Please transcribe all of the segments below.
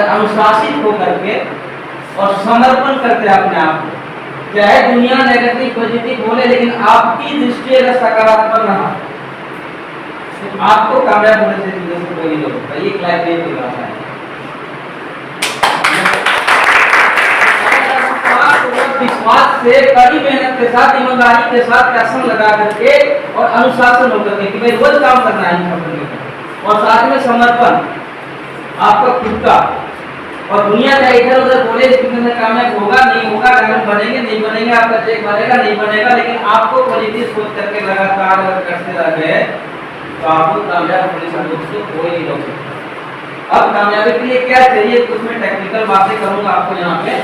अनुशासित होकर के और समर्पण करते हैं अपने आप को, चाहे दुनिया नेगेटिव पॉजिटिव बोले, लेकिन आपकी दृष्टि अगर सकारात्मक रहा तो आपको कामयाब होने से चीजों से कोई नहीं रोकता। ये क्लाइमेट की बात है। विश्वास से, कड़ी मेहनत के साथ, ईमानदारी के साथ कसम लगा करके और अनुशासन होकर के कि भाई रोज काम करना है कंपनी का, और साथ में समर्पण आपका खुद का, और दुनिया का इधर उधर बोले इस बिजनेस में कामयाब होगा नहीं होगा, डायमंड बनेंगे नहीं बनेंगे, आपका चेक बनेगा नहीं बनेगा, लेकिन आपको पॉजिटिव सोच करके लगातार अगर करते रह गए तो आपको कामयाब होने से दोस्तों कोई नहीं रोक सकता। अब कामयाबी के लिए क्या चाहिए, कुछ मैं टेक्निकल बातें करूंगा आपको यहाँ पे,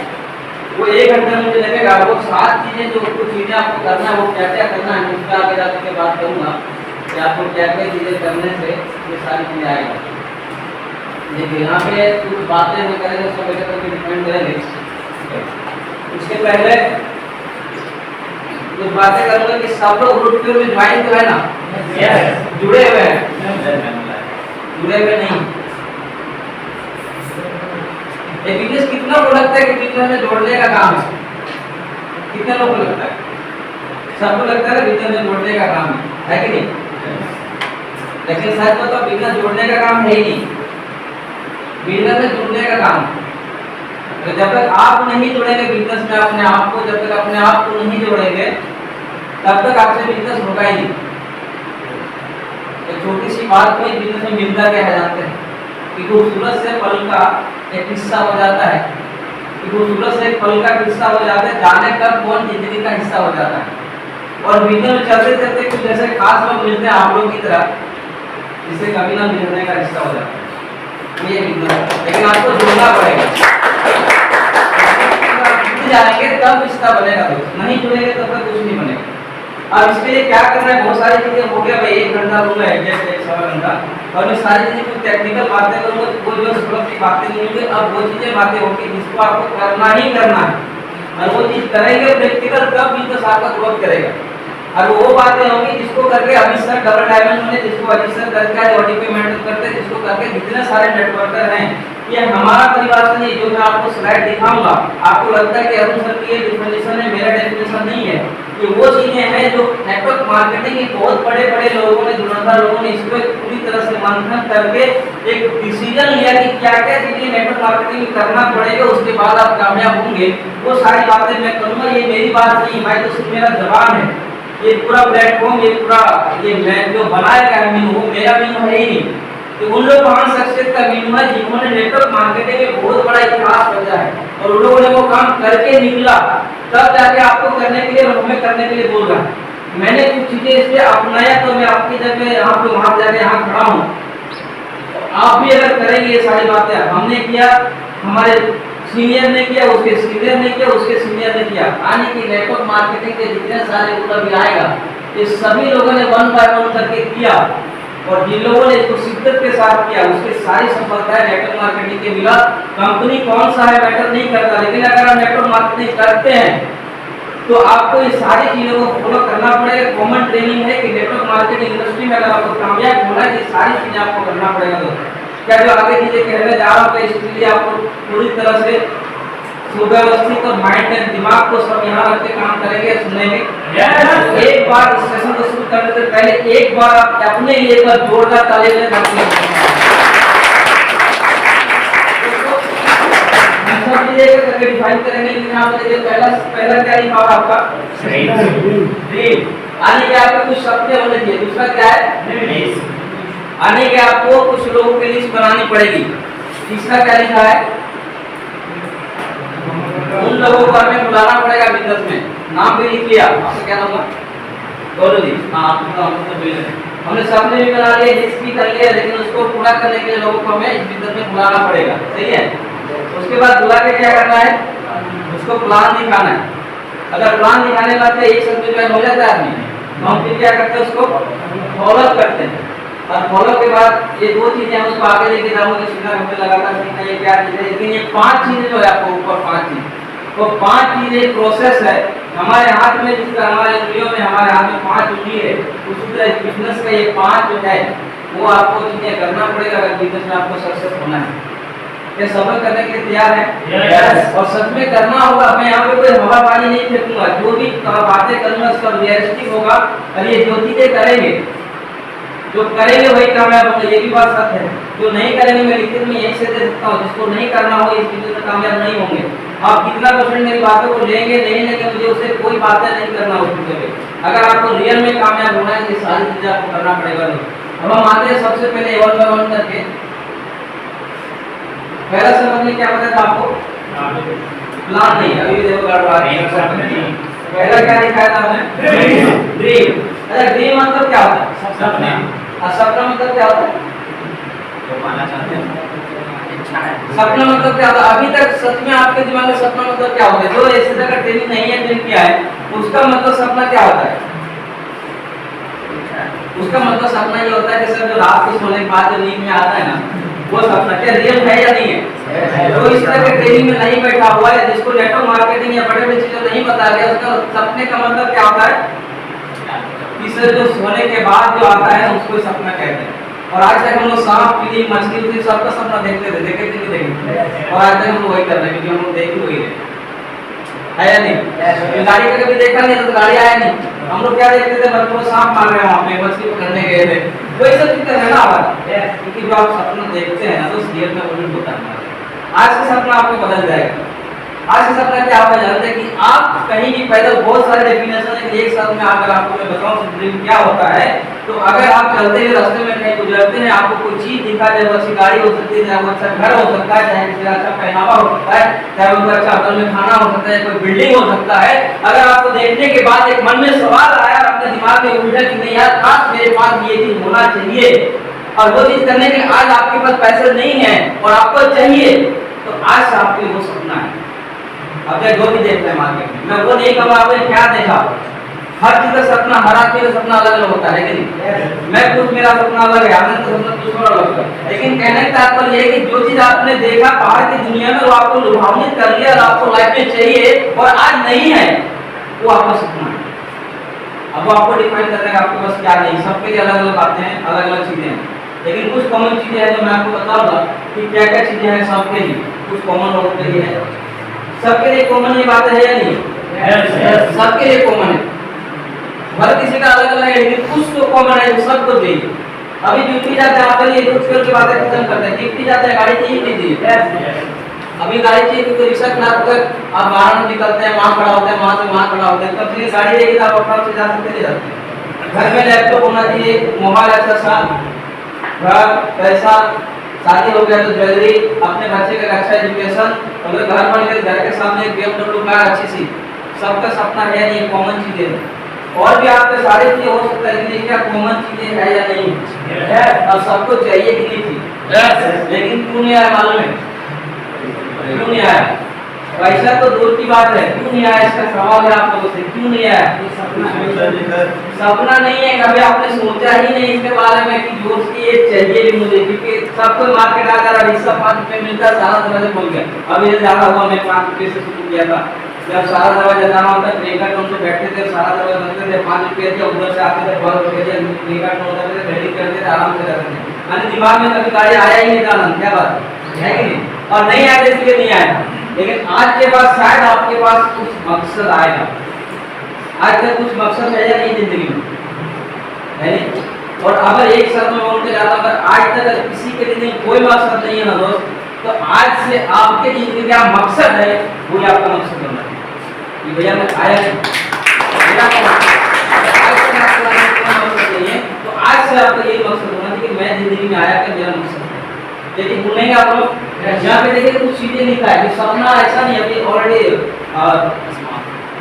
वो 1 घंटा मुझे लगेगा। वो 7 चीजें जो कुछ चीजें आपको करना है, वो क्या क्या करना है, उसका आगे जाकर के बात करूंगा कि आपको क्या क्या चीजें करने से ये सारी चीजें आएगा। देखिए यहाँ पे कुछ बातें हम करेंगे, उसको बेटर करके डिफाइन करेंगे। उसके पहले कुछ बातें करूंगा कि सब लोग ग्रुप में ज्वाइन तो है ना, जुड़े हुए हैं, जुड़े हुए नहीं। ये बिजनेस कितना को लगता है कि बिजनेस में जोड़ने का काम है, कितने लोगों को लगता है? सबको लगता है बिजनेस में जोड़ने का काम है कि नहीं? लेकिन सच में तो बिजनेस जोड़ने का काम है ही नहीं, बिजनेस में जुड़ने का काम है। तो जब तक आप नहीं जुड़ेंगे बिजनेस में अपने आप को, जब तक अपने आप को नहीं जोड़ेंगे तब तक आपसे बिजनेस होगा ही नहीं। एक छोटी सी बात को बिजनेस में मिलता क्या है जानते हैं कि खूबसूरत से फल का एक हिस्सा हो जाता है, कि खूबसूरत से एक फल का हिस्सा हो जाता है, जाने कब कौन जिंदगी का हिस्सा हो जाता है। और बिजनेस में चलते चलते कुछ ऐसे खास लोग मिलते हैं आप लोग की तरह, जिससे कभी ना मिलने का हिस्सा हो जाता है। ये बिजनेस, लेकिन आपको जुड़ना पड़ेगा, जाएंगे तब रिश्ता बनेगा दोस्त, नहीं जुड़ेंगे तब तक कुछ नहीं बनेगा। अब इसके लिए क्या करना है, बहुत सारी चीजें हो गया भाई, 1 घंटा लूंगा एग्जैक्ट 1 घंटा, और मैं सारी चीजें कुछ टेक्निकल बातें करूंगा, कोई जो समझ की बातें नहीं होंगी। अब वो चीजें बातें होंगी जिसको आपको करना ही करना है, और वो चीज करेंगे प्रैक्टिकल तब बिजनेस आपका ग्रोथ करेगा। और वो बातें होंगी जिसको करके अभी सर डबल डायमंड में, जिसको अभी सर करके ऑडिट पे मेंटेन करते हैं, जिसको करके जितने सारे नेटवर्कर हैं, ये हमारा परिभाषा नहीं, जो मैं आपको स्लाइड दिखाऊंगा आपको लगता है कि अरुण सर की ये डेफिनेशन है, मेरा डेफिनेशन नहीं है। ये वो चीजें हैं जो नेटवर्क मार्केटिंग के बहुत बड़े बड़े लोगों ने, धुरंधर लोगों ने इसको पूरी तरह से मंथन करके एक डिसीजन लिया कि क्या क्या चीजें नेटवर्क मार्केटिंग करना पड़ेगा, उसके बाद आप कामयाब होंगे। वो सारी बातें मैं करूंगा, ये मेरी बात नहीं, भाई तो सिर्फ मेरा जवान है। ये पूरा प्लेटफॉर्म, ये पूरा ये मैं जो बनाएगा मीनू, वो मेरा मीनू है ही नहीं। तो उन लोग महान शख्सियत का मीनू है जिन्होंने नेटवर्क मार्केटिंग में बहुत बड़ा इतिहास रचा है, और उन लोगों ने वो काम करके निकला, तब जाके आपको करने के लिए और हमें करने के लिए बोल रहा है। मैंने कुछ चीजें इसलिए अपनाया, तो मैं आपकी जगह यहाँ पे वहां जाके यहाँ खड़ा हूँ। आप भी अगर करेंगे ये सारी बातें, हमने किया, हमारे सीनियर ने किया, उसके सीनियर ने किया, उसके सीनियर ने किया, यानी कि नेटवर्क मार्केटिंग के जितने सारे रूल भी आएगा, ये सभी लोगों ने 1 बाय 1 करके किया, और जिन लोगों ने इसको शिद्दत के साथ किया उसकी सारी सफलताएं नेटवर्क मार्केटिंग के मिला। कंपनी कौन सा है मैटर नहीं करता, लेकिन अगर आप नेटवर्क मार्केटिंग करते हैं तो आपको ये सारी चीजों को फॉलो करना पड़ेगा। कॉमन ट्रेनिंग है कि नेटवर्क मार्केटिंग इंडस्ट्री में अगर आपको कामयाब होना है, ये सारी चीजें आपको करना पड़ेगा दोस्तों। क्या जो आगे चीजें कहने जा रहा हूँ, तो इसके लिए आपको पूरी तरह से सुव्यवस्थित और माइंड एंड दिमाग को सब यहाँ रख के काम करेंगे, सुनेंगे। एक बार इस सेशन को शुरू करने से पहले एक बार आप अपने लिए एक बार जोरदार ताली बजाएं। सब चीजें करके डिफाइन करेंगे, लेकिन आप देखिए पहला क्या लिखा होगा आपका ड्रीम, आने के आपके कुछ सपने होने चाहिए। दूसरा क्या है, आने के आपको कुछ लोगों की लिस्ट बनानी पड़ेगी। तीसरा क्या लिखा है, उन लोगों को हमें बुलाना पड़ेगा बिजनेस में। नाम भी लिख लिया, आपका क्या नाम है? गौरव जी। हाँ, आपका हमने सपने भी बना लिए, लिस्ट भी कर लिया, लेकिन उसको पूरा करने के लिए लोगों को हमें इस बिजनेस में बुलाना पड़ेगा, सही है। उसके बाद बुला के क्या करना है, उसको प्लान दिखाना है। अगर प्लान दिखाने लगते एक सब में हो जाता है आदमी, तो हम फिर क्या करते हैं, उसको फॉलो करते हैं। और फॉलो के बाद ये 2 चीजें हम उसको आगे लेके जाऊंगे, सीखना हमने लगातार सीखना, ये क्या चीजें, लेकिन ये 5 चीजें जो है आपको ऊपर 5 चीज, तो 5 चीजें प्रोसेस है हमारे हाथ में, जिसका हमारे वीडियो में हमारे हाथ में 5 उंगली है, उसी तरह बिजनेस का ये 5 जो है वो आपको चीजें करना पड़ेगा अगर बिजनेस में आपको सक्सेस होना है। क्या सफर करने के लिए तैयार है? Yes. और सच में करना होगा। मैं यहाँ पे कोई हवा पानी नहीं फेंकूंगा, जो भी बातें करूंगा सब रियलिस्टिक होगा और ये जो चीजें करेंगे, जो करेंगे वही कामयाब होंगे, ये भी बात सच है। जो नहीं करेंगे मैं लिखित में यही से दे सकता हूँ, जिसको नहीं करना हो इस चीज में कामयाब नहीं होंगे। आप कितना परसेंट मेरी बातों को लेंगे नहीं लेंगे, मुझे उससे कोई बातें नहीं करना उस चीजों पे। अगर आपको रियल में कामयाब होना है, ये सारी चीजें आपको करना पड़ेगा। अब हम आते हैं सबसे पहले वन बाय वन करके। पहला सबक में क्या बताया था आपको? प्लान नहीं, अभी भी देखो गड़बड़ा है। पहला क्या लिखा था हमने? ड्रीम। अच्छा, ड्रीम मतलब क्या होता है? सपना। और सपना मतलब क्या होता है? जो पाना चाहते हैं, इच्छा है। सपना मतलब क्या होता है? अभी तक सच में आपके दिमाग में सपना मतलब क्या होता है? जो ऐसे तक ट्रेनिंग नहीं है, ट्रेन किया है, उसका मतलब सपना क्या होता है? उसका मतलब सपना ये होता है कि सर जो रात को सोने के बाद जो नींद में आता है ना, वो सपना क्या रियल है या नहीं है? जो इस तरह के ट्रेनिंग में नहीं बैठा हुआ है, जिसको नेटवर्क मार्केटिंग या बड़े बड़े चीजें नहीं बता गया, उसका सपने का मतलब क्या होता है? कि सर जो सोने के बाद जो आता है उसको सपना कहते हैं। और आज तक हम लोग सांप, बिल्ली, मछली उछली सबका सपना देखते थे, देखे थे नहीं देखे? और आज तक हम लोग वही कर रहे हैं, क्योंकि हम लोग देख ही वही रहे है या नहीं? गाड़ी का कभी देखा नहीं तो गाड़ी आया नहीं। हम लोग क्या देखते थे? बच्चों को सांप मार रहे हैं, वहाँ पे मछली पकड़ने गए थे, वही सब चीजें है ना हमारा। क्योंकि जो आप सपना देखते हैं ना, तो उस रियल में वही होता है। आज का सपना आपको बदल जाएगा। आज का सपना क्या होगा जानते हैं? कि आप कहीं भी पैदल, बहुत सारे डेफिनेशन है, एक साथ में अगर आपको मैं बताऊं ड्रीम क्या होता है, तो अगर आप चलते हुए रास्ते में कहीं गुजरते हैं, आपको कोई चीज दिखा जाए, वो अच्छी गाड़ी हो सकती है, चाहे वो अच्छा घर हो सकता है, चाहे किसी का अच्छा पहनावा हो सकता है, चाहे वो अच्छा होटल में खाना हो सकता है, कोई बिल्डिंग हो सकता है। अगर आपको देखने के बाद एक मन में सवाल आया और अपने दिमाग में उठा कि नहीं यार, आज मेरे पास ये चीज होना चाहिए, और वो चीज करने के आज आपके पास पैसे नहीं है और आपको चाहिए, तो आज आपके वो सपना है। अब चाहे जो भी देखते हैं मार्केट में, मैं वो नहीं कहूँगा आपने क्या देखा। हर चीज का सपना, हर आदमी का सपना अलग अलग होता है कि नहीं? मैं खुद, मेरा सपना अलग है, आपने तो सपना कुछ और अलग है। लेकिन कहने का तात्पर्य ये है कि जो चीज आपने देखा बाहर की दुनिया में, वो आपको लुभावनित कर लिया और आपको लाइफ में चाहिए और आज नहीं है, वो आपका सपना है। अब वो आपको डिफाइन करने का आपके पास क्या नहीं, सबके लिए अलग अलग बातें हैं, अलग अलग चीजें हैं। लेकिन कुछ कॉमन चीजें हैं जो मैं आपको बताऊंगा कि क्या क्या चीजें हैं सबके लिए। कुछ कॉमन लोगों के लिए है, सबके लिए कॉमन ये बात है या नहीं? सबके लिए कॉमन है। हर किसी का अलग अलग है, लेकिन कुछ तो कॉमन है जो सबको चाहिए। अभी ड्यूटी जाते हैं, आपके लिए रोज की बातें खत्म करते हैं, ड्यूटी जाते हैं, गाड़ी चाहिए नहीं चाहिए? अभी गाड़ी चाहिए क्योंकि रिक्शा खराब हो गया, आप बाहर में निकलते हैं, वहाँ खड़ा होते हैं, वहाँ से वहाँ खड़ा होते हैं, तब फिर गाड़ी रहेगी तो आप अपना से जा सकते नहीं जाते। घर में लैपटॉप होना चाहिए, मोबाइल अच्छा सा, घर, पैसा, शादी हो गया तो ज्वेलरी, अपने बच्चे का अच्छा एजुकेशन, अगर घर बन गया घर के सामने एक BMW कार अच्छी सी, सबका सपना है, ये कॉमन चीजें हैं। और भी आपके सारी चीजें हो सकता है, लेकिन क्या कॉमन चीजें है या नहीं है? और सबको चाहिए कि नहीं थी, लेकिन क्यों नहीं आया मालूम है? क्यों नहीं आया? पैसा तो दूर की बात है, क्यों नहीं आया? इसका सवाल है आप लोगों से, क्यों नहीं आया? सपना नहीं है, कभी आपने सोचा ही नहीं इसके बारे में कि जोश की ये चाहिए भी मुझे, क्योंकि सब कोई मार्केट आ रहा है, रिक्शा 5 रुपए मिलता है, सारा दरवाजा खोल गया। अभी ये ज्यादा हुआ, मैं 5 रुपए से शुरू किया था, जब सारा दरवाजा जाना होता है, ब्रेकर टोन से बैठते थे, सारा दरवाजा बंद थे, 5 रुपए दिया, उधर से आते थे 12 रुपए दिया, ब्रेकर टोन होता था, रेडी करते थे, आराम से रहते थे। मैंने दिमाग में कभी गाड़ी आया ही नहीं था, क्या बात है कि नहीं? और नहीं आया इसलिए नहीं आया, लेकिन आज के बाद शायद आपके पास कुछ मकसद आएगा। आज तक कुछ मकसद है या नहीं जिंदगी में? है नहीं? और अगर एक शब्द में बोलते जाता, अगर आज तक किसी के जिंदगी में कोई मकसद नहीं है ना दोस्त, तो आज से आपके जिंदगी का मकसद है, वो आपका मकसद बनना चाहिए कि भैया मैं आया नहीं, तो आज से आपका यही मकसद होना चाहिए कि मैं जिंदगी में आया कि मेरा मकसद है। लेकिन भूलेंगे आप लोग, यहाँ पे देखिए कुछ चीजें लिखा है कि सपना ऐसा नहीं, अभी ऑलरेडी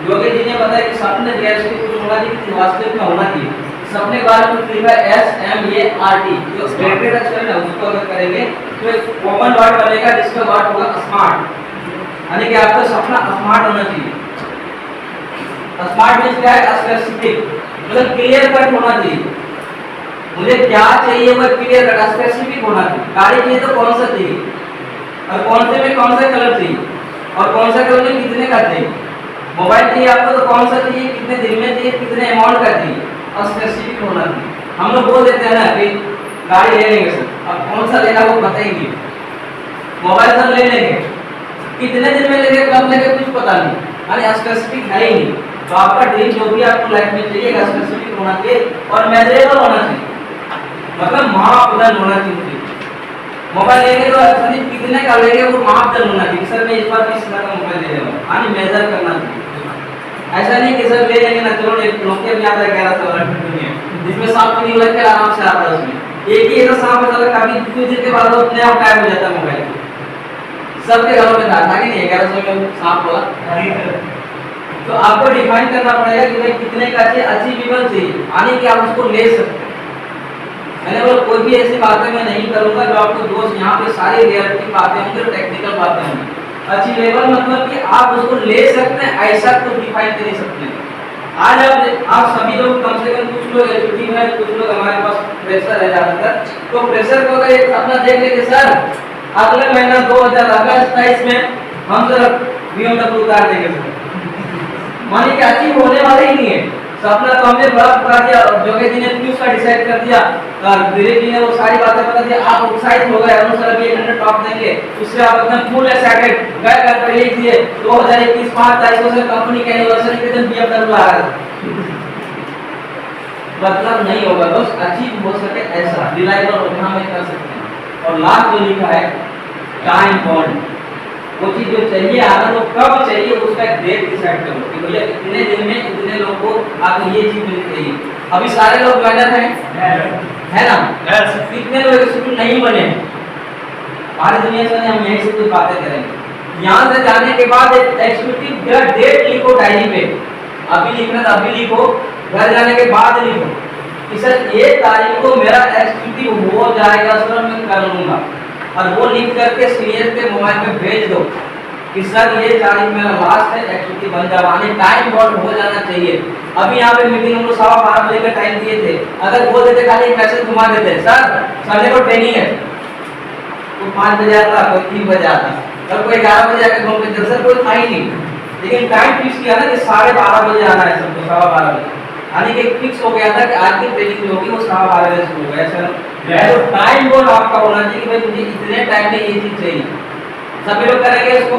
योगी जी ने बताया कि सपने रियलिस्टिक कुछ होना चाहिए कि वास्तविक में होना चाहिए। सपने के बारे में कुछ लिखा है SMART, जो ग्रेडेड अक्षर है उसको अगर करेंगे तो एक कॉमन वर्ड बनेगा जिसका वर्ड होगा स्मार्ट, यानी कि आपका सपना स्मार्ट होना चाहिए। स्मार्ट मींस क्या है? स्पेसिफिक, मतलब क्लियर कट होना चाहिए। मुझे क्या चाहिए वो क्लियर कट स्पेसिफिक होना चाहिए। गाड़ी चाहिए तो कौन सा चाहिए, और कौन से में कौन सा कलर चाहिए, और कौन सा कलर में कितने का चाहिए। मोबाइल चाहिए आपको तो कौन सा चाहिए, कितने दिन में चाहिए, कितने अमाउंट का चाहिए, और स्पेसिफिक होना चाहिए। हम लोग बोल देते हैं ना कि गाड़ी ले लेंगे सर, अब कौन सा लेना वो बताएंगे, मोबाइल सर ले लेंगे, कितने दिन में लेंगे, कब लेंगे, कुछ पता नहीं, यानी स्पेसिफिक है ही नहीं। तो आपका ड्रीम जो भी आपको लाइफ में चाहिए स्पेसिफिक होना चाहिए और मेजरेबल होना चाहिए, मतलब मापदंड होना चाहिए। मोबाइल लेंगे तो सर कितने का लेंगे वो मापदंड होना चाहिए, सर मैं इस बार 20 लाख का मोबाइल ले लूंगा, यानी मेजर करना चाहिए। ऐसा नहीं कि सर ले लेंगे ना, चलो एक नोकिया भी आता है 1100 वाला जिसमें सांप की लग के आराम से आता है, उसमें एक ही ऐसा सांप होता है, कभी कुछ दिन के बाद वो अपने आप गायब हो जाता है मोबाइल। सबके घरों में था कि नहीं 1100 में सांप वाला। तो आपको डिफाइन करना पड़ेगा कि भाई कितने का चाहिए, अचीवेबल चाहिए, यानी कि आप उसको ले सकते हैं। मैंने बोला कोई भी ऐसी बातें मैं नहीं करूंगा जो आपको दोस्त यहाँ पे सारी रियलिटी बातें होंगी, टेक्निकल बातें होंगी। अचीवेबल मतलब कि आप उसको ले सकते हैं, ऐसा कुछ डिफाइन कर नहीं सकते। आज आप सभी लोग कम से कम कुछ लोग एजुकेटिव हैं, कुछ लोग हमारे पास प्रेशर है ज्यादातर, तो प्रेशर को अगर एक अपना देख लेते सर अगले महीना 2027 में हम सर BMW कार देंगे सर, मानी कि अचीव होने वाले ही नहीं है सपना। तो हमने बड़ा पूरा दिया, जोगे जी ने क्यों का डिसाइड कर दिया, दिलीप जी ने वो सारी बातें बता दी, आप उत्साहित हो गए, हम सर अभी 1 घंटे टॉप देंगे, उससे आप एकदम फुल एक्साइटेड गए कर लिख दिए 2021 5 तारीख से कंपनी के एनिवर्सरी के दिन BMW आ रहा है। मतलब नहीं होगा दोस्त, अचीव हो सके ऐसा रिलायबल होना में कर सकते हैं। और लास्ट जो लिखा है टाइम बॉन्ड, वो चीज जो चाहिए आना वो कब चाहिए उसका एक डेट डिसाइड करो कि भैया इतने दिन में इतने लोगों को आपको ये चीज मिलनी चाहिए। अभी सारे लोग ज्वाइनर हैं, है ना? कितने लोग एक्सिक्यूटिव नहीं बने हैं? सारी दुनिया से हम यहीं से कुछ बातें करेंगे। यहाँ से जाने के बाद एक एक्सिक्यूटिव डेट लिखो डायरी पे, अभी लिखना था अभी लिखो, घर जाने के बाद लिखो कि सर ये तारीख को मेरा एक्सिक्यूटिव हो जाएगा सर, मैं कर लूंगा। और वो लिख करके सीनियर के मोबाइल पे भेज दो कि सर ये तारीख मेरा लास्ट है, एक्टिविटी बन जावाने टाइम बॉन्ड हो जाना चाहिए। अभी यहाँ पे मीटिंग हमको 12:15 बजे का टाइम दिए थे, अगर बोल देते खाली एक मैसेज घुमा देते सर संडे को ट्रेनिंग है, तो 5 बजे आता, कोई 3 बजे आता, कल कोई 11 बजे आकर घूम के सर कोई था ही नहीं, लेकिन टाइम फिक्स किया ना कि 12:30 बजे आना है सबको, 12:15 बजे, यानी कि फिक्स हो गया था कि आज की ट्रेनिंग जो होगी वो 12:30 बजे शुरू होगा। ऐसा तो टाइम बोर्ड आपका होना चाहिए कि भाई मुझे इतने टाइम में ये चीज चाहिए। सभी लोग करेंगे इसको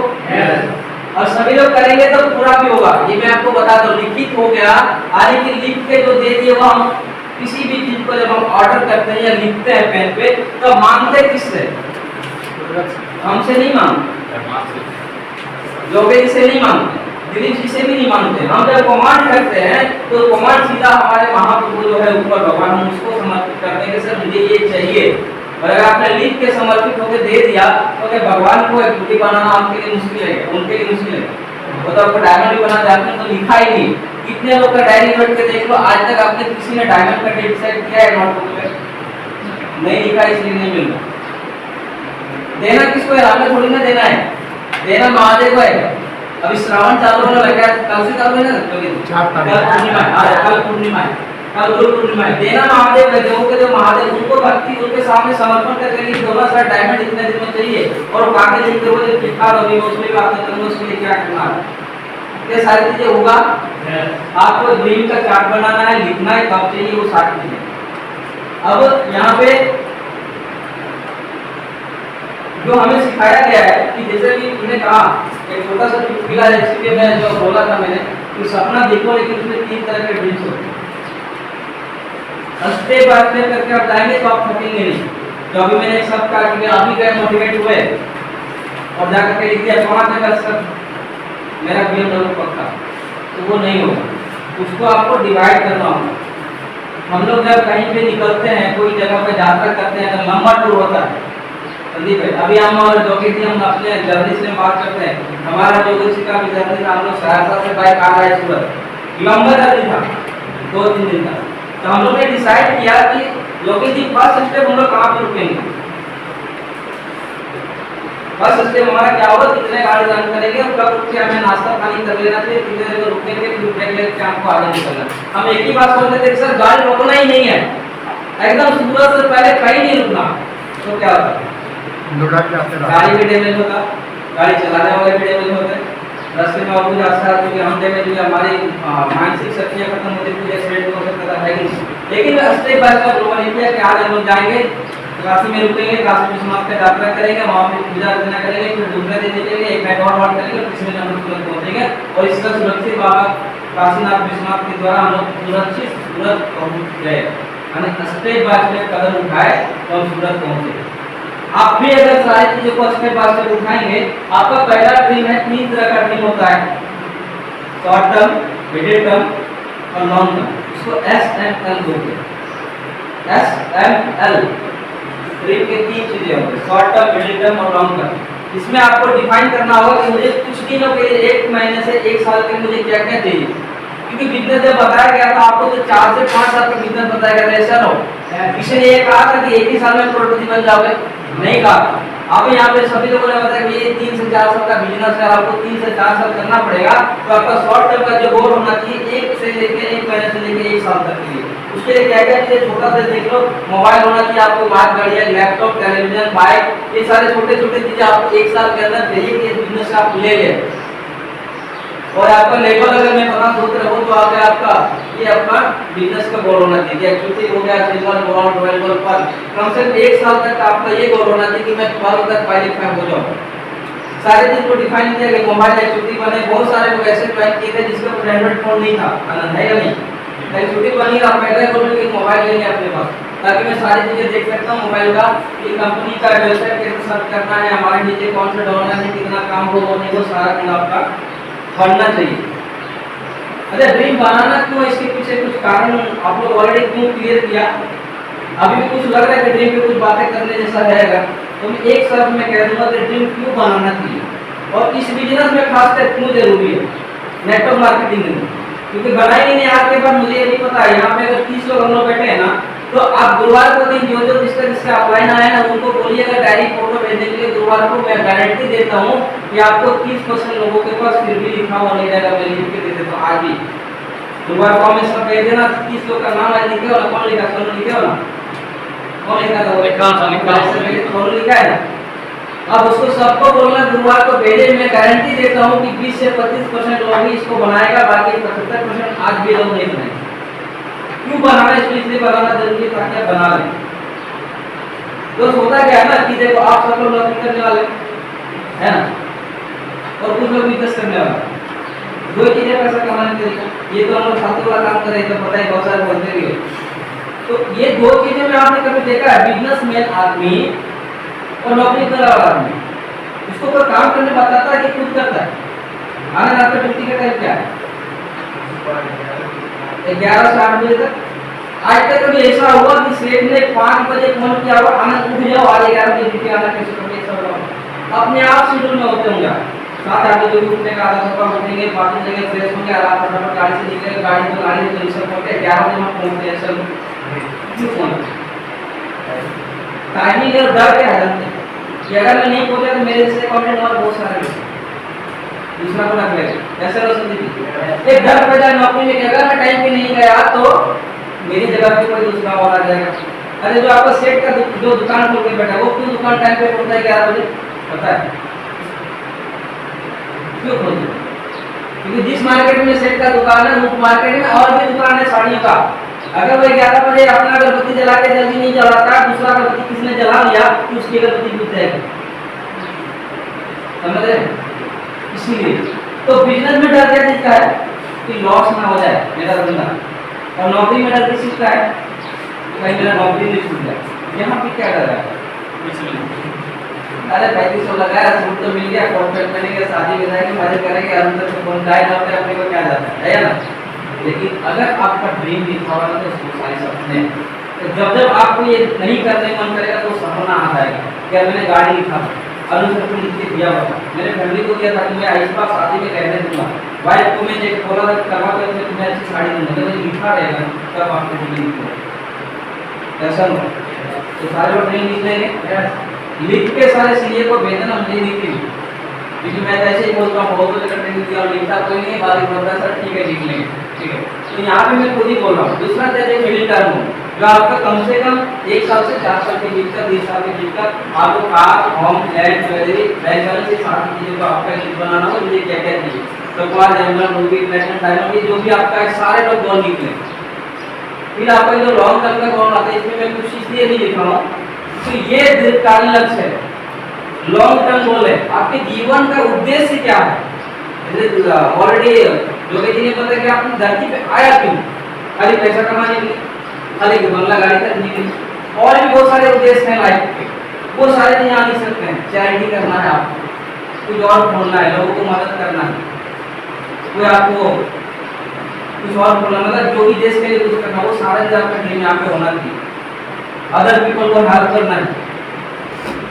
और सभी लोग करेंगे तो पूरा भी होगा। ये मैं आपको बता दूं, लिखित हो गया, यानी कि लिख के जो दे दिए वो हम किसी भी चीज को जब हम ऑर्डर करते हैं या लिखते हैं पेन पे तो मांगते किससे? हमसे नहीं मांगते, योगेश से नहीं मांगते, दिलीप जी से भी नहीं मांगते। हम जब कमांड करते हैं तो कमांड सीधा हमारे महाप्रभु जो है ऊपर भगवान, हम उसको समर्पित करते हैं कि सर मुझे ये चाहिए। और अगर आपने लिख के समर्पित होकर दे दिया तो क्या भगवान को एक मूर्ति बनाना आपके लिए मुश्किल है? उनके लिए मुश्किल है। वो तो आपको डायमंड भी बना जाते हैं तो लिखा ही नहीं। कितने लोग का डायरी नोट के देख लो, आज तक आपने किसी ने डायमंड का डेट डिसाइड किया है नोटबुक में? नहीं लिखा, इसलिए नहीं मिल रहा। देना किसको है? हमें थोड़ी ना देना है, देना महादेव को है। अभी श्रावण चालू होने लगा है, कल से चालू है ना, कल पूर्णिमा है, कल पूर्णिमा है, कल गुरु पूर्णिमा है। देना महादेव है, देवों के देव महादेव, उनको भक्ति उनके सामने समर्पण करके कि दोनों सर डायमंड इतने दिन में चाहिए और वो कागज लिख के वो जो चिट्ठा होगी उसमें भी आपने करूंगा उसके लिए क्या करना है, ये सारी चीजें होगा। आपको ड्रीम का चार्ट बनाना है, लिखना है कब चाहिए वो सारी चीजें। अब यहाँ पे जो हमें सिखाया गया है कि जैसे कि मैंने कहा एक छोटा सा चुटकुला है, इसलिए मैं जो बोला था मैंने कि सपना देखो लेकिन उसमें 3 तरह के ड्रीम्स होते हैं। स्टेप बाय स्टेप करके आप जाएंगे तो आप थकेंगे नहीं। जो अभी मैंने सब कहा कि अभी गए मोटिवेट हुए और जाकर के लिख दिया 5 जगह सर मेरा BMW पक्का, तो वो नहीं होगा, उसको आपको डिवाइड करना होगा। हम लोग जब कहीं पे निकलते हैं, कोई जगह पे यात्रा करते हैं, अगर लंबा टूर होता है, अभी हम और जोगी जी हम अपने जर्नी से बात करते हैं, हमारा जोगी जी का भी जर्नी था, हम लोग सहरसा से बाइक आ रहा है सूरत, लंबा जर्नी था 2-3 दिन का। तो हम लोग ने डिसाइड किया कि जोगी जी फर्स्ट स्टेप हम लोग कहाँ पे रुकेंगे। फर्स्ट स्टेप हमारा क्या होगा, कितने गाड़ी रन करेंगे और कब रुक के हमें नाश्ता पानी कर लेना चाहिए, कितने देर में रुकेंगे, फिर ब्रेक लेके हमको आगे निकलना। हम एक ही बात सोचते थे सर गाड़ी रोकना ही नहीं है, एकदम सूरत से पहले कहीं नहीं रुकना। तो क्या होता, गाड़ी भी डैमेज होता, गाड़ी चलाने वाले भी डैमेज होते, रास्ते में और कुछ रास्ता क्योंकि हम डैमेज हुए, हमारी मानसिक शक्तियाँ खत्म होती, कुछ एक्सीडेंट हो सकता था, है कि नहीं। लेकिन स्टेप बाय स्टेप लोगों ने किया कि आज हम लोग जाएंगे काशी में रुकेंगे, काशी विश्वनाथ का यात्रा करेंगे, वहाँ पे पूजा अर्चना करेंगे, फिर दूसरे दिन निकलेंगे, एक नाइट और करेंगे, तीसरे नंबर तुरंत पहुँचेंगे और इसका सुरक्षित बाबा काशीनाथ विश्वनाथ के द्वारा हम लोग सुरक्षित सूरत पहुँच गए। यानी स्टेप बाय स्टेप कदम उठाए तो हम सूरत पहुँचे। आप भी अगर सारी चीजों को स्टेप बाय स्टेप उठाएंगे, आपका पहला ड्रीम है, 3 तरह का ड्रीम होता है, शॉर्ट टर्म, मिडिल टर्म और लॉन्ग टर्म। इसको SML बोलते हैं। SML ड्रीम के 3 चीजें होती है, शॉर्ट टर्म, मिडिल टर्म और लॉन्ग टर्म। इसमें आपको डिफाइन करना होगा कि मुझे कुछ दिनों के लिए, 1 महीने से 1 साल के मुझे क्या क्या चाहिए, क्योंकि बिजनेस जब बताया गया था आपको तो 4 से 5 साल का बिजनेस बताया गया था, ऐसा ना हो किसी ने ये कहा था कि 1 ही साल में करोड़पति बन जाओगे, नहीं कहा। अब यहाँ पे सभी लोगों ने बताया कि ये 3 से 4 साल का बिजनेस है, आपको 3 से 4 साल करना पड़ेगा। तो आपका शॉर्ट टर्म का जो गोल होना चाहिए 1 से लेके 1 महीने से लेके 1 साल तक के लिए, उसके लिए क्या क्या चीजें, छोटा सा देख लो, मोबाइल होना चाहिए आपको, बात गाड़ियाँ, लैपटॉप, टेलीविजन, बाइक, ये सारे छोटे छोटे चीजें आपको 1 साल के अंदर चाहिए कि बिजनेस से आप ले लें। और आपका लेवल अगर मैं बता दूं तो आगे आपका ये आपका बिजनेस का गोल होना चाहिए, एक्चुअली हो गया सिल्वर, गोल्ड, रॉयल गोल्ड पर कम से कम 1 साल तक आपका ये गोल होना चाहिए कि मैं 12 तक क्वालिफाई हो जाऊं। सारे चीज को डिफाइन किया गया, मोबाइल एक्चुअली बने, बहुत सारे लोग ऐसे ज्वाइन किए थे जिसका कोई एंड्रॉइड फोन नहीं था, आनंद है या नहीं, एक्चुअली बनी आप पहले बोलो कि मोबाइल लेंगे अपने पास, ताकि मैं सारी चीजें देख सकता हूँ मोबाइल का, कि कंपनी का वेबसाइट कैसे सर्च करना है, हमारे नीचे कौन सा डाउनलोड है, कितना काम होगा, वो सारा चीज आपका बनना चाहिए। अच्छा, ड्रीम बनाना क्यों, इसके पीछे कुछ कारण आप लोग ऑलरेडी क्यों क्लियर किया, अभी भी कुछ लग रहा है कि ड्रीम पे कुछ बातें करने जैसा रहेगा, तो मैं एक शब्द में कह दूंगा कि ड्रीम क्यों बनाना चाहिए और इस बिजनेस में खासकर क्यों जरूरी है, नेटवर्क मार्केटिंग में। क्योंकि बनाई नहीं आज के बाद मुझे ये नहीं पता है, यहाँ पे अगर 30 लोग हम लोग बैठे हैं ना, तो आप गुरुवार को दिन जो जिसका अपलाइन आया ना उनको बोलिएगा डायरी फोटो भेजने के लिए, गुरुवार को मैं गारंटी देता हूँ कि आपको 30% लोगों के पास फिर भी लिखा हुआ नहीं रहेगा, मैं लिख के दे देता हूँ आज भी। गुरुवार को हमें सब भेज देना, 30 लोग का नाम लिखे हो ना, कौन लिखा, सोनू लिखे हो ना, कौन लिखा था, सोनू लिखा है ना, अब उसको सबको बोलना गुरुवार को भेजे, मैं गारंटी देता हूँ कि 20 से 25% लोग ही इसको बनाएगा, बाकी 75% आज भी लोग नहीं बनाएंगे। क्यों बनाना, इसलिए बनाना जरूरी था कि बना लें। तो होता क्या है ना कि देखो आप सब लोग नौकरी करने वाले है ना, और कुछ लोग बिजनेस करने वाले, दो चीजें पैसा कमाने के तरीका, ये तो हम लोग फालतू वाला काम कर रहे हैं, तो पता है बहुत सारे बोलते भी है। तो ये दो चीजें में आपने कभी देखा है, बिजनेसमैन आदमी और नौकरी करने वाला आदमी, उसको कोई काम करने बताता है कि खुद करता है। आनंद आपका ड्यूटी का टाइम क्या है, 11 से 8 बजे तक। आज तक कभी ऐसा हुआ कि सेठ ने 5 बजे फोन किया हुआ, आनंद उठ जाओ, आज 11 बजे ड्यूटी आना, कैसे करोगे, सब अपने आप शेड्यूल में होते होंगे। 7-8 बजे उठने का, आधा घंटा उठेंगे, बाकी जगह फ्रेश होंगे, आराम फटाफट गाड़ी से निकलेंगे, गाड़ी तो रिजर्व करके 11 बजे हम पहुंचते हैं। सब टाइमिंग और डर क्या है कि अगर मैं नहीं पहुंचा तो मेरे से कमेंट और बहुत सारे दूसरा को रख लेगा, ऐसा ना समझिए। एक डर पैदा है नौकरी में कि अगर मैं टाइम पे नहीं गया तो मेरी जगह पे कोई दूसरा और आ जाएगा। अरे जो आपका सेट का जो दुकान खोल के बैठा है वो क्यों दुकान टाइम पे खोलता है 11 बजे, पता है क्यों खोलता है? क्योंकि जिस मार्केट में सेट का दुकान है उस मार्केट में और भी दुकान है साड़ियों का, अगर वो 11 बजे अपना अगरबत्ती जला के जल्दी नहीं जलाता, दूसरा अगरबत्ती किसने जला लिया तो उसकी अगरबत्ती बुझ जाएगी, समझ रहे? इसीलिए तो बिजनेस में डर क्या चीज का है कि लॉस ना हो जाए मेरा धंधा, और नौकरी में डर किस चीज का है कहीं मेरा नौकरी नहीं छूट जाए। यहाँ पे क्या डर है, अरे 3500 लगाया, सूट तो मिल गया, कॉन्ट्रैक्ट मिलेंगे, शादी में जाएंगे, मजे करेंगे, अंदर से कौन गाय ना होता है, अपने को क्या जाता है ना। लेकिन अगर आपका ड्रीम लिखा हुआ है तो उसको सारे सपने, तो जब जब आपको ये नहीं करने मन करेगा तो सपना आ जाएगा। क्या मैंने गाड़ी लिखा अनुसार को लिख के दिया हुआ, मेरे फैमिली को दिया था कि मैं इस बार शादी में रहने दूंगा, वाइफ को मैं एक बोला था करवा कर तुम्हें अच्छी साड़ी दूंगा, तो मुझे लिखा रहेगा तब आपको ड्रीम लिखो, ऐसा हो तो सारे लोग ड्रीम लिख लेंगे, लिख के सारे सीए को भेजना, मुझे लिख के, क्योंकि मैं ऐसे ही बोलता हूँ बहुत जगह ट्रेनिंग दिया और लिखता कोई नहीं, बाद में बोलता सर ठीक है लिख लेंगे, ठीक है। तो यहाँ पे मैं खुद ही बोल रहा हूँ। दूसरा जैसे मिडिल टर्म जो आपका कम से कम 1 साल से 4 साल के बीच का, 20 साल के बीच का आपको car, home, land, jewellery, bank balance, ये सारी चीज़ों का आपका लिस्ट बनाना हो, मुझे क्या क्या चाहिए, तो क्वार, डायमंड, रूबी, प्लैटिनम, डायमंड, ये जो भी आपका है सारे लोग गोल लिख लें। फिर आपका जो लॉन्ग टर्म का गोल आता है इसमें मैं कुछ इसलिए नहीं लिख रहा हूँ तो ये दीर्घकालीन लक्ष्य है, लॉन्ग टर्म गोल है। आपके जीवन का उद्देश्य क्या है? ऑलरेडी योगी जी ने बताया कि आप धरती पे आया क्यों? खाली पैसा कमाने के लिए, खाली बंगला गाड़ी खरीदने के लिए, और भी बहुत सारे उद्देश्य हैं लाइफ के। वो सारे चीजें आ नहीं सकते हैं। चैरिटी करना है आपको, कुछ और खोलना है, लोगों को मदद करना है, कोई आपको कुछ और खोलना, मतलब जो भी देश के लिए कुछ करना, वो सारे चीज आपका ड्रीम यहाँ पे होना चाहिए। अदर पीपल को हेल्प करना है।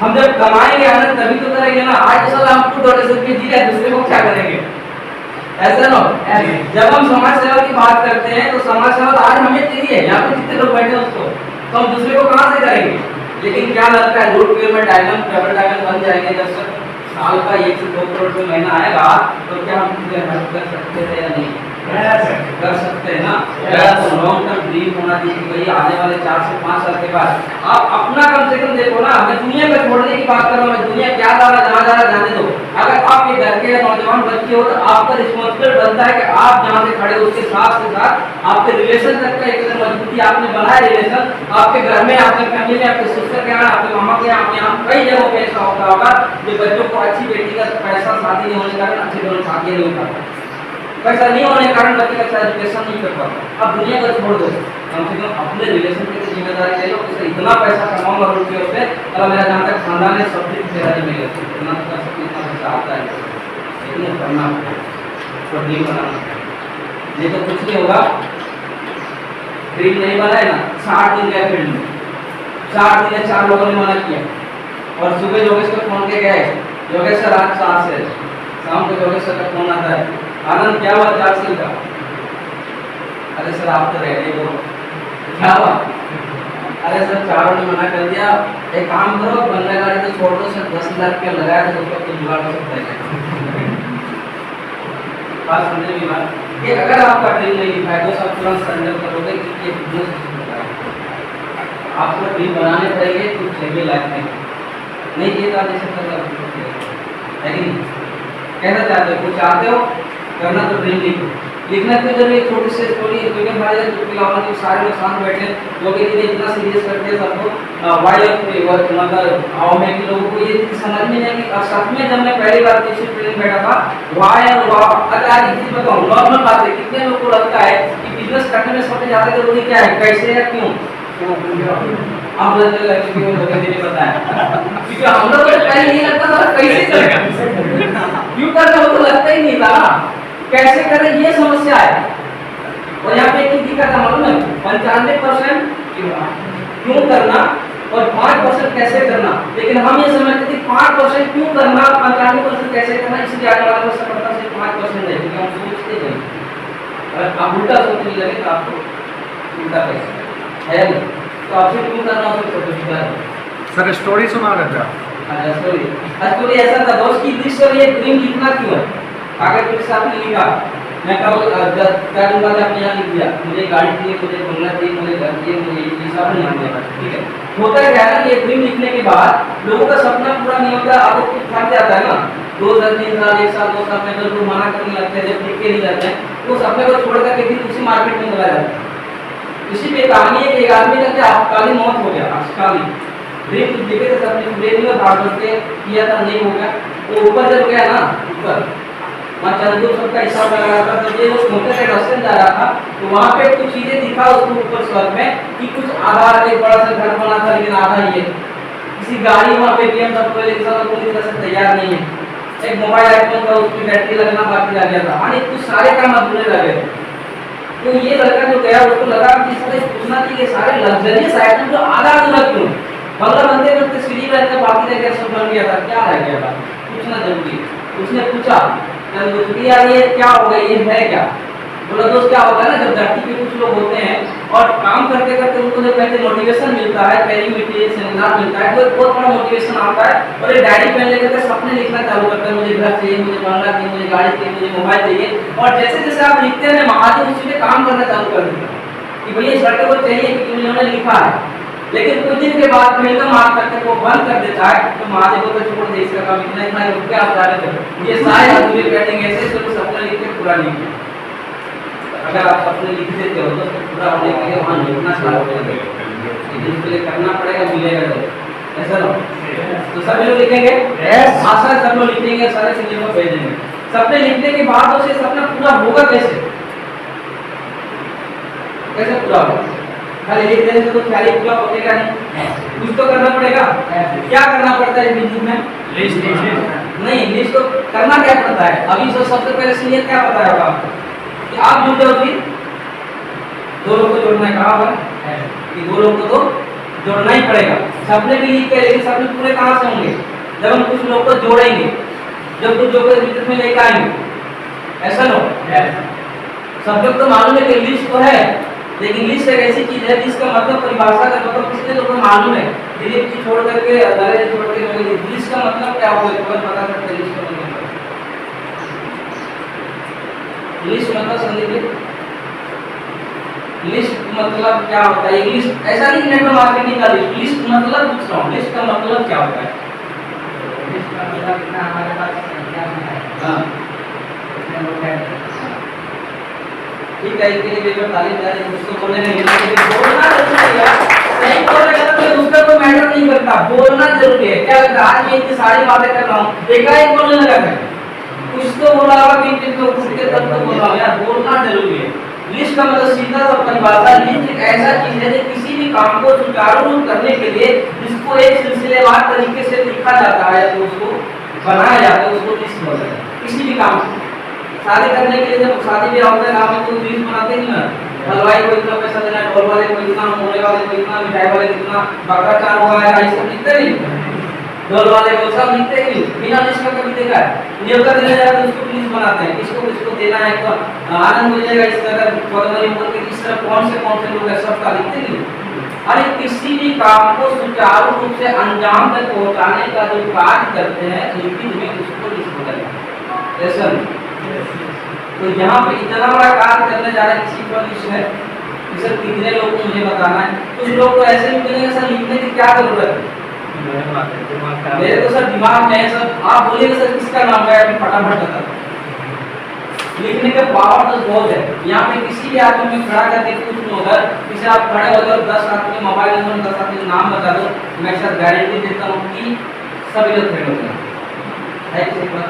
हम जब कमाएंगे आनंद तभी तो करेंगे ना। आज तो साला हम खुद डोनेशन पे जी रहे हैं, दूसरे को क्या करेंगे? ऐसा ना हो। जब हम समाज सेवा की बात करते हैं तो समाज सेवा आज हमें चाहिए, यहाँ पे जितने लोग बैठे हैं उसको, तो हम दूसरे को कहाँ से करेंगे? लेकिन क्या लगता है रूट पे में डायमंड डबल डायमंड बन जाएंगे जब तक साल का 1 से 2 करोड़ रुपये महीना आएगा, तो क्या हम तुझे हेल्प कर सकते थे या नहीं? कर सकते हैं ना। तो लॉन्ग टर्म ड्रीम होना चाहिए कि भाई आने वाले 4 से 5 साल के बाद आप अपना कम से कम देखो ना। मैं दुनिया को छोड़ने की बात कर रहा हूँ, मैं दुनिया क्या जा रहा जहाँ जा रहा जाने दो। अगर आप ये घर के नौजवान बच्चे हो तो आपका रिस्पॉन्सिबल बनता है कि आप जहाँ से खड़े हो उसके साथ से साथ आपके रिलेशन तक का एक मजबूती आपने बनाया। रिलेशन आपके घर में, आपके फैमिली में, आपके सिस्टर के यहाँ, आपके मामा के यहाँ, आपके यहाँ कई जगहों पे ऐसा होता होगा जो बच्चों को अच्छी बेटी का पैसा शादी नहीं होने के कारण अच्छे जीवन साथी नहीं हो पाता, पैसा नहीं होने के कारण बच्चे का अच्छा एजुकेशन नहीं कर पाता। अब दुनिया को छोड़ दो, कम से कम अपने रिलेशन की जिम्मेदारी ले लो। उससे इतना पैसा कमाऊंगा रुपये उससे, अगर मेरा जहाँ तक खानदान है सब कुछ मेरा नहीं मिलेगा, इतना तो कर सकते, इतना पैसा आता है, लेकिन करना तो ड्रीम बनाना, नहीं तो कुछ नहीं होगा। ड्रीम नहीं बनाए ना, 60 दिन गए फील्ड में, 60 दिन 4 लोगों ने मना किया, और सुबह योगेश को फोन के गए, योगेश सर आज 7 से, शाम को योगेश सर का फोन आता है, आनंद क्या हुआ 4 साल का? अरे सर आप तो रह गए, वो क्या हुआ? अरे सर चारों ने मना कर दिया, एक काम करो बंगला गाड़ी तो छोड़ दो सर, 10 लाख रुपया लगाया तो उसका कुछ जुगाड़ हो सकता है। बात समझे भी बात? ये अगर आपका ड्रीम नहीं लिखा है तो सब तुरंत सरेंडर करोगे कि ये बिजनेस आपको ड्रीम बनाने पड़ेंगे, कुछ चाहिए लाइफ में, नहीं ये तो आप जैसे कर लेकिन कहना चाहते हो, कुछ चाहते हो करना तो ड्रीम लिखो। लिखना तो जरूरी है। छोटी सी स्टोरी विवेक भाई ने चुटकी लावा कि सारे लोग साथ बैठे, लोग ये इतना सीरियस करते हैं सबको वाइल्ड मतलब आओ में कि लोगों को ये समझ में नहीं आई कि सच में जब मैं पहली बार किसी ट्रेन में बैठा था वाई और वाह। अगर आज एक चीज बताऊं, नॉर्मल बात है, कितने लोगों को लगता है कि बिजनेस करने में सबसे ज्यादा जरूरी क्या है, कैसे या क्यों? हम लगने लगे कि वो लोग नहीं पता है, क्योंकि हम लोग को पहले नहीं लगता था कैसे करें, क्यों करना वो तो लगता ही नहीं था, कैसे करें ये समस्या है। और यहाँ पे एक चीज दिखा था मालूम है, 95% क्यों करना और 5% कैसे करना। लेकिन हम ये समझते थे 5% क्यों करना, 95% कैसे करना, इसलिए आने वाला वो सफलता सिर्फ 5% है, क्योंकि हम सोचते नहीं। अगर आप उल्टा सोचने लगे तो आपको उल्टा कैसे है, तो आपसे क्यों करना हो सकता है। सर स्टोरी सुना रहे थे आप? स्टोरी ऐसा था दोस्त की दृश्य ये ड्रीम लिखना क्यों है, कागज पे साथ में लिखा, मैं कल 10 दिन बाद अपने यहाँ लिख दिया, मुझे गाड़ी चाहिए, मुझे बंगला चाहिए, मुझे घर चाहिए, मुझे ये सब नहीं आते, ठीक है। होता क्या है ये ड्रीम लिखने के बाद लोगों का सपना पूरा नहीं होता, आपको कुछ थक जाता है ना, 2 साल 3 साल 1 साल 2 साल में जब लोग मना करने लगते हैं, जब लिख के नहीं जाते हैं, तो सपने को छोड़ करके फिर उसी मार्केट में चला जाता है। इसी पे कहानी है कि एक आदमी का आपकाली मौत हो गया, अकाली ड्रीम कुछ लिखे थे सबने पूरे में भाग करके किया था, नहीं हो गया, वो ऊपर जब गया ना, ऊपर वहाँ चंदू सबका हिसाब लगा रहा था, तो ये उस मोटर से रास्ते जा रहा था, तो वहाँ पे कुछ चीजें दिखा उसको ऊपर स्वर्ग में कि कुछ आधार एक बड़ा सा घर बना था, लेकिन आधा ही है, किसी गाड़ी वहाँ पे BMW लेके सब पूरी तरह से तैयार नहीं है, एक मोबाइल आईफोन का उसमें बैटरी लगना बाकी रह गया था, यानी कुछ सारे काम अधूरे रह गए। तो ये लड़का जो गया उसको लगा कि इससे पूछना चाहिए सारे लग्जरियस आइटम जो आधा अधूरा क्यों, बंगला बनते बनते सीढ़ी रहकर बाकी रह गया, सब बन गया था, क्या रह गया था, पूछना जरूरी। उसने पूछा यार ये क्या होगा, ये है क्या? बोला दोस्त क्या होगा ना, जब धरती पे कुछ लोग होते हैं और काम करते करते उनको जब कहते मोटिवेशन मिलता है, पहली मीटिंग सेमिनार मिलता है, तो एक बहुत बड़ा मोटिवेशन आता है, और एक डायरी पेन लेकर के सपने लिखना चालू करते हैं, मुझे घर चाहिए, मुझे बंगला चाहिए, मुझे गाड़ी चाहिए, मुझे मोबाइल चाहिए, और जैसे जैसे आप लिखते हैं महादेव उसी पे काम करना चालू कर देते हैं कि भैया इस लड़के को चाहिए कि उन्होंने लिखा है। लेकिन कुछ दिन के बाद फिर मार्क करके वो बंद कर देता है, तो महादेव को छोड़ दे, इसका काम इतना इतना रुपया आप जा रहे थे, ये सारे अधूरे पेंडिंग ऐसे तो सपने लिख के पूरा नहीं किया। अगर आप सपने लिख देते हो तो पूरा होने के लिए वहाँ लिखना चालू कर देंगे, इसके लिए करना पड़ेगा, मिलेगा जब ऐसा लो तो सभी लोग लिखेंगे Yes. हाँ सर सब लोग लिखेंगे सारे सीनियर को भेज देंगे सबने लिखने के बाद उसे सपना पूरा होगा कैसे कैसे पूरा होगा खाली लिख देने से तो ख्याल ही पूरा होगा नहीं कुछ तो करना पड़ेगा क्या करना पड़ता है बिजनेस में लिस्ट नहीं लिस्ट तो करना क्या पड़ता है अभी तो सबसे पहले सीनियर क्या बताया होगा आपको कि आप जुड़ जाओ फिर दो लोग को जोड़ना है कहाँ पर कि दो लोग को तो जोड़ना ही पड़ेगा सबने भी लिख के लेकिन सबने पूरे कहाँ से होंगे जब हम कुछ लोग को जोड़ेंगे जब कुछ लोग को बिजनेस में लेकर आएंगे ऐसा लो सब लोग तो मालूम है कि लिस्ट तो है लेकिन लिस्ट एक ऐसी चीज है जिसका मतलब परिभाषा का मतलब कितने लोगों को मालूम है दिलीप जी छोड़ करके अदारे छोड़ के लिस्ट का मतलब क्या होगा तो पता सकते हैं लिस्ट का मतलब लिस्ट मतलब संदीप लिस्ट मतलब क्या होता है लिस्ट ऐसा नहीं नेटवर्क मार्केटिंग का लिस्ट मतलब पूछ रहा हूँ लिस्ट का मतलब क्या होता है लिस्ट का मतलब कितना हमारे पास संख्या में है हाँ कितने लोग हैं ठीक है इसके लिए जो तालीम दे रहे हैं उसको बोलने नहीं बोलना जरूरी है सही बोलेगा तो कोई दूसरा कोई मैटर नहीं करता बोलना जरूरी है क्या लगता है आज मैं इतनी सारी बातें कर रहा हूँ देखा एक बोलने लगा मैं कुछ तो बोला होगा बीच बीच में खुद के तब तो बोल रहा हूँ यार बोलना जरूरी है लिस्ट का मतलब सीधा सा परिभाषा लिस्ट एक ऐसा चीज है जो किसी भी काम को सुचारू रूप करने के लिए जिसको एक सिलसिलेवार तरीके से लिखा जाता है तो उसको बनाया जाता है उसको लिस्ट बोलते हैं किसी भी काम को शादी करने के लिए जब शादी ब्याह होता है गाँव में तो लिस्ट बनाते नहीं ना हलवाई को इतना पैसा देना ढोल वाले को इतना मोले वाले को इतना मिठाई वाले को इतना बकरा चार हुआ है ये सब लिखते नहीं ढोल वाले को सब लिखते ही बिना लिस्ट का कभी देखा है न्योता देने जाते हैं उसको लिस्ट बनाते हैं किसको किसको देना है तो आनंद मिलेगा इस तरह पदमरी बोल के इस तरह कौन से लोग है सबका लिखते नहीं अरे किसी भी काम को सुचारू रूप से अंजाम तक पहुंचाने का जो कार्य करते हैं लिखित में उसको लिस्ट बोला जाता है ऐसा तो यहाँ पे इतना बड़ा कार्य करने जा रहा है किसी पर लिस्ट है सर कितने लोग को मुझे बताना है कुछ लोग तो ऐसे भी बोलेंगे सर लिखने की क्या जरूरत है मेरे तो सर दिमाग में है सर आप बोलिएगा सर किसका नाम है अभी फटाफट बता लिखने का पावर तो बहुत है यहाँ पे किसी भी आदमी में खड़ा करके कुछ नहीं होगा किसी आप खड़े हो जाओ 10 आदमी मोबाइल नंबर 10 आदमी नाम बता दो मैं सर गारंटी देता हूँ कि सभी लोग खड़े हो जाएंगे है किसी पर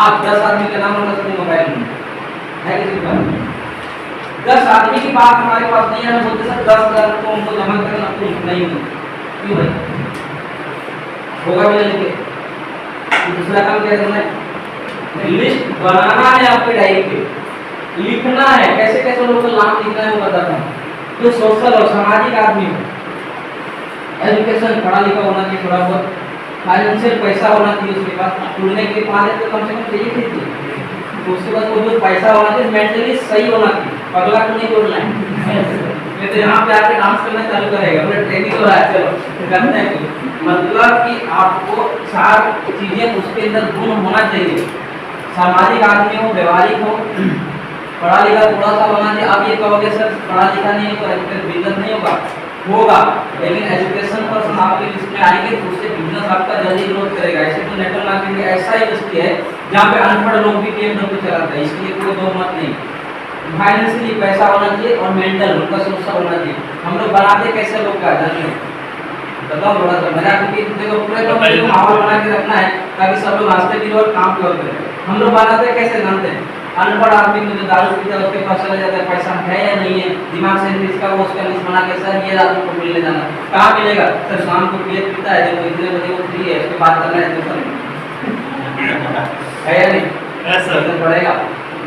आप 10 आदमी का नाम और 10 आदमी मोबाइल नंबर है किसी पर 10 आदमी की बात हमारे पास नहीं है हम बोलते सर 10,000 को हमको जमा करना आपको नहीं है क्यों भाई होगा भी नहीं लिखे दूसरा काम क्या करना है लिस्ट बनाना है आपके डायरी पे लिखना है कैसे कैसे लोगों को नाम लिखना है वो बताता हूँ जो सोशल और सामाजिक आदमी हो एजुकेशन पढ़ा लिखा होना चाहिए थोड़ा बहुत फाइनेंशियल पैसा होना चाहिए उसके पास जुड़ने के बाद तो कम से कम चाहिए चाहिए तो उसके बाद वो जो पैसा होना चाहिए मेंटली सही होना चाहिए पगला को नहीं जोड़ना है तो यहाँ पे आके डांस करना चालू करेगा पूरा ट्रेनिंग हो रहा है चलो करते हैं मतलब कि आपको 4 चीजें उसके अंदर गुण होना चाहिए सामाजिक आदमी हो व्यवहारिक हो पढ़ा लिखा थोड़ा सा होना चाहिए आप ये कहोगे सर पढ़ा लिखा नहीं है तो बिजनेस नहीं होगा लेकिन एजुकेशन पर्सन आपके लिस्ट में आएंगे तो उससे बिजनेस आपका जल्दी ग्रोथ करेगा ऐसे तो नेटवर्क मार्केटिंग ऐसा इंडस्ट्री है जहाँ पे अनपढ़ लोग भी BMW चलाते हैं इसके लिए कोई दो मत नहीं फाइनेंशियली पैसा होना चाहिए और मेंटल उनका सोशल होना चाहिए हम लोग बनाते कैसे लोग का जानिए बताओ थोड़ा सा मेरा क्योंकि देखो पूरे कंपनी को माहौल बना के रखना है ताकि सब लोग हंसते फिरे और काम किया करें हम लोग बनाते कैसे जानते हैं अनपढ़ आदमी को जो दारू पीता है उसके पास चला जाता है पैसा है या नहीं है दिमाग से इसका वो उसका लिस्ट बना के सर ये आदमी को मिलने जाना कहाँ मिलेगा सर शाम को बियर पीता है देखो इतने बजे वो फ्री है उसके बाद करना है तो है या नहीं ऐसा पड़ेगा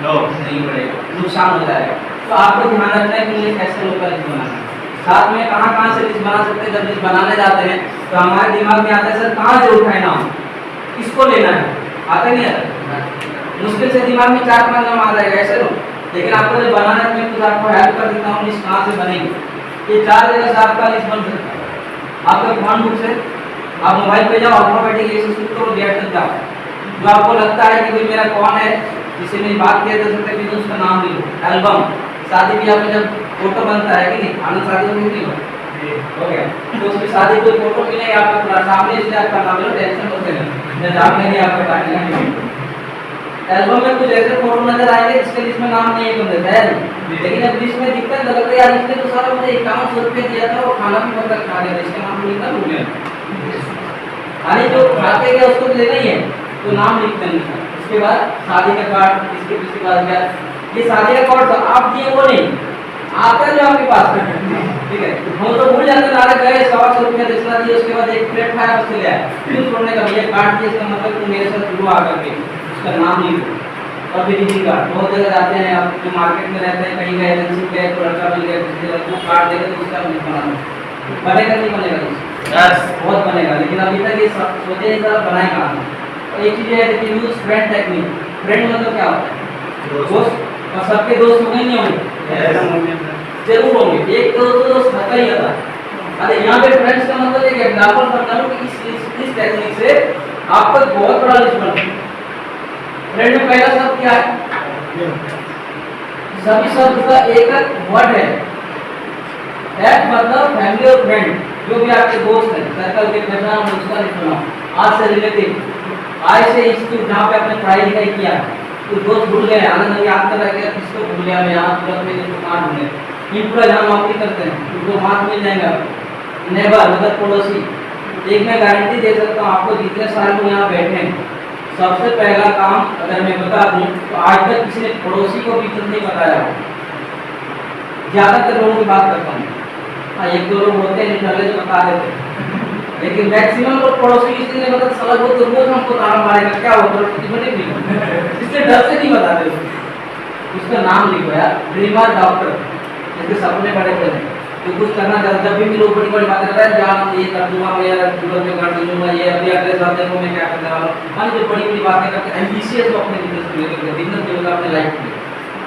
नो नहीं पड़ेगा नुकसान हो जाएगा तो आपको ध्यान रखना है कि मुझे कैसे लोग का लिस्ट बनाना है साथ में कहाँ से लिस्ट बना सकते हैं जब लिस्ट बनाने जाते हैं तो हमारे दिमाग में आता है सर कहाँ से उठाए नाम किसको लेना है आता नहीं आता मुश्किल से दिमाग में 4-5 नाम आ जाएगा ऐसे लो लेकिन आपको जब बनाना है मैं कुछ आपको हेल्प कर देता हूँ लिस्ट कहाँ से बनेगी ये 4 जगह से आपका लिस्ट बन सकता है आपके फोन बुक से आप मोबाइल पे जाओ ऑटोमेटिक ये शुरू करो गेट तक जाओ जो आपको लगता है कि भाई मेरा कौन है जिससे मेरी बात किया जा सकता है कि उसका नाम लिखो एल्बम शादी ब्याह में जब फोटो बनता है कि नहीं आनंद शादी में नहीं हो गया तो उसकी शादी कोई फोटो मिले आपका पूरा सामने इसलिए आपका नाम लो टेंशन होते नहीं जब नहीं आपका टाइम एल्बम में कुछ ऐसे फोटो नजर आएंगे जिसके लिस्ट में नाम नहीं है बंदे है लेकिन अब लिस्ट में दिखता है लगता है यार इसने तो सारा मुझे 5100 रुपये दिया था और खाना भी मतलब खा गया इसका नाम लिखना भूल गया अरे जो खाते गया उसको तो लेना ही है, तो नाम लिख देंगे। उसके बाद शादी का कार्ड, इसके पीछे बाद क्या, ये शादी का कार्ड तो आप दिए वो नहीं आता है जो आपके पास, ठीक है। हम तो भूल जाते नारे गए 100 रुपया दक्षिणा दिए, उसके बाद एक प्लेट खाया उससे ले आया, फिर छोड़ने का भैया कार्ड दिए, इसका मतलब तुम मेरे साथ जुड़ो आकर के, उसका नाम लिखो। और विजिटिंग कार्ड बहुत जगह जाते हैं आप, जो मार्केट में रहते हैं, कहीं गए एजेंसी पे कोई लड़का मिल गया किसी जगह, वो कार्ड देगा तो उसका लिख बनाना बनेगा, नहीं बनेगा यस बहुत बनेगा, लेकिन अभी तक ये सोचे नहीं सर बनाए कहाँ। एक चीज है कि यूज फ्रेंड टेक्निक, फ्रेंड मतलब क्या होता है दोस्त, और सबके दोस्त होंगे नहीं होंगे, जरूर होंगे, एक दो तो दोस्त होता ही होता है। अरे यहाँ पे फ्रेंड्स का मतलब एक एग्जांपल समझा लो कि इस टेक्निक से आपका बहुत बड़ा लिस्ट बन है। फ्रेंड में पहला शब्द क्या है, सभी शब्द का एक वर्ड है, एट मतलब फैमिली और फ्रेंड, जो भी आपके दोस्त हैं, सर्कल के पहचान उसका लिखना, आज से रिलेटिव, आज से इंस्टीट्यूट जहाँ पे आपने पढ़ाई लिखाई किया, तो दोस्त भूल गए, आनंद अभी याद कर गया, किसको भूल गया, मैं यहाँ तुरंत में इसको कहाँ ढूंढे, इन पूरा जहाँ नौकरी करते हैं उनको हाथ मिल जाएगा। नेबर मतलब पड़ोसी, एक मैं गारंटी दे सकता हूँ आपको, जितने सारे लोग यहाँ बैठे हैं, सबसे पहला काम अगर मैं बता दूं तो आज तक किसी ने पड़ोसी को भी इतना नहीं बताया हो। ज्यादातर लोगों की बात करता हूँ, हाँ एक दो लोग होते हैं निकले जो बता देते हैं, लेकिन मैक्सिमम लोग पड़ोसी किसी ने मतलब सलाह वो तो रोज हमको ताना मारेगा, क्या हो पड़ोसी बने नहीं इसलिए डर से नहीं बताते उसका नाम लिखो यार, ड्रीमर डॉक्टर, जिसके सपने बड़े बड़े हैं, तो कुछ करना चाहता, जब भी लोग बड़ी बड़ी बातें करते हैं जान ये कर दूंगा मैं, यार गूगल में कर दूंगा, ये अभी अगले साल देखो मैं क्या करने वाला हूँ, मान जो बड़ी बड़ी बातें करते हैं एम्बिशियस लोग अपने बिजनेस को लेकर, बिजनेस जो होगा अपने लाइफ में।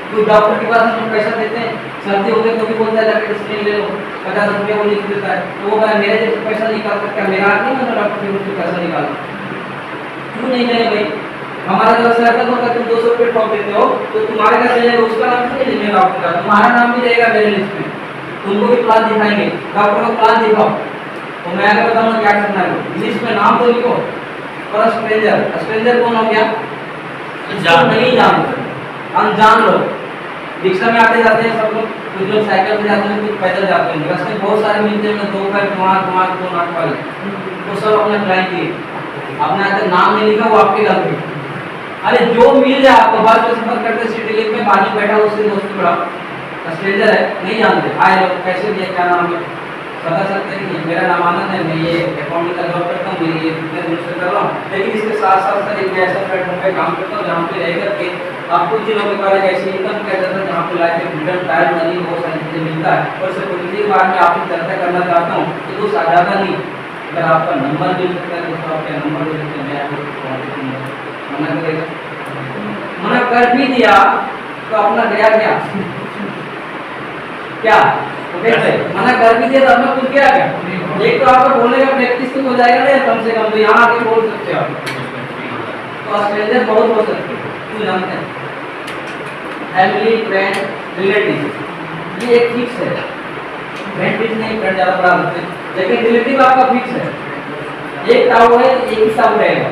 कोई डॉक्टर के पास हम लोग पैसा देते हैं, सर्दी हो गई तो भी बोलता है जाकर स्क्रीन ले लो, 50 रुपये वो लिख देता है, तो वो मेरे जैसे पैसा निकाल सकता है, मेरा आदमी मतलब डॉक्टर के मुझसे पैसा निकाल, क्यों नहीं देने भाई, हमारा जो सर्कल होगा तुम 200 रुपये ठोक देते हो, तो तुम्हारे घर रहेगा उसका नाम क्यों नहीं लेगा डॉक्टर का, तुम्हारा नाम भी रहेगा मेरे लिस्ट में, तुमको भी प्लान दिखाएंगे, डॉक्टर को प्लान दिखाओ, तो मैं अगर बताऊंगा क्या करना है, लिस्ट में नाम तो लिखो। और स्ट्रेंजर, स्ट्रेंजर कौन हो गया, नहीं जानते, अनजान लोग, रिक्शा में आते जाते हैं सब लोग, कुछ लोग साइकिल पे जाते हैं, कुछ पैदल जाते हैं, रास्ते में बहुत सारे मिलते हैं, दो पैर दो नाक वाले, वो सब अपना क्लाइंट किए, आपने अगर नाम नहीं लिखा वो आपके गलती। अरे जो मिल जाए आपको, बस में सफर करते सिटी लिफ्ट में बाजू बैठा उससे दोस्ती बढ़ाओ, स्ट्रेंजर है नहीं जानते, आए लोग कैसे दिया क्या नाम है, बता सकते हैं कि मेरा नाम आनंद है, मैं ये अकाउंटिंग का जॉब करता हूँ, मेरी ये बिजनेस कर रहा हूँ, लेकिन इसके साथ साथ सर एक ऐसा प्लेटफॉर्म पे काम करता हूँ जहाँ पे रह करके आपको जिन लोगों के बारे में ऐसी इनकम किया जाता है जहाँ पे लाइफ में फ्रीडम टाइम मनी बहुत सारी चीज़ें मिलता है, और सिर्फ किसी के बारे में आपसे चर्चा करना चाहता हूँ तो दोस्त ज़्यादा नहीं, अगर आपका नंबर मिल सकता है दोस्तों आपका नंबर दे सकते हैं, मना करेगा, मना कर भी दिया तो अपना गया क्या मना कर भी दिया तो अपना कुछ क्या क्या, एक तो आपका बोलने का प्रैक्टिस तो हो जाएगा ना कम से कम, तो यहाँ आके बोल सकते हो आप, तो स्ट्रेंजर बहुत हो सकते हैं, क्यों जानते हैं, फैमिली फ्रेंड रिलेटिव ये एक फिक्स है, फ्रेंड फिक्स नहीं, फ्रेंड ज़्यादा बढ़ा सकते हैं, लेकिन रिलेटिव आपका फिक्स है, एक टाउ है एक ही टाउ रहेगा,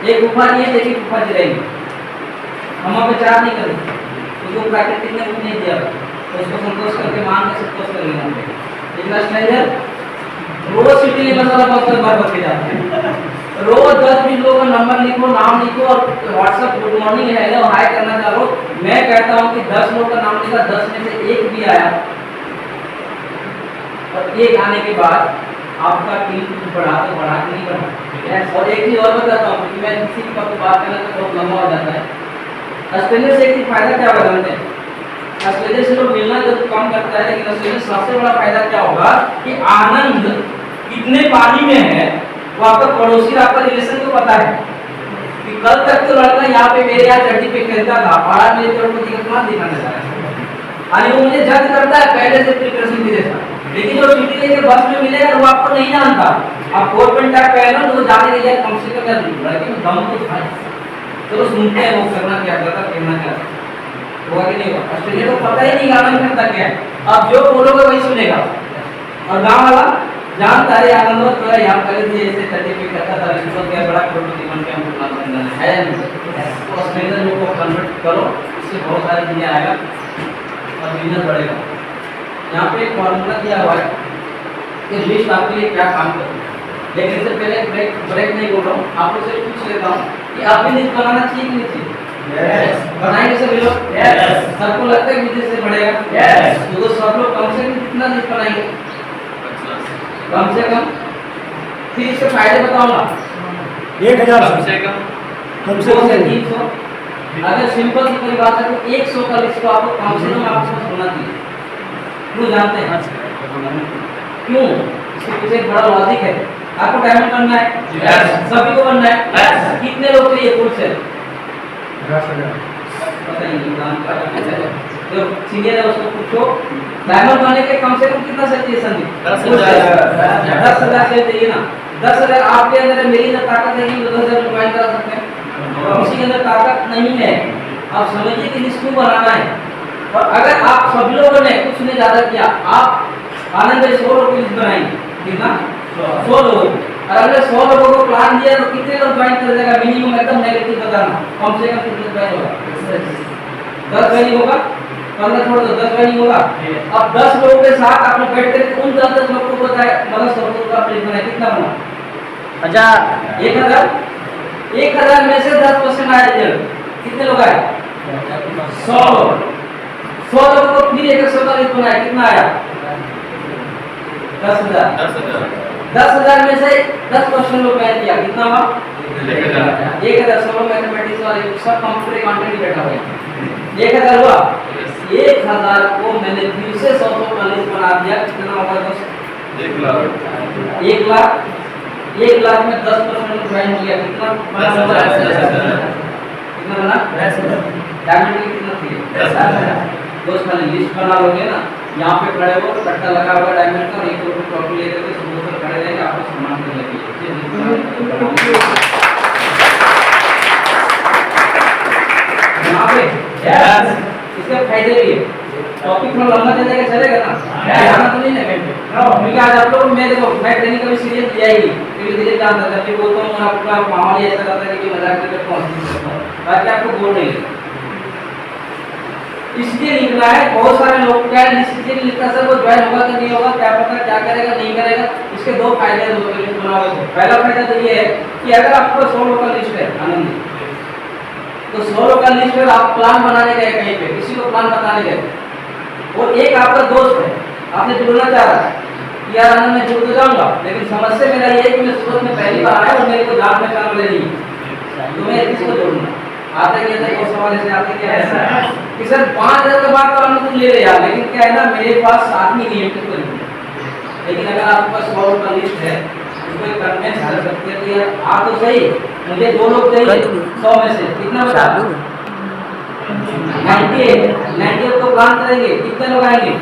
एक गुफा नहीं है एक ही गुफा जी रहेगी, हम वहाँ पे चार नहीं करेंगे, उसको प्राकृतिक ने कुछ नहीं दिया, तो उसको संतोष करके मान के संतोष कर लेना, लेकिन स्ट्रेंजर रोज सिटी में मसाला बॉक्स बार बदल जाते हैं, रोज 10-20 लोगों का नंबर लिखो, नाम लिखो, और WhatsApp good morning hello hi करना चाहो, मैं कहता हूँ कि 10 लोग का नाम लिखा, 10 में से एक भी आया, और एक आने के बाद आपका टीम बढ़ा तो बढ़ा के नहीं बढ़ा। और एक चीज और बताता हूँ, क्योंकि मैं किसी की बात करना तो बहुत लंबा हो जाता है, स्ट्रेंजर से एक फायदा क्या बताते हैं, स्ट्रेंजर से लोग मिलना जब कम करता है, लेकिन स्ट्रेंजर सबसे बड़ा फायदा क्या होगा कि आनंद कितने पानी में है वो आपका पड़ोसी आपका रिलेशन को पता है, कि कल तक तो लड़का यहाँ पे मेरे यहाँ चड्डी पे खेलता था, बाहर मेरे तरफ को दिखाने जा रहा है, और वो मुझे जज करता है पहले से प्रिपरेशन भी देता, लेकिन जो सिटी लेके बस में मिलेगा वो आपको नहीं जानता, आप कोट पैंट टाइप पहनो तो जाने के लिए कम से कम लड़के में दम तो था, चलो सुनते हैं वो करना क्या करता, कहना क्या होगा कि नहीं होगा, ऑस्ट्रेलिया को पता ही नहीं आनंद करता क्या है, आप जो बोलोगे वही सुनेगा, और गाँव वाला जानता है आनंद हो तो यहाँ पहले भी ऐसे सर्टिफिकेट करता था, रिश्वत क्या बड़ा करोड़पति बन के हमको नाम करना है तो ऑस्ट्रेलियन लोग को कन्वर्ट करो, इससे बहुत सारी चीज़ें आएगा और बिजनेस बढ़ेगा। यहाँ पे एक फॉर्मूला दिया हुआ है, कि लिस्ट आपके लिए क्या काम करती है। लेकिन इससे पहले ब्रेक नहीं बोल रहा हूँ, आपको से पूछ लेता हूँ कि आपकी लिस्ट बनाना चाहिए कि नहीं चाहिए? बनाएंगे सभी लोग? सबको लगता है कि बिजनेस से बढ़ेगा? तो सब लोग कम से कम कितना लिस्ट बनाएंगे? कम से कम। फिर इसके फायदे बताऊंगा। 1000 कम से कम कम 200 से 300। अगर सिंपल सी परिभाषा है तो 100 का लिस्ट तो आपको कम से कम आपके पास होना चाहिए। क्यों जानते हैं? क्यों? इसके पीछे एक बड़ा लॉजिक है। आपको डायमंड बनना है? सभी को बनना है? कितने लोग चाहिए फुल सेल? 10,000 बताइए नाम का। जो सीनियर है उसको पूछो डायमंड बनने के कम से कम कितना सेल चाहिए संदीप? 10,000 10,000 सेल चाहिए ना। 10,000 आपके अंदर है, मेरी अंदर ताकत है कि 10,000 ज्वाइन करा सकते हैं? किसी के अंदर ताकत नहीं है। आप समझिए कि लिस्ट क्यों बनाना है। और अगर आप सभी लोगों ने कुछ नहीं ज्यादा किया, आप आनंद 100 लोगों की लिस्ट बनाएंगे, कितना? 100 लोग। और अगर 100 लोगों को प्लान दिया तो कितने लोग ज्वाइन कर जाएगा? मिनिमम एकदम नेगेटिव बताना, कम से कम कितने ज्वाइन होगा? 10 ज्वाइन होगा? 15 छोड़ दो, 10 ज्वाइन होगा। अब 10 लोगों के साथ आपने बैठ कर उन 10 लोगों को बताया, मतलब 100 लोगों का प्लेस बनाया, कितना बना? 1000। 1000 में से 10% आया रिजल्ट, कितने लोग आए? 100 लोग। 100 लोगों को फिर 100 का लिस्ट बनाया, कितना आया? 10,000। 10,000 में से 10% लोग मैच किया, कितना हुआ? 1000। सब लोग मैथमेटिक्स वाले सब कंप्यूटर अकाउंटेंट ही बैठा हुआ है। 1000 हुआ। 1000 को मैंने फिर से 100 का लिस्ट बना दिया, कितना होगा दोस्त? 1 लाख। 1 लाख। 1 लाख में 10% ज्वाइन हो गया, कितना बना? कितना बना? डायमंड की कितना थी? 10,000। दोस्त खाली लिस्ट बना लोगे ना, यहाँ पे खड़े हो कट्टा लगा हुआ डायमंड का, एक दो ट्रॉफी लेकर के सुबह से खड़े रहेंगे, आपको सम्मान कर लेंगे। यहाँ पे इसके फायदे भी है। टॉपिक थोड़ा लंबा चल जाएगा, चलेगा ना? जाना तो नहीं है कहीं पे? क्योंकि आज आप लोग मैं देखो मैं ट्रेनिंग कभी सीरियस लिया ही नहीं, धीरे धीरे जानता था। फिर बोलता हूँ आपका माहौल ऐसा रहता है कि मजाक करके पहुँच सकता हूँ, ताकि आपको बोल नहीं लगे। इसलिए निकला है। बहुत सारे लोग क्या इसलिए लिखता सर वो ज्वाइन होगा कि नहीं होगा, क्या पता क्या करेगा नहीं करेगा। इसके दो फायदे हैं दोस्तों लिस्ट बनाओगे तो। पहला फायदा तो ये है कि अगर आपको 100 लोग का लिस्ट है आनंद, तो 100 लोग का लिस्ट है, आप प्लान बनाने गए कहीं पे, किसी को प्लान बताने गए, और एक आपका दोस्त है आपने जुड़ना चाह रहा है कि यार आनंद मैं जुड़ तो जाऊंगा, लेकिन समस्या मेरा ये है कि मैं सूरत में पहली बार आया और मेरे को जान पहचान वाले नहीं, तो मैं किसको जोड़ूंगा? आते क्या था वो सवाल ऐसे आते क्या ऐसा कि सर 5,000 के बाद तो हम तुम ले रहे यार, लेकिन क्या है ना मेरे पास आदमी नहीं है किसको नहीं। लेकिन अगर आपके पास 100 का लिस्ट है, उसको एक कन्वेंस कर सकते हैं कि यार आप तो सही, मुझे 2 लोग चाहिए 100 में से, कितना बचा? 98 को प्लान करेंगे, कितने लोग आएंगे?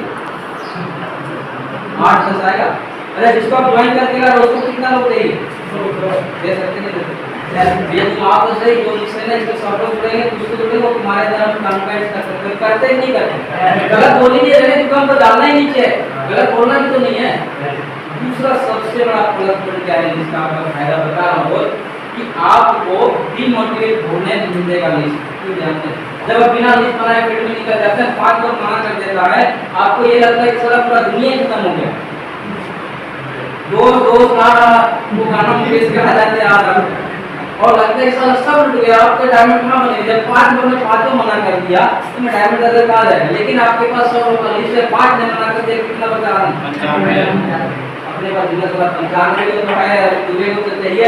8-10 आएगा। अरे जिसको आप ज्वाइन करके ला उसको कितना लोग चाहिए? दे सकते नहीं? ये तुम आप तो सही जो इसने ना इसके सब लोग जुड़ेंगे, उसको जुड़ेंगे, वो तुम्हारे द्वारा कॉन्फ्रेंस कर सकते हैं, करते ही नहीं करते। गलत बोलेंगे रहने की काम तो डालना ही नहीं चाहिए, गलत बोलना भी तो नहीं है। दूसरा सबसे बड़ा प्लस पॉइंट क्या है जिसका आपका फायदा बता रहा हूँ कि आपको डिमोटिवेट होने नहीं देगा लिस्ट। क्यों जानते हैं? जब आप बिना लिस्ट बनाए पेट में निकल जाते हैं, 5 लोग मना कर देता है, आपको ये लगता है कि सारा पूरा दुनिया खत्म हो गया। दोस्त ना वो गाना में पेश करा जाते हैं और लगता है सर सब लुट गया, आपके डायमंड कहाँ बने? जब 5 लोगों ने 5 को मना कर दिया तो मैं डायमंड अगर कहाँ जाएगा? लेकिन आपके पास 100 लोग का लिस्ट है, 5 ने मना कर दिया, कितना बचा रहा हूँ? 95। अपने पास जितना थोड़ा 95 को तो है, दूसरे को तो चाहिए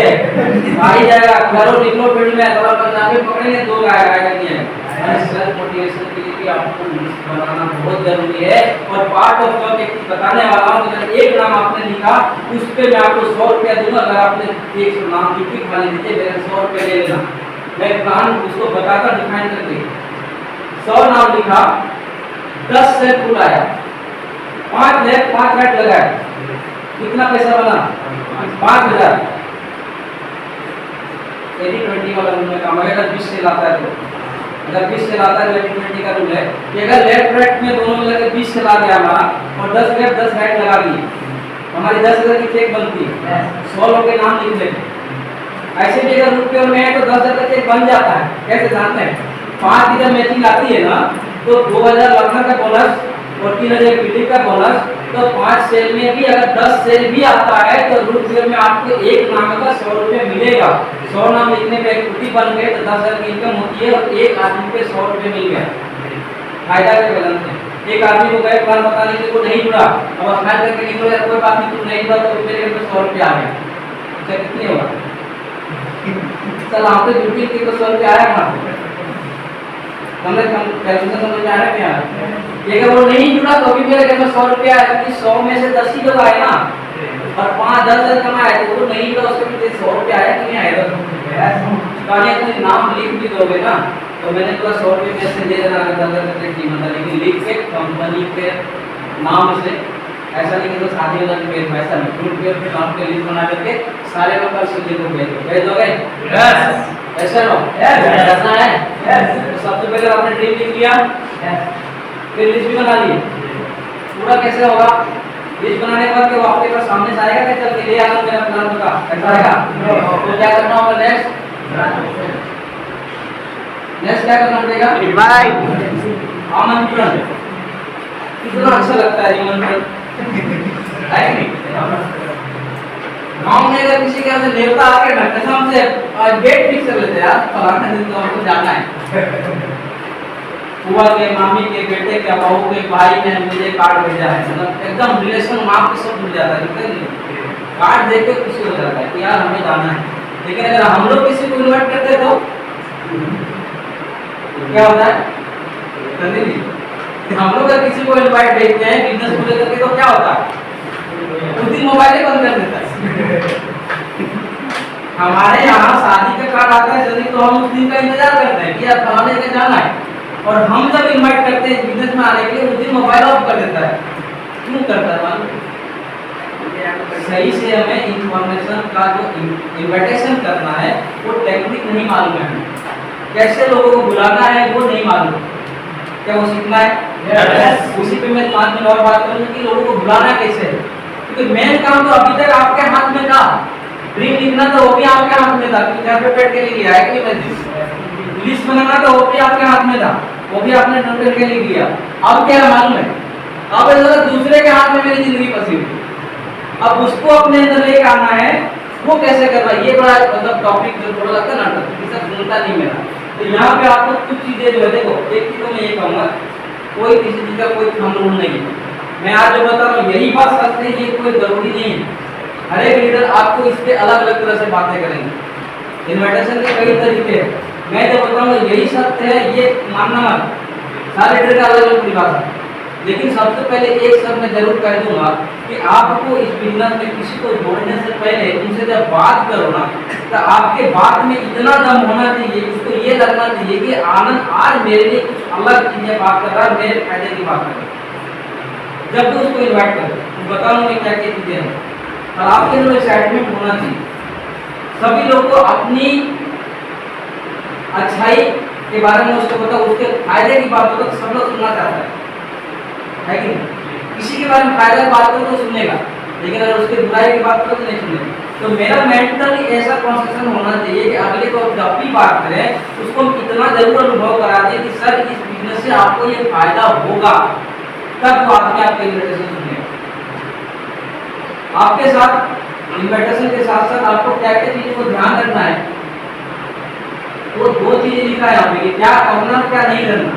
आ ही जाएगा। घरों निकलो फील्ड में थोड़ा 95 पकड़ेंगे, 2 आएगा नहीं है। सेल्फ मोटिवेशन के लिए भी आपको लिस्ट बनाना बहुत जरूरी है। और पार्ट ऑफ जॉब एक बताने वाला हूँ, अगर एक नाम आपने लिखा उस पे मैं आपको 100 रुपया दूंगा। अगर आपने एक नाम लिखी खाली दीजिए, मेरे 100 रुपये ले लेना। मैं प्लान उसको बताकर डिफाइन करके 100 नाम लिखा, 10 से फुल आया, 5 लेफ्ट 5 राइट लगाए, कितना पैसा बना? 5,000। 80-20 वाला रूल में काम अगर 20 से लाता है तो, अगर 20 से लाता है 80-20 का रूल है कि अगर लेफ्ट राइट में दोनों मिला के 20 से ला गया हमारा और 10 लेफ्ट 10 राइट लगा दिए, हमारी 10,000 की चेक बनती है। 100 लोग के नाम लिख लेते। ऐसे भी अगर रुपये में है तो 10,000 का चेक बन जाता है। कैसे जानते हैं? 5 की जब मैचिंग आती है ना तो 2,000 लगना का बोनस और 3000 बिल्डिंग का बोनस, तो 5 सेल में भी अगर 10 सेल भी आता है तो रूट सेल में आपको एक नाम का 100 रुपये मिलेगा। 100 नाम लिखने पे इक्विटी बन गए तो 10,000 की इनकम होती है और एक आदमी पे 100 रुपये मिल गया। फायदा के बदल में एक आदमी को गए प्लान बताने के लिए वो नहीं जुड़ा, अब स्माइल करके निकलो यार कोई बात नहीं तू नहीं जुड़ा तो मेरे पे 100 रुपये आ गए, अच्छा कितने होगा? चल आप पे ड्यूटी के तो 100 रुपये आया ना, हमने कैलकुलेशन समझ में आ रहा है क्या? ये अगर वो नहीं जुड़ा तो भी मेरे घर में 100 रुपये आया, क्योंकि 100 में से 10 ही लोग आए ना, और 5-10 कमाए तो वो नहीं जुड़ा उसके भी 100 रुपये आया कि नहीं आएगा? कहानी अपने नाम लिख भी दोगे ना, तो मैंने पूरा 100 रुपये में से दे देना अगर कीमत है, लेकिन लिख के कंपनी के नाम से ऐसा नहीं कि तो शादी वाला के पेज ऐसा नहीं, फ्रूट पेज पे नाम के लिस्ट बना करके सारे लोग का सीधे को भेज दोगे। यस ऐसा लो ऐसा है। तो सबसे पहले आपने ड्रीम लिख लिया, फिर लिस्ट भी बना ली, पूरा कैसे होगा? लिस्ट बनाने के बाद वो आपके पास सामने से आएगा कि चल के ले आना मेरा प्लान होगा, ऐसा आएगा। तो क्या करना होगा नेक्स्ट क्या करना पड़ेगा? इनवाइट आमंत्रण। कितना अच्छा लगता है आमंत्रण, है कि नहीं? गाँव में अगर किसी के यहाँ से नेवता आके ना कसम से डेट फिक्स कर लेते हैं यार फलाना दिन तो हमको जाना है, बुआ के मामी के बेटे के बहू के भाई ने मुझे कार्ड भेजा है, मतलब एकदम रिलेशन माँ के सब जुड़ जाता है, कार्ड देख के खुशी हो जाता है कि यार हमें जाना है। लेकिन अगर हम लोग किसी को इन्वाइट करते तो क्या होता है? हम लोग अगर किसी को इन्वाइट भेजते हैं बिजनेस को लेकर के तो क्या होता है? उस दिन मोबाइल बंद कर देता है। हमारे यहाँ शादी का कार्ड आता है जल्दी तो हम उस दिन का इंतजार करते हैं कि यार फलाने के जाना है, और हम जब इन्वाइट करते हैं बिजनेस में आने के लिए उस दिन मोबाइल ऑफ कर देता है। क्यों करता है मालूम? सही से हमें इंफॉर्मेशन का जो इन्विटेशन करना है वो टेक्निक नहीं मालूम है, कैसे लोगों को बुलाना है वो नहीं मालूम, क्या वो सीखना है? yes. उसी पे मैं 5 मिनट और बात करूंगा कि लोगों को बुलाना कैसे है, क्योंकि मेन काम तो अभी तक आपके हाथ में था, ड्रीम लिखना तो वो भी आपके हाथ में था कि घर पे बैठ के लिख लिया है कि नहीं, लिस्ट बनाना तो वो भी आपके हाथ में था, वो भी आपने नोट करके लिख लिया। अब क्या मालूम है? अब जरा दूसरे के हाथ में मेरी जिंदगी फंसी हुई, अब उसको अपने अंदर लेके आना है, वो कैसे करना? ये बड़ा मतलब टॉपिक जो थोड़ा लगता है नाटक, ये सब सुनता नहीं मेरा। तो यहाँ पे आपको कुछ चीजें जो है देखो, एक चीज तो मैं ये कहूँगा, कोई किसी चीज का कोई थंब रूल नहीं है। मैं आज जो बता रहा हूँ यही बात सच है, ये कोई जरूरी नहीं है। हर एक लीडर आपको इस पे अलग अलग तरह से बातें करेंगे। इन्विटेशन के कई तरीके हैं, मैं जो बताऊँगा यही सत्य है, ये मानना मत। सारे लीडर का अलग अलग परिभाषा, लेकिन सबसे पहले एक शब्द मैं जरूर कह दूंगा कि आपको इस बिजनेस में किसी को जोड़ने से पहले उनसे जब बात करो ना, तो आपके बात में इतना दम होना चाहिए, उसको ये लगना चाहिए कि आनंद आज मेरे लिए कुछ अलग चीजें बात कर रहा है, मेरे फायदे की बात कर रहा है। जब भी उसको इन्वाइट करो तो बताऊंगा क्या क्या चीजें हैं, और आपके अंदर एक्साइटमेंट होना चाहिए। सभी लोग को अपनी अच्छाई के बारे में उसको बताओ, उसके फायदे की बात बताओ, सब लोग सुनना चाहता है कि नहीं? किसी के बारे में फायदा की बात करो तो सुनेगा, लेकिन अगर उसके बुराई की बात करो तो नहीं सुनेगा। तो मेरा मेंटली ऐसा कॉन्सेप्शन होना चाहिए कि अगले को जब भी बात करें उसको हम इतना जरूर अनुभव करा दें कि सर इस बिजनेस से आपको ये फायदा होगा, तब वो आदमी आपके इन्विटेशन सुनेगा। आपके साथ इन्विटेशन के साथ साथ आपको क्या क्या चीजों को ध्यान रखना है, वो 2 चीजें लिखा है यहाँ पे, क्या करना क्या नहीं करना।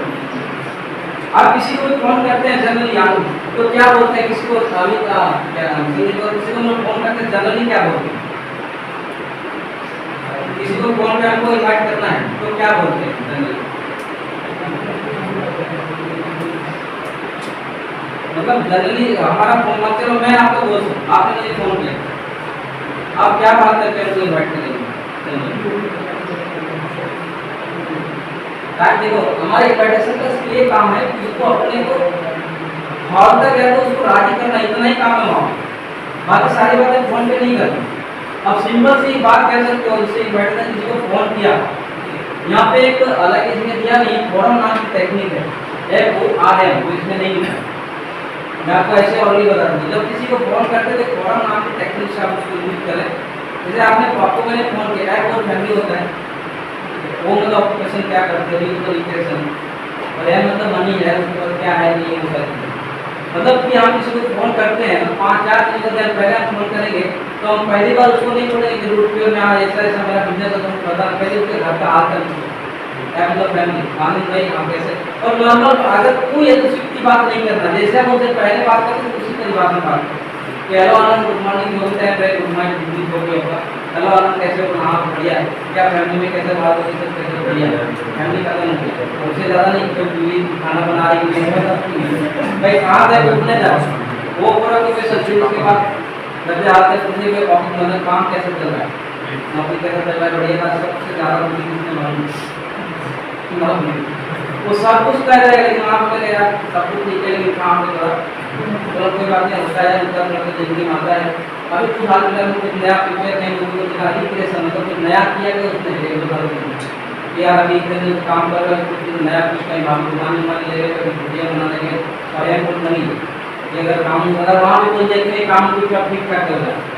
आप किसी को फोन करते हैं जनरली याद तो क्या बोलते हैं, किसी को किसी को फोन करते हैं जनरली क्या बोलते हैं? किसी को फोन पे हमको इनवाइट करना है तो क्या बोलते हैं जनरली? मतलब जनरली हमारा फोन मत चलो, मैं आपको बोल सकूँ आपने मुझे फोन किया, आप क्या बात करके हमको इन्वाइट करेंगे? देखो हमारे इन्विटेशन का ये काम है कि उसको अपने को हॉल तक है तो उसको राजी करना, इतना ही काम है वहाँ, बाकी सारी बातें फोन पे नहीं करनी। अब सिंपल सी बात कह सकते हो, जैसे इन्विटेशन किसी को फोन किया, यहाँ पे एक अलग इसमें दिया नहीं, फोरम नाम की टेक्निक है, FORM, वो इसमें नहीं है, मैं आपको ऐसे ऑलरेडी बता दूँ। जब किसी को फोन करते तो फोरम नाम की टेक्निक से आप उसको यूज करें। जैसे आपको मैंने फोन किया है, बहुत फैमिली होता है, वो मतलब ऑक्यूपेशन क्या करते हैं, मतलब इक्वेशन, और यह मतलब मनी है, उसके बाद क्या है नहीं है, मतलब कि हम किसी को फोन करते हैं तो 5-4 दिन का पहले हम फोन करेंगे तो हम पहली बार उसको नहीं बोलेंगे कि रूट पे में ऐसा ऐसा मेरा बिजनेस है, तुम पता पहले उसके घर का हाल कर या मतलब फैमिली आनंद भाई हम कैसे, और नॉर्मल अगर कोई एथनिसिटी की बात नहीं करना, जैसे हम उनसे पहले बात करते हैं उसी तरीके से बात कि हेलो आनंद गुड मॉर्निंग जो होता है ब्रेक गुड मॉर्निंग दिन हो गया होगा, हेलो आनंद कैसे हो, हाँ बढ़िया है, क्या फैमिली में कैसे बात होती है, सब कैसे बढ़िया है, फैमिली का नहीं है उससे ज़्यादा नहीं, तो बीवी खाना बना रही है भाई कहाँ गए घूमने जा वो पूरा तो कोई सब्सिडी के बाद जब आते हैं पूछे कि ऑफिस में काम कैसे चल रहा है, नौकरी कैसे चल रहा है, बढ़िया था, सबसे ज़्यादा मुझे किसने मालूम वो सब कुछ कह रहे हैं लेकिन आप कह रहे यार सब कुछ ठीक है लेकिन काम नहीं करा, चलो कोई बात नहीं, होता है उनका मतलब जिंदगी में आता है। अभी कुछ हाल फिलहाल में कुछ नया प्रिपेयर कहीं लोगों को दिखा दी क्रिएशन मतलब कुछ नया किया गया उसने कि यार अभी इतने काम कर रहे हैं कुछ नया कुछ कहीं भाग दुकान मान ले रहे कभी वीडियो बना लेंगे और यह कुछ नहीं ये अगर काम अगर वहाँ भी बोल जाए कि काम कुछ आप ठीक ठाक कर रहा है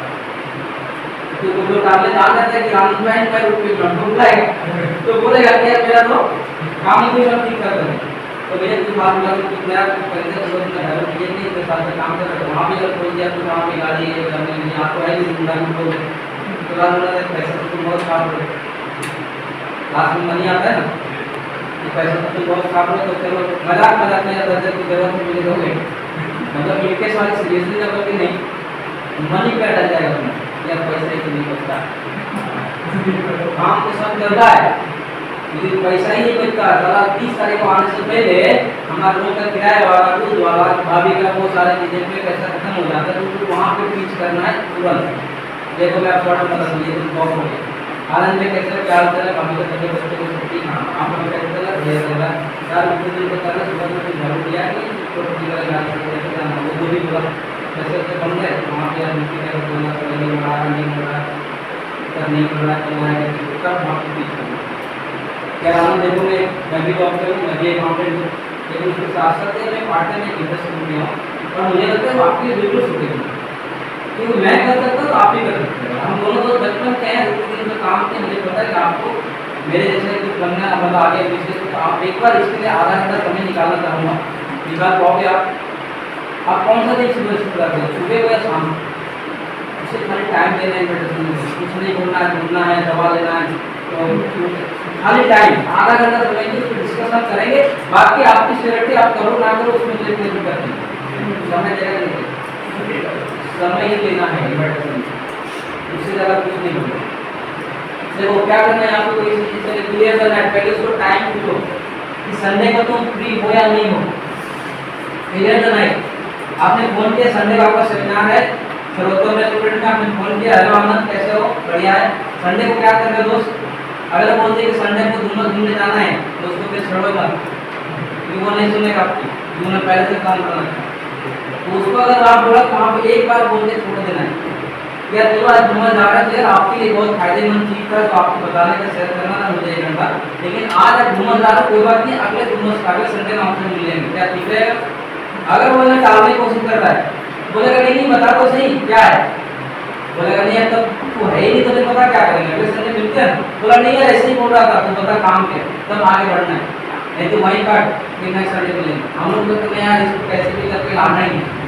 तो कुछ लोग डालने जान जाते हैं कि आनंद भाई मैं रुपये घंटों बुलाएगा तो बोलेगा कि यार मेरा तो काम ही कुछ सब ठीक कर रहे हैं तो भैया कुछ बात मिला कुछ नया कुछ खरीदे तो लोग मैं हेल्प किए नहीं इसके साथ काम कर रहे वहाँ भी अगर बोल दिया तो वहाँ पे गाड़ी है करने के लिए आपको है नहीं जिंदगी बोल तो रात में पैसा तो तुम बहुत खराब हो लास्ट में मनी आता है ना कि पैसा तो तुम बहुत खराब हो तो चलो मजाक मजाक में या दर्जन की जरूरत में मिले दोगे मतलब इनके साथ सीरियसली जब कि नहीं मनी पे अटक जाएगा तुम्हें या पैसे की नहीं बचता काम के साथ चल रहा है लेकिन पैसा ही नहीं बचता साला 30 तारीख को आने से पहले हमारा लोग का किराया वाला दूध वाला भाभी का वो सारे चीजें पे पैसा खत्म हो जाता है तो वहाँ पे पीछ करना है तुरंत देखो मैं आपको थोड़ा बता दूँ ये तो बहुत हो गया आनंद में कैसे प्यार चला भाभी का तबियत बच्चे को छुट्टी आप लोग कैसे चला भैया चला चार बच्चे दिन को चला सुबह में कुछ झाड़ू दिया कि छोटी सी वाला गाड़ी से कैसे जाना वो भी बोला कैसे कैसे बन गए वहाँ पे यार मिट्टी का बोलना नहीं हो रहा नहीं हो रहा नहीं हो रहा चलना है सब वहाँ पे पीछ करना क्या आनंद देखो मैं भी डॉक्टर हूँ मैं भी अकाउंटेंट हूँ लेकिन उसके साथ साथ मैं पार्ट टाइम में इंटरेस्ट नहीं हूँ और मुझे लगता है वो आपके लिए बिल्कुल सूटेबल है क्योंकि मैं कर सकता तो आप भी कर सकते हैं हम दोनों तो बचपन के हैं दिन में काम के मुझे पता है कि आपको मेरे जैसे कुछ बनना मतलब आगे बिजनेस तो आप एक बार इसके लिए आधा घंटा समय निकालना चाहूँगा निकाल पाओगे आप कौन सा दिन सुबह शुरू करते हैं सुबह या शाम उससे खाली टाइम देना है कुछ नहीं घूमना है दवा लेना है तो खाली टाइम आधा घंटा समय की उसको डिस्कशन करेंगे बाकी आपकी सिक्योरिटी आप करो ना करो उसमें कोई दिक्कत नहीं समय देगा नहीं समय ही लेना है उससे ज़्यादा कुछ नहीं होगा देखो क्या करना है आपको कोई चीज़ से क्लियर करना है पहले उसको टाइम पूछो कि संडे को तुम फ्री हो या नहीं हो क्लियर करना है आपने फोन किया संडे का आपका सेमिनार है सर्वोत्तम रेस्टोरेंट में आपने फोन किया हेलो आनंद कैसे हो बढ़िया है संडे को क्या कर रहे हो दोस्त अगर बोलते कि संडे को घूमने जाना है तो उसको फिर छोड़ोगा क्योंकि वो नहीं सुनेगा आपकी उन्होंने पहले से काम करना है तो उसको अगर आप बोला तो वहाँ पे एक बार बोल के छोड़ देना है या चलो आज घूमने जा रहे थे आपके लिए बहुत फायदेमंद चीज़ था तो आपको बताने का शेयर करना था मुझे 1 घंटा लेकिन आज आप घूमने जा रहे हो कोई बात नहीं अगले संडे में आपसे मिल लेंगे क्या ठीक रहेगा अगर वो टालने की कोशिश कर रहा है बोलेगा नहीं बता तो सही क्या है बोलेगा नहीं तब तो है ही नहीं तो पता क्या करेंगे अगले संडे मिलते हैं बोला नहीं यार ऐसे ही बोल रहा था तो बता काम के तब आगे बढ़ना है नहीं तो वहीं काट फिर नेक्स्ट संडे को लेंगे हम लोग तो यार इसको कैसे भी करके लाना ही है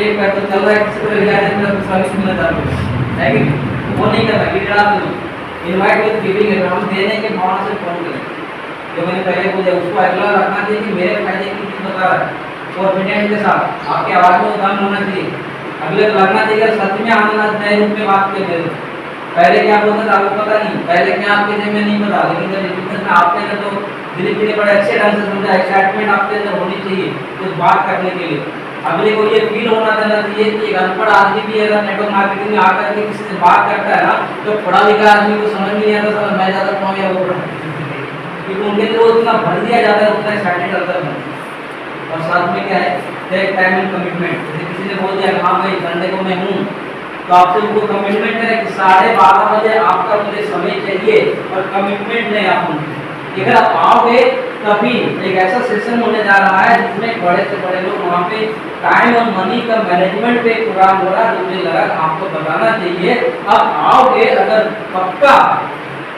एक बार तो चल रहा है किसी को ले जाने में तो सर्विस मिलना चाहते हैं है कि वो नहीं करता कि डरा दो इनवाइट विद गिविंग है हम देने के भावना से फोन करें जो मैंने पहले बोला उसको अगला रखना चाहिए कि मेरे फायदे की चीज़ बता रहा है कॉन्फिडेंस के साथ आपकी आवाज़ में दम होना चाहिए अगले को लगना चाहिए सच में आनंद नए रूप में बात कर रहे पहले क्या बोलता था आपको पता नहीं पहले क्या आपके जेब में नहीं पता लेकिन जब रिपीटेशन में आपके अंदर तो धीरे धीरे बड़े अच्छे ढंग से समझा एक्साइटमेंट आपके अंदर होनी चाहिए कुछ बात करने के लिए अगले को ये फील होना देना चाहिए कि एक अनपढ़ आदमी भी अगर नेटवर्क मार्केटिंग में आकर के किसी से बात करता है ना तो पढ़ा लिखा आदमी को समझ नहीं आता सर मैं ज़्यादा कौन या वो क्योंकि उनके लिए वो इतना भर दिया जाता है उतना एक्साइटेड रहता है और साथ में क्या है टेक टाइम एंड कमिटमेंट जैसे किसी ने बोल दिया हाँ भाई संडे को मैं हूँ तो आपसे उनको कमिटमेंट करें कि 12:30 बजे आपका मुझे समय चाहिए और कमिटमेंट नहीं आप अगर आप आओगे तभी एक ऐसा सेशन होने जा रहा है जिसमें बड़े से बड़े लोग वहाँ पे टाइम और मनी का मैनेजमेंट पे प्रोग्राम हो रहा है जो मुझे लगा आपको बताना चाहिए अब आओगे अगर पक्का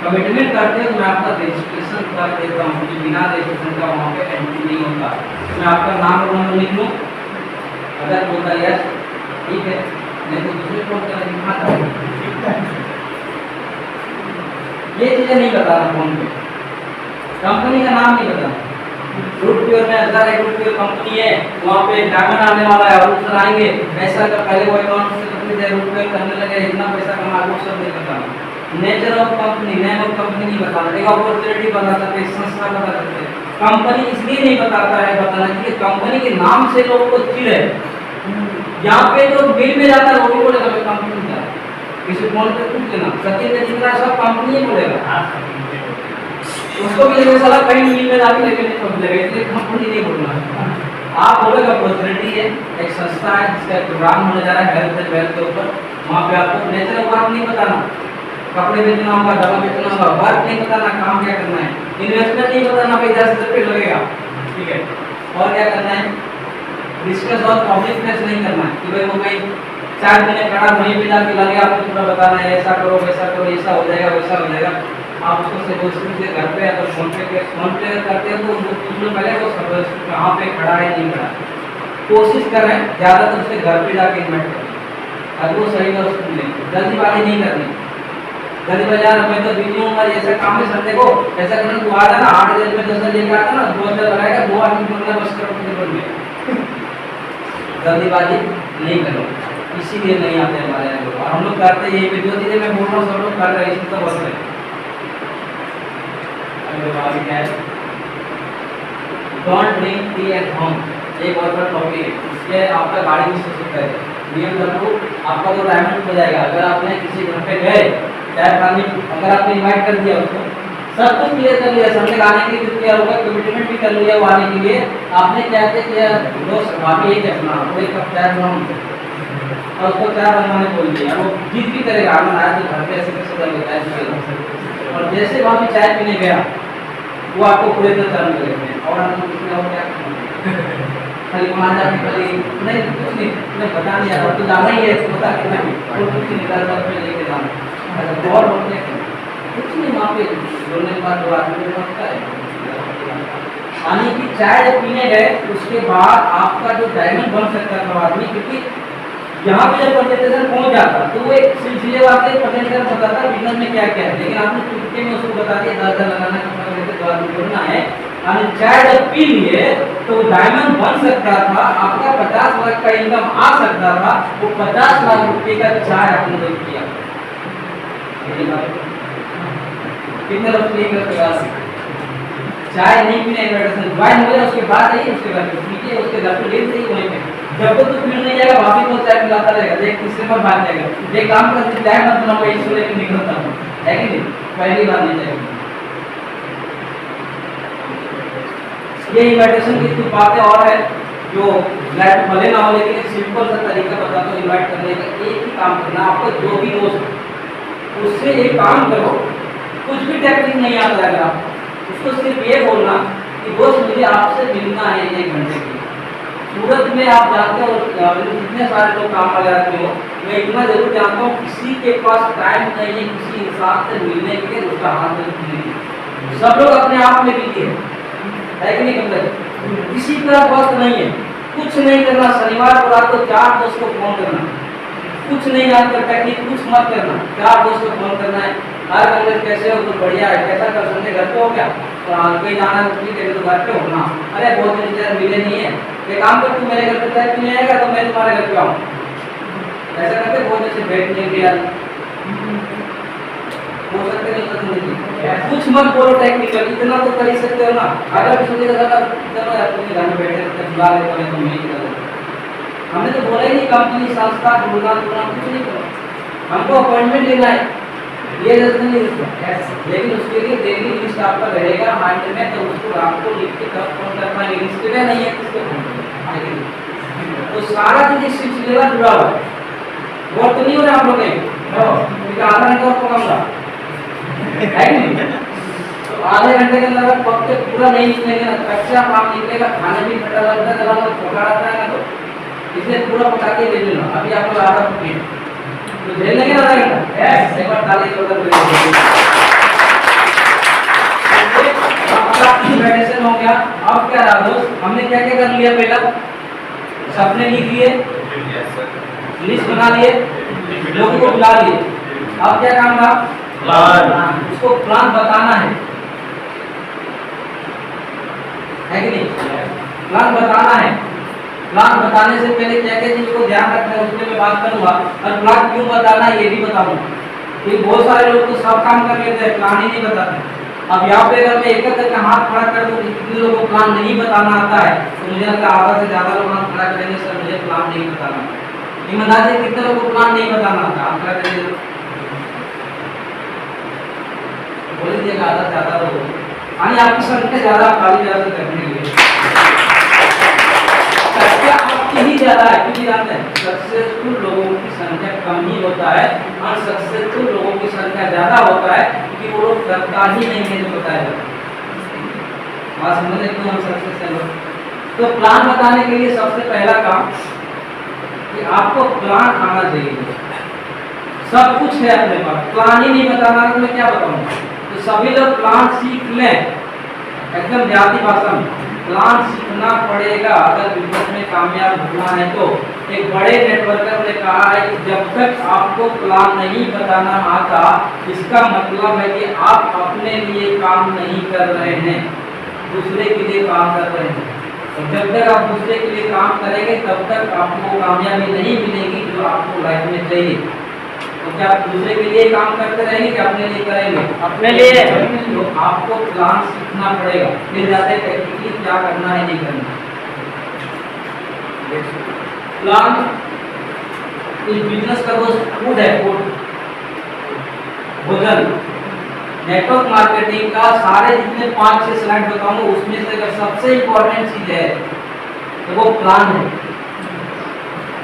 कमिटमेंट करते हैं तो मैं आपका रजिस्ट्रेशन कर देता हूँ बिना रजिस्ट्रेशन का वहाँ पे एंट्री नहीं होता मैं आपका नाम और नंबर लिख लूँ अगर बोलता यस ठीक है, नहीं तो दूसरे फोन कर दिखाता। ये चीजें नहीं बताना फोन पे, कंपनी का नाम नहीं बताना। रूट प्योर में अगर एक रूट प्योर कंपनी है, वहाँ पे डायमंड आने वाला है और उसमें आएंगे पैसा का पहले वो अकाउंट से कंपनी दे रूट प्योर करने लगे इतना पैसा कमा वो सब नहीं बताना। Nature of company, name of company नहीं बताना, एक अपॉर्चुनिटी बता सकते, एक संस्था बता सकते। कंपनी इसलिए नहीं बताता है बताना कि कंपनी के नाम से लोगों को चिढ़ है। यहाँ पे जो बिल में जाता है वो भी बोलेगा मैं कंपनी का, किसी फोन पे पूछ लेना सचिन ने जितना सब कंपनी ही बोलेगा, उसको भी लगेगा साला कहीं मिल में जाके लेके नहीं पहुंच जाएगा, इसलिए कंपनी नहीं बोलना। आप बोलेगा अपॉर्चुनिटी है, एक संस्था है जिसका प्रोग्राम होने जा रहा है हेल्थ एंड वेल्थ के ऊपर, वहाँ पे आपको नेचर ऑफ वर्क नहीं बताना, कपड़े बेचना होगा, दवा बेचना होगा, वर्क नहीं बताना, काम क्या करना है, इन्वेस्टमेंट नहीं बताना भाई 10 रुपये लगेगा, ठीक है। और क्या करना है, डिस्कस और पब्लिक प्लेस नहीं करना है कि भाई वो कहीं 4 महीने खड़ा वहीं पे जाके लगे आपको पूरा बताना है ऐसा करो वैसा करो, ऐसा हो जाएगा वैसा हो जाएगा। आप उसको से दोस्तों के घर पे अगर फोन पे करते हैं तो उनको पूछ लो पहले वो सब कहाँ पे खड़ा है नहीं खड़ा, कोशिश करें ज़्यादातर उसके घर पे जाके इन्वाइट करें, अगर वो सही है उसको मिलेंगे, जल्दीबाजी नहीं करनी। जल्दीबाजी यार मैं तो बिजी हूँ ऐसा काम है संडे को ऐसा करना, तू आ जाना 8 दिन में 10 दिन लेकर आता ना 2000 लगाएगा 2 आदमी बोलना बस करो जीवन में। जल्दीबाजी नहीं करो, इसीलिए नहीं आते हमारे यहाँ लोग, और हम लोग करते हैं ये जो चीज़ें मैं बोल रहा हूँ सब लोग कर रहे हैं, इसमें तो बस है। Don't drink tea at home, एक और बड़ा टॉपिक है, इसके आपका गाड़ी मिस हो सकता है। BMW आपका तो डायमंड हो जाएगा अगर आपने किसी घर पे गए, चाहे फैमिली अगर आपने इनवाइट कर दिया उसको, सब कुछ क्लियर कर लिया, सबने आने के लिए किया होगा, कमिटमेंट भी कर लिया वो आने के लिए, आपने क्या किया दोस्त भाभी एक अपना एक कप चाय बनाओ और उसको चाय बनवाने बोल दिया, वो जिद भी करेगा आना आया तो घर पे ऐसे कैसे कर लेता है, और जैसे वहाँ पे चाय पीने गया वो आपको पूरे तरह चालू करेंगे और आपको कितना हो क्या खाली वहाँ जाके खाली नहीं कुछ नहीं तुम्हें बता नहीं आता, तो जाना ही है बता कितना भी और कुछ नहीं निकालता फिर लेके जाना और होते कुछ नहीं वहाँ पे बोलने के बाद 2 आदमी होता है। पानी की चाय जब पीने गए उसके बाद आपका जो डायमंड बन सकता है आदमी, क्योंकि यहाँ पे जब प्रेजेंटेशन पहुँच जाता तो वो एक सिलसिलेवार से प्रेजेंटेशन बताता बिजनेस में क्या क्या है, लेकिन आपने चुटकी में उसको बता दिया 10,000 लगाना कितना तो आदमी जोड़ना है, और चाय जब पी लिए तो डायमंड बन सकता था, आपका 50 लाख का इनकम आ सकता था, वो 50 लाख रुपए का चाय आपने नहीं किया। कितने लोग नहीं करते चाय नहीं पीने इन्विटेशन ज्वाइन हो जाए उसके बाद ही उसके घर पे पीजिए, उसके घर पे ले जाइए वहीं पे, जब तक तो पीने नहीं जाएगा भाभी को चाय पिलाता रहेगा, देख तीसरे पर भाग जाएगा, ये काम कर चाय मत बनाओ इसको लेकर निकलता हूँ, है कि नहीं, पहली बार नहीं जाएगी। ये इन्विटेशन की कुछ बातें और है जो लाइट भले ना हो, लेकिन एक सिंपल सा तरीका बताता हूँ इन्वाइट करने का। एक ही काम करना, आपको जो भी दोस्त उससे एक काम करो, कुछ भी टेक्निक नहीं आता है आपको, उसको सिर्फ ये बोलना कि दोस्त मुझे आपसे मिलना है 1 घंटे की। सूरत में आप जानते हो जितने सारे लोग काम वाले आदमी हो, मैं इतना जरूर जानता हूँ किसी के पास टाइम नहीं है किसी इंसान से मिलने के लिए, उसका हाथ नहीं, सब लोग अपने आप में बिजी है कि नहीं करते, किसी का वक्त नहीं है, कुछ नहीं करना, शनिवार को रात को 4 दोस्त को फोन करना, कुछ नहीं जानते टेक्निक कुछ मत करना, 4 दोस्त को फोन करना है, हर कमरे कैसे हो तो बढ़िया है, कैसा कर सकते घर पे हो क्या तो कहीं जाना ठीक है तो घर पे होना, अरे बहुत दिन से मिले नहीं है, ये काम कर तू मेरे घर पे चाय पीने आएगा तो मैं तुम्हारे घर पे आऊँ, ऐसा करते बहुत अच्छे बैठने के यार हो सकते नहीं, कुछ मत बोलो टेक्निकल, इतना तो कर ही सकते हो ना। अगर सोचेगा चलो यार तुम घर में बैठे बुला ले तो नहीं कर, हमने तो बोला ही नहीं कंपनी संस्था ढूंढना कुछ नहीं करो, हमको अपॉइंटमेंट लेना है ये जरूरी नहीं है, लेकिन उसके लिए डेली लिस्ट आपका रहेगा माइंड में, तो उसको आपको लिख के कब फोन करना है, लिस्ट में नहीं है किसको फोन करना, तो सारा चीज सिलसिला जुड़ा हुआ है, वो तो नहीं हो रहा आप लोग क्योंकि आधा घंटा और पकाऊंगा है नहीं, तो आधे घंटे के अंदर वक्त पूरा नहीं निकलेगा ना, कच्चा काम निकलेगा, खाने भी खट्टा लगता है, जब हम पका रहा है ना तो इसलिए पूरा पका के ले लेना। अभी आप लोग आधा पके तो झेल लेंगे ना आधा घंटा, एक बार ताली मेडिसिन हो गया। अब क्या रहा दोस्त, हमने क्या क्या कर लिया, पहला सपने लिख लिए, यस सर। लिस्ट बना लिए, लोगों को बुला लिए। अब क्या काम था? प्लान। उसको प्लान बताना है कि नहीं? प्लान बताना है। प्लान बताने से पहले क्या क्या चीज को ध्यान रखना है उसमें मैं बात करूंगा, और प्लान क्यों बताना है ये भी बताऊंगा। ये बहुत सारे लोग तो सब काम कर लेते हैं, प्लान ही नहीं बताते। अब यहाँ पे अगर मैं एक करके हाथ खड़ा कर दूं, कितने लोगों को प्लान नहीं बताना आता है, तो मुझे लगता है आधा से ज्यादा लोग हाथ खड़ा करेंगे, सर मुझे प्लान नहीं बताना। ईमानदारी से कितने लोगों को प्लान नहीं बताना आता? हाथ खड़ा करिए, बोल दीजिएगा आधा से ज्यादा लोग। यानी आपकी संख्या ज्यादा, खाली ज्यादा करने के लिए संख्या आपकी ही ज्यादा है, क्योंकि जानते हैं सक्सेसफुल लोगों की संख्या कम ही होता है, और सक्सेसफुल लोगों की संख्या ज्यादा होता है क्योंकि वो लोग करता ही नहीं है जो बताया जाता है। बात समझ क्यों हम सक्सेसफुल लोग? तो प्लान बताने के लिए सबसे पहला काम कि आपको प्लान आना चाहिए। सब कुछ है अपने पास, प्लान ही नहीं बताना तो मैं क्या बताऊंगा? तो सभी लोग प्लान सीख लें, एकदम देहाती भाषा में प्लान सीखना पड़ेगा अगर बिजनेस में कामयाब होना है। तो एक बड़े नेटवर्कर ने कहा है कि जब तक आपको प्लान नहीं बताना आता, इसका मतलब है कि आप अपने लिए काम नहीं कर रहे हैं, दूसरे के लिए काम कर रहे हैं। और जब तक आप दूसरे के लिए काम करेंगे तब तक आपको कामयाबी नहीं मिलेगी जो आपको लाइफ में चाहिए। तो क्या आप दूसरे के लिए काम करते रहेंगे कि अपने लिए करेंगे? अपने लिए। तो आपको प्लान सीखना पड़ेगा, फिर जाते टेक्निकली क्या करना है नहीं करना। प्लान इस बिजनेस का दोस्त फूड है, फूड भोजन। नेटवर्क मार्केटिंग का सारे जितने 5-6 स्लाइड बताऊंगा उसमें से अगर सबसे इम्पोर्टेंट चीज है तो वो प्लान है।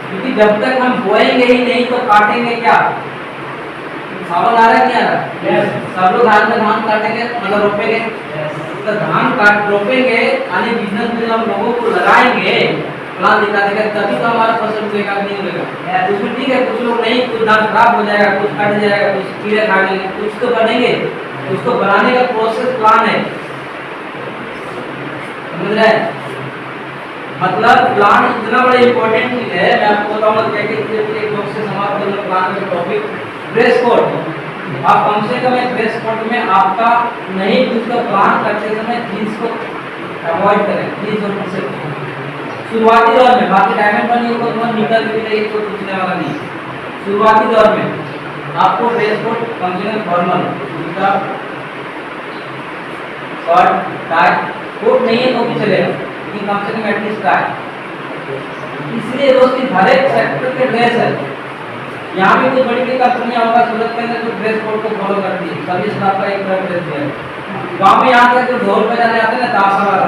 क्योंकि जब तक हम बोएंगे ही नहीं तो काटेंगे क्या? सावन आ रहा है क्या? Yes. सब लोग हाथ में धान काटेंगे, मतलब रोपेंगे। तो धान काट रोपेंगे, यानी बिजनेस में हम लोगों को लगाएंगे, प्लान दिखा देगा, तभी तो हमारा फसल उगेगा नहीं उगेगा। उसमें ठीक है, कुछ लोग नहीं, कुछ धान खराब हो जाएगा, कुछ कट जाएगा, कुछ कीड़े खा लेंगे, कुछ तो बनेंगे। उसको बनाने का प्रोसेस प्लान है, समझ रहे हैं? मतलब प्लान इतना बड़ा इंपॉर्टेंट चीज है। मैं आपको बताऊंगा क्या एक लोग से समाप्त करूंगा प्लान का टॉपिक। ड्रेस कोड, आप कम से कम एक ड्रेस कोड में आपका नहीं कुछ का प्लान करते समय जीन्स को अवॉइड करें, जीन्स और टी शर्ट शुरुआती दौर में। बाकी डायमंड बनी होगा तो निकल भी नहीं तो पूछने वाला नहीं। शुरुआती दौर में आपको ड्रेस कोड कम से कम फॉर्मल, जूता, शर्ट, टाई, कोट नहीं है तो भी चलेगा, लेकिन कम से कम एटलीस्ट टाई। इसलिए दोस्ती हर एक सेक्टर के ड्रेस है। यहाँ भी कुछ बड़ी बड़ी कंपनियां होगा सूरत के अंदर जो ड्रेस कोड को फॉलो करती है, सभी स्टाफ का एक तरह ड्रेस है। गाँव में यहाँ तक जो ढोल बजाने आते हैं ना ताशा वाला,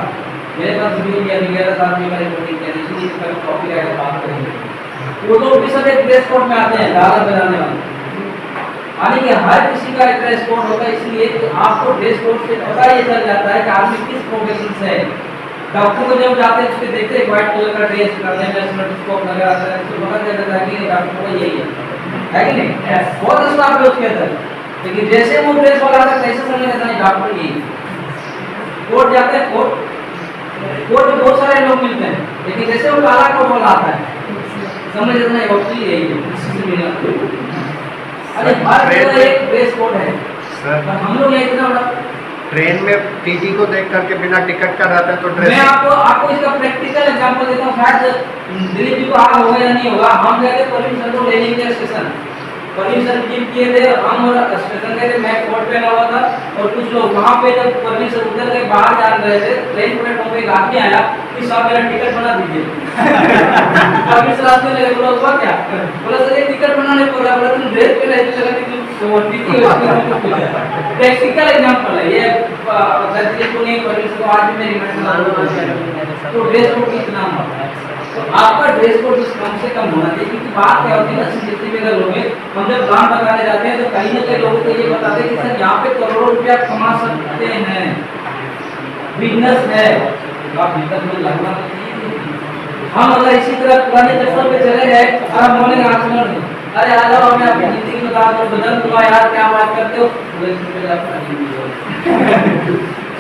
मेरे पास वीडियो किया 11 साल में मैंने शूटिंग किया, इसलिए इसका कॉपी राइट बात करेंगे। वो लोग भी सब एक ड्रेस कोड में आते हैं, दादा बजाने वाले। यानी कि हर किसी का एक ड्रेस कोड होता है, इसलिए तो आपको ड्रेस कोड से पता ये चल जाता है कि आदमी किस प्रोफेशन से है। डॉक्टर को जब जाते हैं उसके देखते हैं व्हाइट कलर का ड्रेस, करने में स्टेथोस्कोप लगा रहता है, तो पता चल जाता है कि डॉक्टर को यही है कि नहीं? बहुत स्टाफ है उसके अंदर, लेकिन जैसे वो ड्रेस वाला आता है कैसे समझ लेता है डॉक्टर यही। कोर्ट जाते हैं, कोर्ट में बहुत सारे लोग मिलते हैं, लेकिन जैसे वो काला कोट वाला आता है समझ लेता है वकील यही है। अरे हर जगह एक ड्रेस कोड है सर, पर हम लोग यहाँ इतना बड़ा। ट्रेन में टीटी को देख करके बिना टिकट का रहता है तो ड्रेस। मैं आपको इसका प्रैक्टिकल एग्जांपल देता हूँ, शायद दिलीप जी को आगे होगा या नहीं होगा। हम गए थे परमिशन को लेने के लिए स्टेशन, परमिशन किए थे हम, और स्टेशन गए थे, मैं कोट पहना हुआ था और कुछ लोग वहाँ पे जब परमिशन उतर के बाहर जा रहे थे, ट्रेन प्लेटफॉर्म पे एक आदमी आया कि साहब मेरा टिकट बना दीजिए। परमिशन रास्ते में बोला हुआ क्या? बोला सर ये टिकट बनाने को बोला, तुम ड्रेस पे रहते लगा कि प्रैक्टिकल एग्जांपल है ये। को नहीं परमिशन को आज भी मैं तो ड्रेस कोड कितना होता है, तो आपका ड्रेस कोड कम से कम होना चाहिए। क्योंकि बात क्या होती है ना, जितने भी लोग हैं, हम जब प्लान बताने जाते हैं तो कहीं ना कहीं लोगों को ये बताते हैं कि सर यहाँ पे करोड़ों रुपया कमा सकते हैं, बिजनेस है, आप बिजनेस में लगना चाहिए। हम अगर इसी तरह पुराने चक्कर पे चले गए और हम बोलेंगे आज नहीं, अरे आ जाओ मैं आपकी जिंदगी बता दो, बदल दूंगा यार, क्या बात करते हो।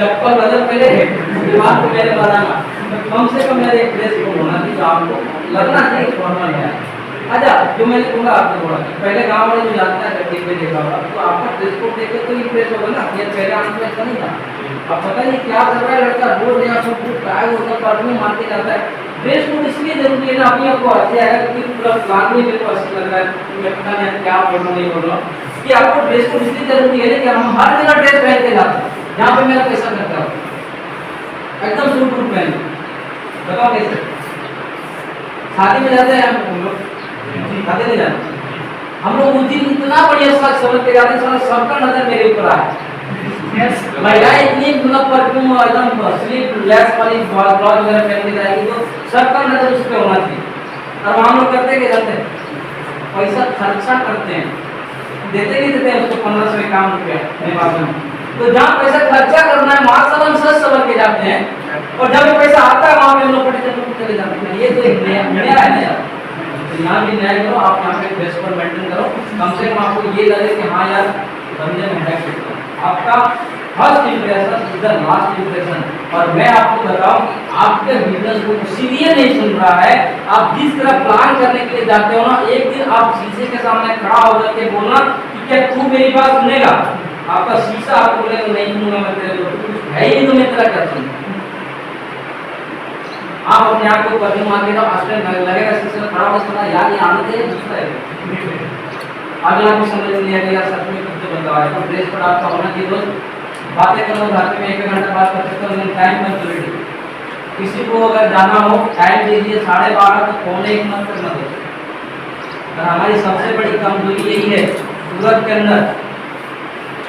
चप्पल बदल पहले उसके बाद तो मेरे पास आना, तो कम से कम मेरे एक ड्रेस कोड होना चाहिए जो आपको लगना चाहिए फॉर्मल है। अच्छा, जो मैंने बोला आपको बोला कि पहले गांव वाले जो जाते हैं गड्ढे पे देखा होगा, तो आपका ड्रेस कोड देख के तो इम्प्रेस होगा ना, ये पहले आने में ऐसा नहीं था। अब पता नहीं क्या कर रहा है लड़का, रोज या सब कुछ टाइम होता है, परफ्यूम मारते जाता है। ड्रेस कोड इसलिए जरूरी है ना, अपनी आपको अच्छे आएगा, क्योंकि पूरा प्लान भी मेरे को अच्छा लग रहा है, मैं पता नहीं क्या बोल रहा हूँ नहीं बोल रहा हूँ, कि आपको ड्रेस कोड इसलिए जरूरी है कि हम हर जगह ड्रेस पहन के जाते हैं जहाँ पे मेरा पैसा लगता है, एकदम सूट बूट पहन। बताओ कैसे? शादी में जाते हैं हम लोग, शादी में जाते हम लोग उस दिन इतना बढ़िया साथ समझ के जाते हैं, सबका नजर मेरे ऊपर आए। महिलाएं इतनी मतलब परफ्यूम एकदम स्लीप लेस वाली ब्लाउज वगैरह पहन के जाएगी तो सबका नजर उस पर होना चाहिए। और हम लोग करते क्या करते हैं, पैसा खर्चा करते हैं, देते नहीं देते हैं उसको 1551 रुपया मेरे पास में। तो जहाँ पैसा खर्चा करना है वहाँ सब हम सच समझ के जाते हैं, और जब पैसा आता है वहाँ पे हम लोग फटे चले जाते हैं। ये तो एक नया है ना यार, तो यहाँ भी न्याय करो, आप यहाँ पे ड्रेस कोड मेंटेन करो, कम से कम आपको ये लगे कि हाँ यार बंदे में है फिट। आपका first impression is the last impression. और मैं आपको बताऊं कि आपके बिजनेस को इसीलिए नहीं सुन रहा है, आप जिस तरह प्लान करने के लिए जाते हो ना, एक दिन आप शीशे के सामने खड़ा होकर के बोलना कि क्या तू मेरी बात सुनेगा? आपका शीशा आपको बोलेगा नहीं सुनूंगा मैं तेरे को, कुछ है ही तो मैं तेरा क्या सुनूं। आप अपने आप को परफ्यूम मार के जाओ, लगेगा शीशे में खड़ा होकर यार ये आनंद है दूसरा है, अगला भी समझ लिया गया सच में कुछ तो बताओ है। तो ड्रेस कोड आपका होना चाहिए, रोज बातें करो, रात में 1 घंटा बात कर सकते हो, टाइम पंक्चुअलिटी। किसी को अगर जाना हो टाइम दीजिए 12:30, तो फोन एक मत करना दो। और हमारी सबसे बड़ी कमजोरी यही है सूरत के अंदर,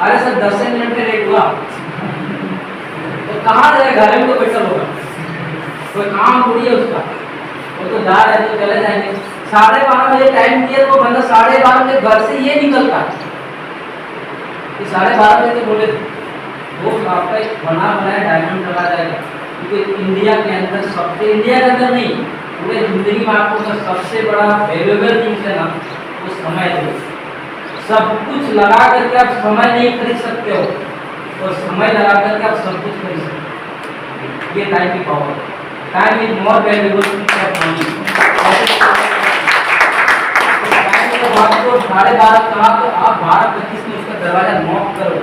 अरे सर 10 मिनट का लेट हुआ तो कहाँ जाए, घर में तो बैठा होगा, कोई काम थोड़ी है उसका, वो तो जा रहे तो चले जाएंगे। 12:30 बजे टाइम दिया तो बंदा 12:30 बजे घर से ये निकलता कि 12:30 बजे तो बोले वो आपका एक बना बनाया डायमंड लगा जाएगा। क्योंकि इंडिया के अंदर सबसे, इंडिया के अंदर नहीं पूरे जिंदगी में आपको तो सबसे बड़ा वैल्यूएबल थिंग है ना वो समय है। सब कुछ लगा करके आप समय नहीं खरीद सकते हो, और समय लगा करके आप सब कुछ खरीद सकते हो। ये टाइम की power, time is more valuable बात को 12:30 कहा तो आप 12:25 में उसका दरवाजा नॉक करो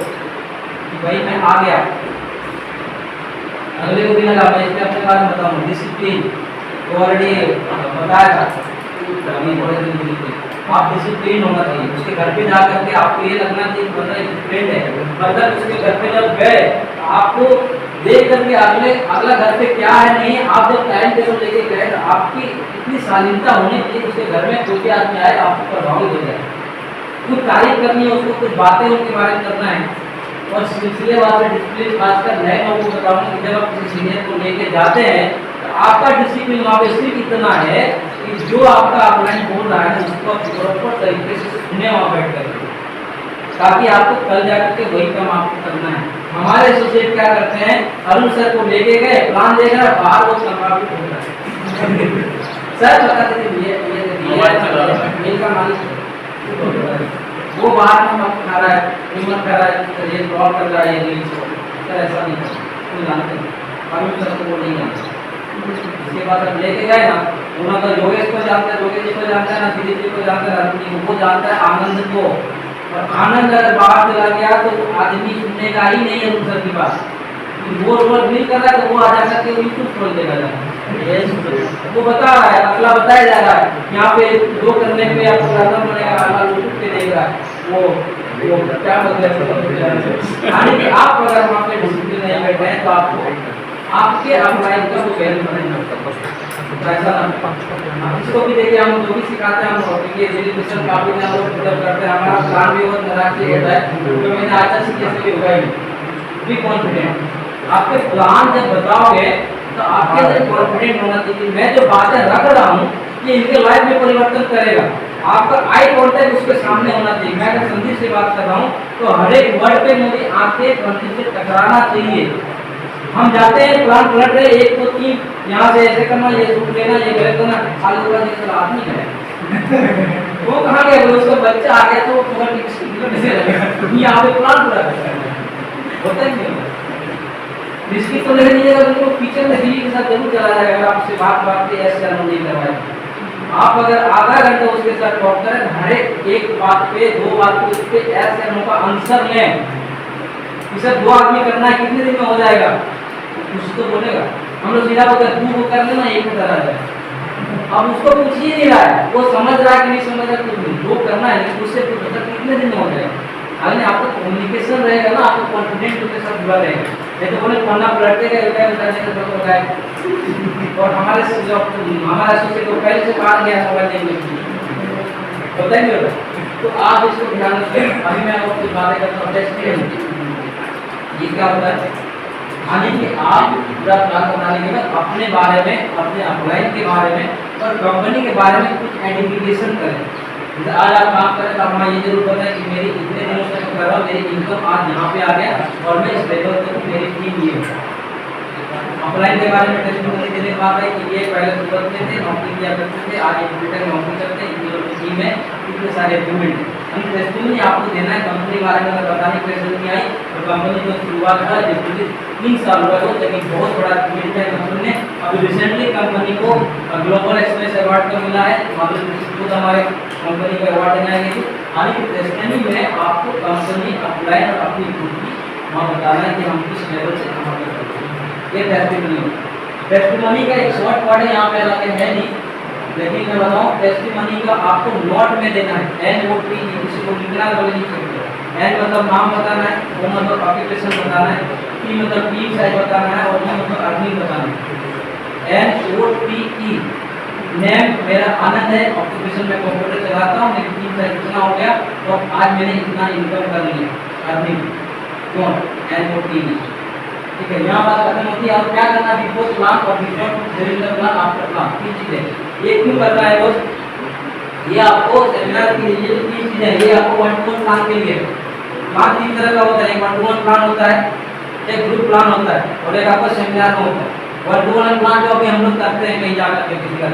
कि भाई मैं आ गया। अगले को भी लगा, मैं इसमें अपने बारे में बताऊँ, डिसिप्लिन ऑलरेडी बताया था अभी थोड़े दिन पहले, आप डिसिप्लिन होना चाहिए। उसके घर पे जा करके आपको ये लगना चाहिए बंदा डिसिप्लिन है। अगर उसके घर पे जब गए आपको देख करके अगला घर पे क्या है नहीं, आप जब टाइम टेबल लेके गए तो आपकी इतनी शालीनता होनी चाहिए उसके घर में कोई भी आदमी आए आपको प्रभावित हो जाए, कुछ तारीफ करनी है उसको, कुछ बातें उनके बारे में करना है। और सिलसिलेवार से डिसिप्लिन खासकर नए लोगों को बताऊंगा कि जब आप किसी सीनियर को लेके जाते हैं तो आपका डिसिप्लिन वहाँ पे सिर्फ इतना है कि जो आपका अपलाइन बोल रहा है उसको प्रॉपर तरीके से सुने वहाँ बैठ कर, ताकि आपको कल जाकर के वही काम आपको करना है। हमारे एसोसिएट क्या करते हैं, अरुण सर को लेके गए, प्लान देकर बाहर वो कमरा भी खोल रहा है सर बताते थे ये का मालिक वो बाहर में मत खा रहा है, हिम्मत कर रहा है, ये ड्रॉप कर रहा है, ये रील्स सर ऐसा नहीं है, कोई जानते नहीं, अरुण सर को वो नहीं जानते। इसके बाद अब लेके गए ना, उन्होंने तो योगेश को जानते हैं, योगेश को जानते हैं ना, दिलीप जी को जानते हैं, अरुण जी को जानता है, आनंद को। और आनंद अगर बाहर चला गया तो आदमी सुनने का ही नहीं है अरुण सर की बात, वो रोड नहीं कर रहा है तो वो आ जाकर के यूट्यूब खोल देगा वो बता रहा है, अगला बताया जा रहा है यहाँ पे दो करने पे आपको करना पड़ेगा, अगला यूट्यूब पे देख रहा है वो क्या मतलब आप अगर वहाँ पे डिसिप्लिन नहीं बैठे हैं तो आपको आपके अपलाइन का वो वैल्यू इसको भी देखिए, हम जो भी सिखाते हैं हम एजुकेशन काफी डेवलप करते हैं, हमारा प्लान भी बहुत मजाक होता है, तो मैंने आज से कैसे भी होगा ही बी कॉन्फिडेंट। आपके प्लान जब बताओगे तो आपके अंदर कॉन्फिडेंट होना चाहिए, मैं जो बातें रख रहा हूँ ये इनके लाइफ में परिवर्तन करेगा। आपका आई कॉन्टेक्ट उसके सामने होना चाहिए। मैं अगर संदीप से बात कर रहा हूँ तो हर एक वर्ड पे मेरी आंखें संदीप से टकराना चाहिए। हम जाते हैं प्लान पलट रहे 1 2 3 यहाँ से ऐसे करना, ये सूट लेना, ये गलत करना, आलू का जिस आदमी है वो कहाँ गया, वो उसका बच्चा आ गया तो वो पूरा यहाँ पे प्लान पूरा होता है। रिस्की तो नहीं दीजिएगा, उनको पीछे में दिल्ली के साथ जरूर चला जाएगा, आपसे बात बात पे ऐसे नहीं करवाएगा। आप अगर आधा घंटा उसके साथ टॉक करें, हर एक बात पे, दो बात पे, उस पे ऐसे का आंसर लें कि सर 2 आदमी करना है, कितने दिन में हो जाएगा, कुछ तो बोलेगा। हम लोग सीधा बोलते हैं 2 को कर लेना, 1 में करा जाए। अब उसको पूछ ही नहीं रहा है, वो समझ रहा है कि नहीं समझ रहा, कुछ नहीं, जो करना है लेकिन उससे पूछ सकते कितने दिन में हो जाएगा। अगर आपको कम्युनिकेशन रहेगा ना, आपको कॉन्फिडेंस उसके साथ जुड़ा रहेगा। नहीं तो बोले पढ़ना पलटते गए और हमारे एसोसिएट को पहले से बाहर गया मोबाइल देखने के लिए, होता ही नहीं होता। तो आप इसको ध्यान रखें। अभी मैं आपको कुछ बातें करता हूँ टेस्ट। ये क्या होता है, यानी कि आप पूरा प्लान बनाने के बाद अपने बारे में, अपने अपलाइन के बारे में और कंपनी के बारे में कुछ आइडेंटिफिकेशन करें। जैसे आज आप काम करें तो हमें ये जरूर पता है कि मेरी इतने दिनों से मैं कर रहा हूँ, मेरी इनकम आज यहाँ पे आ गया और मैं इस लेवल तक मेरी टीम ये है। अपलाइन के बारे में टेस्टिमनी देने के बाद है कि ये पहले सूरत में थे, नौकरी किया करते थे, आज एक मीटर नौकरी करते हैं, इतनी लोगों की टीम है, इतने सारे इक्विपमेंट है। हम टेस्टिमनी आपको देना है। कंपनी के बारे में अगर बताने की जरूरत नहीं आई तो कंपनी जो शुरुआत हुआ जब 3 साल हुआ तो लेकिन बहुत बड़ा इक्विपमेंट है कंपनी ने। अभी रिसेंटली कंपनी को ग्लोबल एक्सप्रेस अवार्ड का मिला है, खुद हमारे कंपनी को अवार्ड देना है। हाल ही टेस्टिमनी में आपको कंपनी अपलाइन और अपनी ग्रुप की वहाँ बताना है कि हम किस लेवल से कहाँ पर करते हैं। ये टेस्टिमनी। टेस्टिमनी का एक शॉर्ट वर्ड है, यहाँ पे अलग है नहीं, लेकिन मैं बताऊँ टेस्टिमनी का आपको नोट में देना है। NOT, किसी को लिखना बोले नहीं सकते। N मतलब नाम बताना है, O मतलब ऑक्यूपेशन बताना है, T मतलब टीम साइज बताना है और E मतलब अर्निंग बताना है। NOTE नेम मेरा आनंद है, ऑक्यूपेशन में कंप्यूटर चलाता हूँ, मेरी टीम साइज इतना हो गया तो आज मैंने इतना इनकम कर लिया, अर्निंग। क्यों? NOTE। ठीक है, यहाँ बात खत्म होती है। अब क्या करना, बिफोर प्लान और before during the plan, after plan, 3 चीजें। ये क्यों करना है दोस्त, ये आपको सेमिनार के लिए 3 चीजें, ये आपको 1-to-1 प्लान के लिए। प्लान 3 तरह का होता है, एक 1-to-1 प्लान होता है, एक ग्रुप प्लान होता है और एक आपका सेमिनार में होता है। 1-to-1 प्लान जो अभी हम लोग करते हैं कहीं जाकर के किसी का।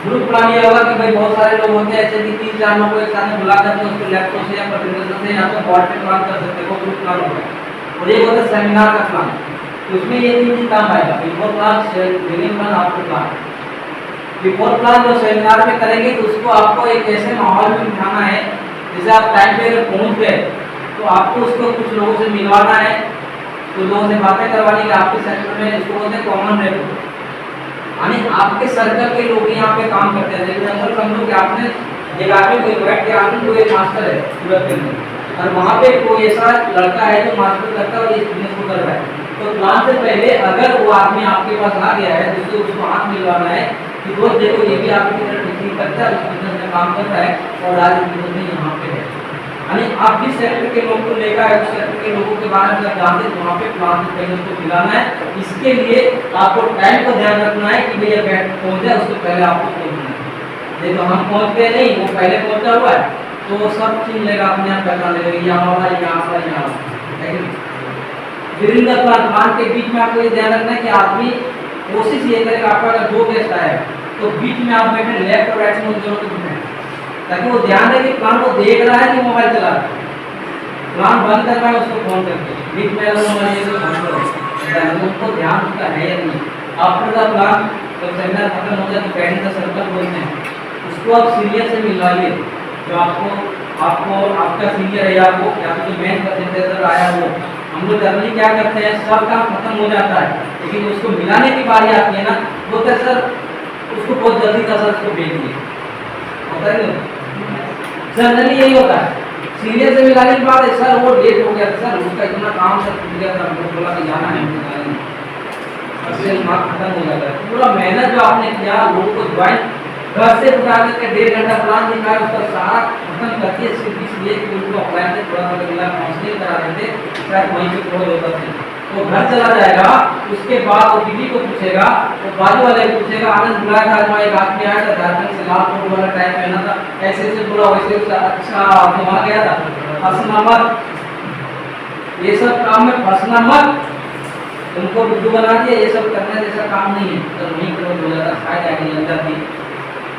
ग्रुप प्लान ये होगा कि भाई बहुत सारे लोग होते हैं, ऐसे कि 3-4 लोगों को एक साथ में बुला करके उसको लैपटॉप से या प्रेजेंटेशन से या तो बोर्ड पे प्लान कर सकते हैं, वो ग्रुप प्लान होता है। और एक होता है सेमिनार का प्लान, उसमें ये 3 चीज काम आएगा, before plan, during plan, after plan. Before plan जो सेमिनार में करेंगे तो उसको आपको एक ऐसे माहौल में बिठाना है, जैसे आप टाइम पे अगर पहुंच गए तो आपको उसको कुछ लोगों से मिलवाना है, तो लोगों से बातें करवानी है। आपके सेक्टर में इसको बोलते हैं कॉमन नेटवर्क, यानी आपके सर्कल के लोग यहाँ पे काम करते हैं। जैसे अगर समझो कि आपने एक आदमी को इन्वाइट किया, आपने कोई मास्टर है सूरत के अंदर और वहाँ पे कोई ऐसा लड़का है जो मास्टर करता है और इस बिजनेस को कर रहा है, तो प्लान से पहले अगर वो आदमी आपके पास आ गया है तो उसको हाथ मिलवाना है कि दोस्त देखो ये भी आपकी तरह टीचिंग करता है, उस बिजनेस में काम कर रहा है और आज इस बिजनेस में यहाँ पे है। यानी आप जिस सेक्टर के लोग को लेकर आए उस सेक्टर के लोगों के बारे में जब जानते हैं तो वहाँ पे प्लान से पहले उसको मिलाना है। इसके लिए आपको टाइम को ध्यान रखना है कि भैया पहुँच जाए, उससे पहले आपको पहुँचना है। देखो हम पहुँच गए नहीं, वो पहले पहुँचा हुआ है तो वो सब चीज लेगा, अपने आप पहचान लेगा, यहाँ वाला यहाँ वाला यहाँ वाला। ड्यूरिंग द प्लान के बीच में आपको ये ध्यान रखना है कि आदमी कोशिश ये करेगा, आपका अगर 2 गेस्ट आए तो बीच में आप बैठे लेफ्ट और राइट में उन दोनों को बिठाएं, ताकि वो ध्यान रहे कि प्लान को देख रहा है कि मोबाइल चला रहा है। प्लान बंद करना है उसको फोन करके, बीच में अगर मोबाइल तो बंद करो, उसको ध्यान उसका है या नहीं। आफ्टर द प्लान जब सेमिनार खत्म हो जाए तो गाइडिंग द सर्कल बोलते हैं, उसको आप सीनियर से मिलवाइए, जो आपको आपका सीनियर है या वो या तो मेन प्रेजेंटेटर आया वो। हम लोग जनरली क्या करते हैं, सब काम खत्म हो जाता है लेकिन उसको मिलाने की बारी आती है ना, बोलते हैं सर उसको बहुत जल्दी था सर, उसको भेज दिए, होता है ना, जनरली यही होता है। सीनियर से मिलाने के बाद सर वो लेट हो गया था सर, उसका इतना काम सर टूट गया था, हमको बोला कि जाना है, मार्क खत्म हो जाता है। पूरा मेहनत जो आपने किया, लोगों को ज्वाइन घर से उठा करके 1.5 घंटा प्लान दिखाया, उसका सारा खत्म करके सिर्फ इसलिए कि उनको अप्लाई से थोड़ा सा मिला काउंसलिंग करा देते, शायद वहीं पे थोड़ा होता थे। तो घर चला जाएगा, उसके बाद वो दीदी को पूछेगा, वो बाजू वाले को पूछेगा, आनंद बुलाया था, हमारा एक आदमी आया था झारखंड से, लाल कोट वाला टाइप पहना था, ऐसे ऐसे बोला, वैसे अच्छा वहाँ गया था, फंसना मत, ये सब काम में फंसना मत, उनको बुद्धू बना दिया, ये सब करने जैसा काम नहीं है। तो नहीं करो हो जाता, शायद आगे जल जाती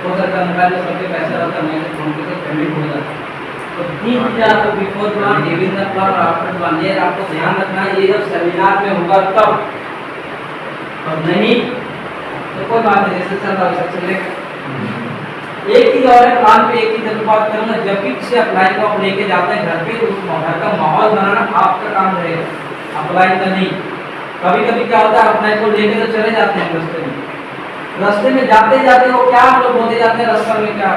हो सकता है, मोबाइल में सबके पैसा रहता है, मैं फोन पे पेमेंट हो जाता। तो 3 चीजें आपको before plan, during the plan और आफ्टर प्लान, ये आपको ध्यान रखना है। ये जब सेमिनार में होगा तब, और नहीं तो कोई बात नहीं, जैसे चल रहा है वैसे चलेगा। एक चीज और है, प्लान पे एक चीज जरूर बात करूंगा, जब भी किसी अप्लाई को आप लेके जाते हैं घर पे, तो उस घर का माहौल बनाना आपका काम रहेगा, अप्लाई का नहीं। कभी कभी क्या होता है, अप्लाई को लेके तो चले जाते हैं रास्ते में जाते जाते वो क्या हम लोग बोलते जाते हैं, रास्ता में क्या